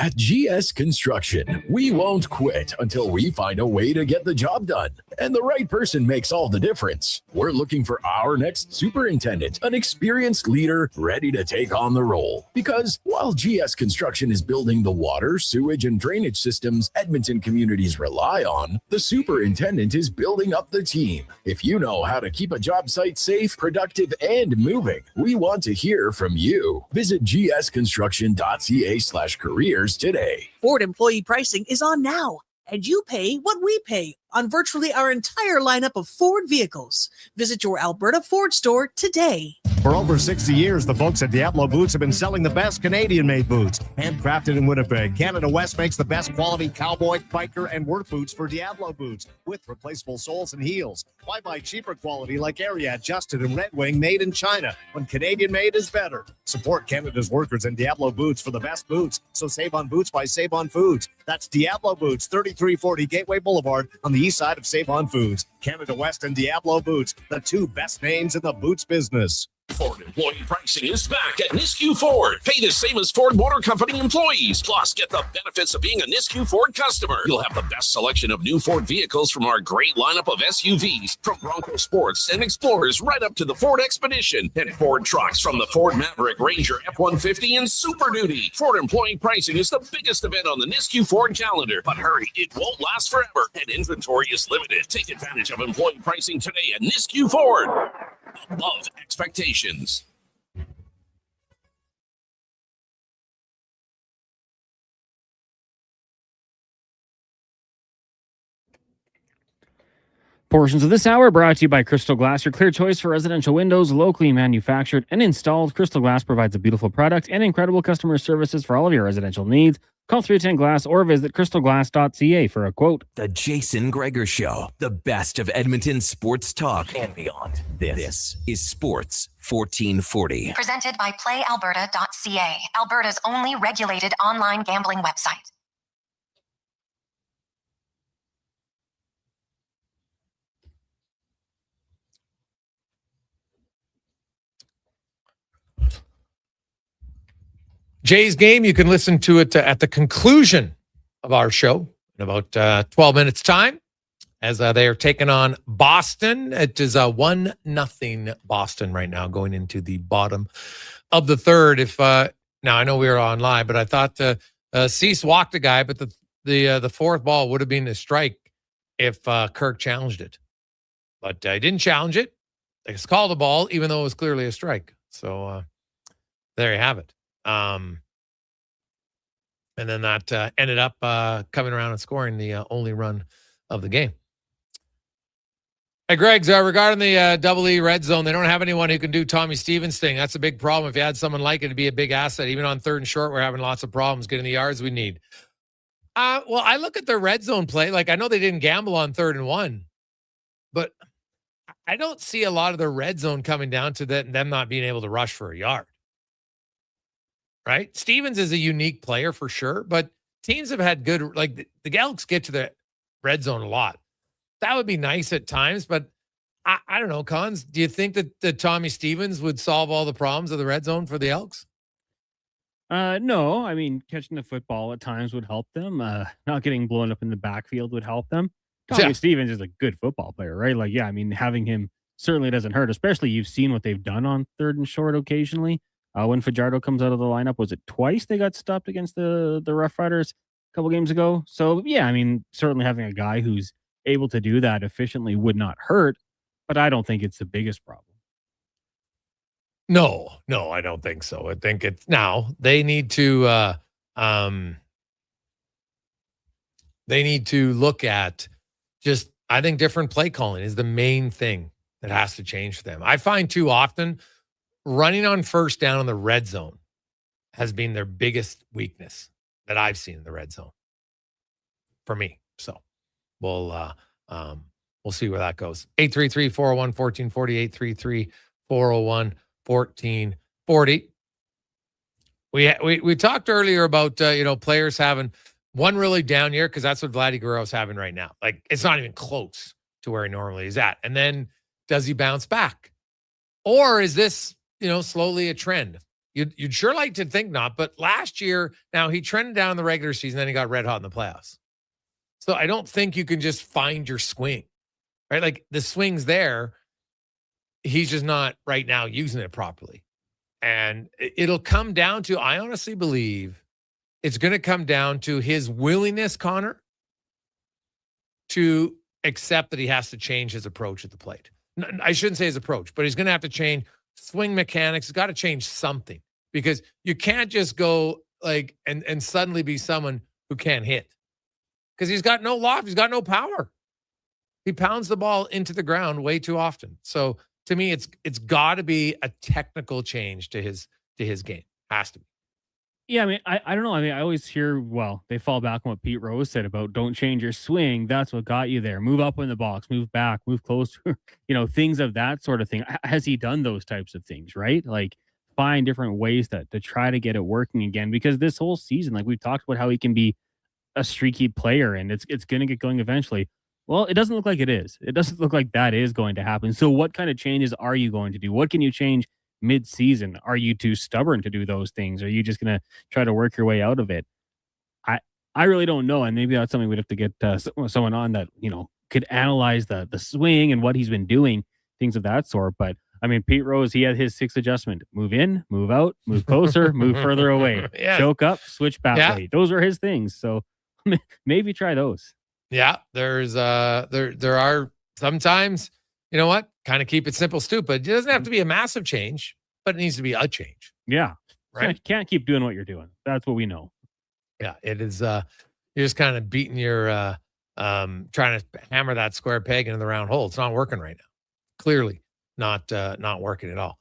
At GS Construction, we won't quit until we find a way to get the job done. And the right person makes all the difference. We're looking for our next superintendent, an experienced leader ready to take on the role. Because while GS Construction is building the water, sewage, and drainage systems Edmonton communities rely on, the superintendent is building up the team. If you know how to keep a job site safe, productive, and moving, we want to hear from you. Visit gsconstruction.ca/careers today. Ford employee pricing is on now, and you pay what we pay on virtually our entire lineup of Ford vehicles. Visit your Alberta Ford store today. For over 60 years, the folks at Diablo Boots have been selling the best Canadian-made boots. Handcrafted in Winnipeg, Canada West makes the best quality cowboy, biker, and work boots for Diablo Boots with replaceable soles and heels. Why buy cheaper quality like Ariat, Justin, and Red Wing made in China when Canadian-made is better? Support Canada's workers and Diablo Boots for the best boots. So save on boots by Save On Foods. That's Diablo Boots, 3340 Gateway Boulevard on the east side of Save On Foods. Canada West and Diablo Boots, the two best names in the boots business. Ford employee pricing is back at Nisku Ford. Pay the same as Ford Motor Company employees. Plus, get the benefits of being a Nisku Ford customer. You'll have the best selection of new Ford vehicles from our great lineup of SUVs, from Bronco Sports and Explorers right up to the Ford Expedition, and Ford trucks from the Ford Maverick, Ranger, F-150, and Super Duty. Ford employee pricing is the biggest event on the Nisku Ford calendar. But hurry, it won't last forever, and inventory is limited. Take advantage of employee pricing today at Nisku Ford. Above expectations. Portions of this hour brought to you by Crystal Glass, your clear choice for residential windows, locally manufactured and installed. Crystal Glass provides a beautiful product and incredible customer services for all of your residential needs. Call 310 Glass or visit crystalglass.ca for a quote. The Jason Gregor Show, the best of Edmonton sports talk and beyond. This is Sports 1440. Presented by PlayAlberta.ca, Alberta's only regulated online gambling website. Jay's game, you can listen to it at the conclusion of our show in about 12 minutes' time as they are taking on Boston. It is 1-0 Boston right now going into the bottom of the third. Now, I know we were on live, but I thought Cease walked a guy, but the fourth ball would have been a strike if Kirk challenged it. But I didn't challenge it. They just called the ball, even though it was clearly a strike. So there you have it. And then that ended up coming around and scoring the only run of the game. Hey, Greg, regarding the Double E red zone, they don't have anyone who can do Tommy Stevens' thing. That's a big problem. If you had someone like it, it'd be a big asset. Even on third and short, we're having lots of problems getting the yards we need. Well, I look at their red zone play. Like, I know they didn't gamble on 3rd and 1, but I don't see a lot of their red zone coming down to them not being able to rush for a yard. Right? Stevens is a unique player for sure, but teams have had good, like the Elks get to the red zone a lot. That would be nice at times, but I don't know, Cons, do you think that Tommy Stevens would solve all the problems of the red zone for the Elks? No, I mean, catching the football at times would help them. Not getting blown up in the backfield would help them. Tommy Stevens is a good football player, right? Like, yeah, I mean, having him certainly doesn't hurt, especially you've seen what they've done on 3rd and short occasionally. When Fajardo comes out of the lineup, was it twice they got stopped against the Rough Riders a couple games ago? So, yeah, I mean, certainly having a guy who's able to do that efficiently would not hurt, but I don't think it's the biggest problem. No, I don't think so. I think it's now they need to look at just, I think different play calling is the main thing that has to change for them. I find too often running on first down in the red zone has been their biggest weakness that I've seen in the red zone for me. So we'll see where that goes. 833-401-1440, 833-401-1440. We talked earlier about players having one really down year, because that's what Vladdy Guerrero's having right now. Like, it's not even close to where he normally is at. And then does he bounce back? Or is this slowly a trend? You'd sure like to think not, but last year, now he trended down in the regular season, then he got red hot in the playoffs. So I don't think you can just find your swing, right? Like, the swing's there. He's just not right now using it properly. And it'll come down to, I honestly believe it's going to come down to his willingness, Connor, to accept that he has to change his approach at the plate. I shouldn't say his approach, but he's going to have to change swing mechanics. He's got to change something, because you can't just go like and suddenly be someone who can't hit, because he's got no loft. He's got no power. He pounds the ball into the ground way too often. So to me, it's got to be a technical change to his game. Has to be. Yeah, I mean, I don't know. I mean, I always hear, well, they fall back on what Pete Rose said about don't change your swing. That's what got you there. Move up in the box, move back, move closer, things of that sort of thing. Has he done those types of things, right? Like find different ways to try to get it working again, because this whole season, like we've talked about how he can be a streaky player and it's going to get going eventually. Well, it doesn't look like it is. It doesn't look like that is going to happen. So what kind of changes are you going to do? What can you change mid-season? Are you too stubborn to do those things? Are you just going to try to work your way out of it? I really don't know, and maybe that's something we'd have to get someone on that could analyze the swing and what he's been doing, things of that sort. But I mean, Pete Rose, he had his 6 adjustment: move in, move out, move closer, move further away, choke up, switch back way. Those are his things. So maybe try those. Yeah, there's there are sometimes, you know what? Kind of keep it simple, stupid. It doesn't have to be a massive change, but it needs to be a change. Yeah. Right. Can't keep doing what you're doing. That's what we know. Yeah, it is. You're just kind of beating your trying to hammer that square peg into the round hole. It's not working right now. Clearly not working at all.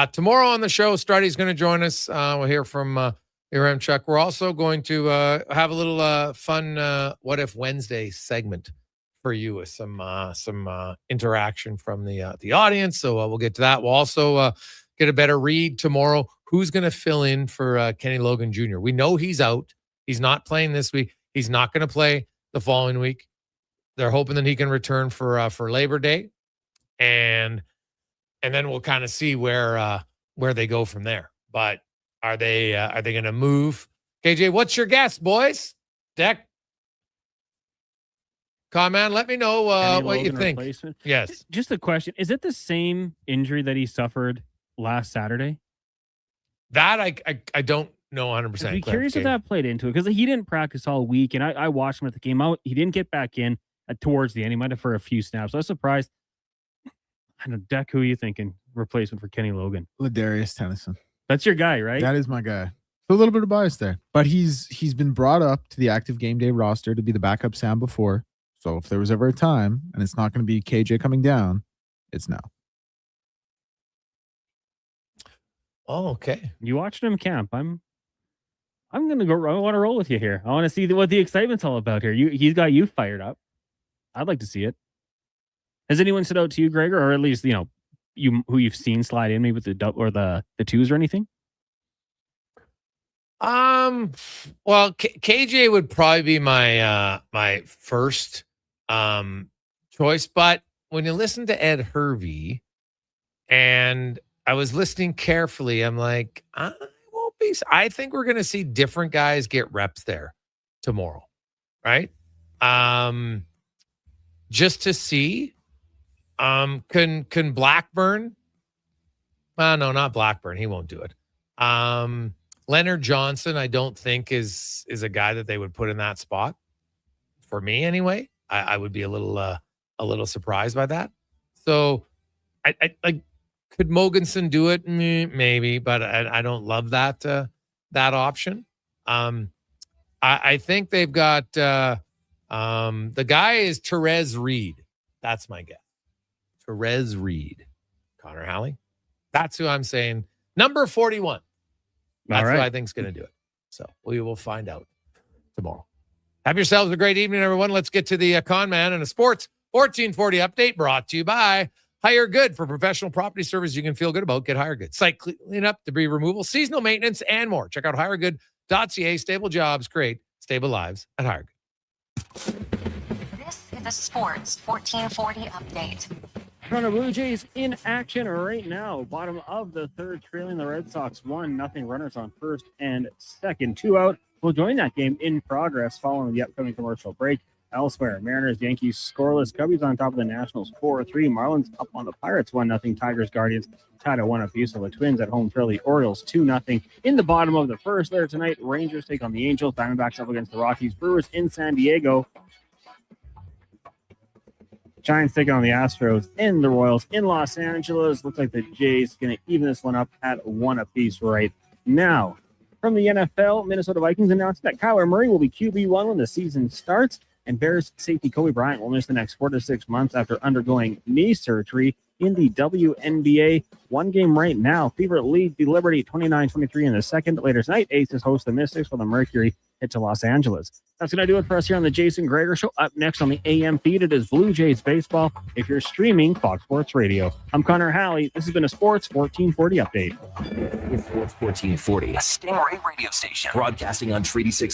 Tomorrow on the show, Struddy's going to join us. We'll hear from Iram Chuck. We're also going to have a little fun What If Wednesday segment for you with some interaction from the audience. So we'll get to that. We'll also get a better read tomorrow. Who's going to fill in for Kenny Logan Jr.? We know he's out. He's not playing this week. He's not going to play the following week. They're hoping that he can return for Labor Day, and then we'll kind of see where they go from there. But are they going to move? KJ, what's your guess, boys? Deck. Comment. Let me know what you think. Yes. Just a question: is it the same injury that he suffered last Saturday? That I don't know 100%. I'd be curious if that played into it, because he didn't practice all week, and I watched him at the game out. He didn't get back in towards the end. He might have for a few snaps. I was surprised. I know, Deck, who are you thinking replacement for Kenny Logan? Ladarius Tennyson. That's your guy, right? That is my guy. A little bit of bias there, but he's been brought up to the active game day roster to be the backup Sam before. So if there was ever a time, and it's not going to be KJ coming down, it's now. Oh, okay. You watched him camp. I'm gonna go. I want to roll with you here. I want to see what the excitement's all about here. He's got you fired up. I'd like to see it. Has anyone stood out to you, Gregor, or at least who you've seen slide in maybe with the twos or anything? Well, KJ would probably be my my first choice, but when you listen to Ed Hervey, and I was listening carefully, I'm like, I think we're going to see different guys get reps there tomorrow, right? Just to see, can Blackburn? Well, no, not Blackburn. He won't do it. Leonard Johnson, I don't think is a guy that they would put in that spot. For me, anyway, I would be a little surprised by that. So, I could Mogensen do it? Maybe, but I don't love that option. I think they've got the guy is Therese Reed. That's my guess. Therese Reed. Connor Halley. That's who I'm saying. Number 41. That's who I think is going to do it. So we will find out tomorrow. Have yourselves a great evening, everyone. Let's get to the Con Man and a Sports 1440 update brought to you by Hire Good. For professional property service you can feel good about. Get Hire Good. Site cleanup, debris removal, seasonal maintenance, and more. Check out hiregood.ca. Stable jobs, create stable lives at Hire Good. This is the Sports 1440 update. Toronto Blue Jays in action right now. Bottom of the third, trailing the Red Sox 1-0. Runners on first and second. 2 out. We'll join that game in progress following the upcoming commercial break. Elsewhere, Mariners, Yankees scoreless. Cubbies on top of the Nationals 4-3. Marlins up on the Pirates 1-0. Tigers, Guardians tied at 1 apiece. So the Twins at home trail the Orioles 2-0. In the bottom of the first there tonight, Rangers take on the Angels. Diamondbacks up against the Rockies. Brewers in San Diego. Giants taking on the Astros and the Royals in Los Angeles. Looks like the Jays going to even this one up at 1 apiece right now. From the NFL, Minnesota Vikings announced that Kyler Murray will be QB1 when the season starts, and Bears safety Kobe Bryant will miss the next 4 to 6 months after undergoing knee surgery. in the WNBA. One game right now. Fever lead the Liberty 29-23 in the second. Later tonight, Aces host the Mystics while the Mercury head to Los Angeles. That's going to do it for us here on the Jason Gregor Show. Up next on the AM feed, it is Blue Jays baseball. If you're streaming, Fox Sports Radio. I'm Connor Halley. This has been a Sports 1440 update. Sports 1440, a Stingray radio station broadcasting on Treaty 6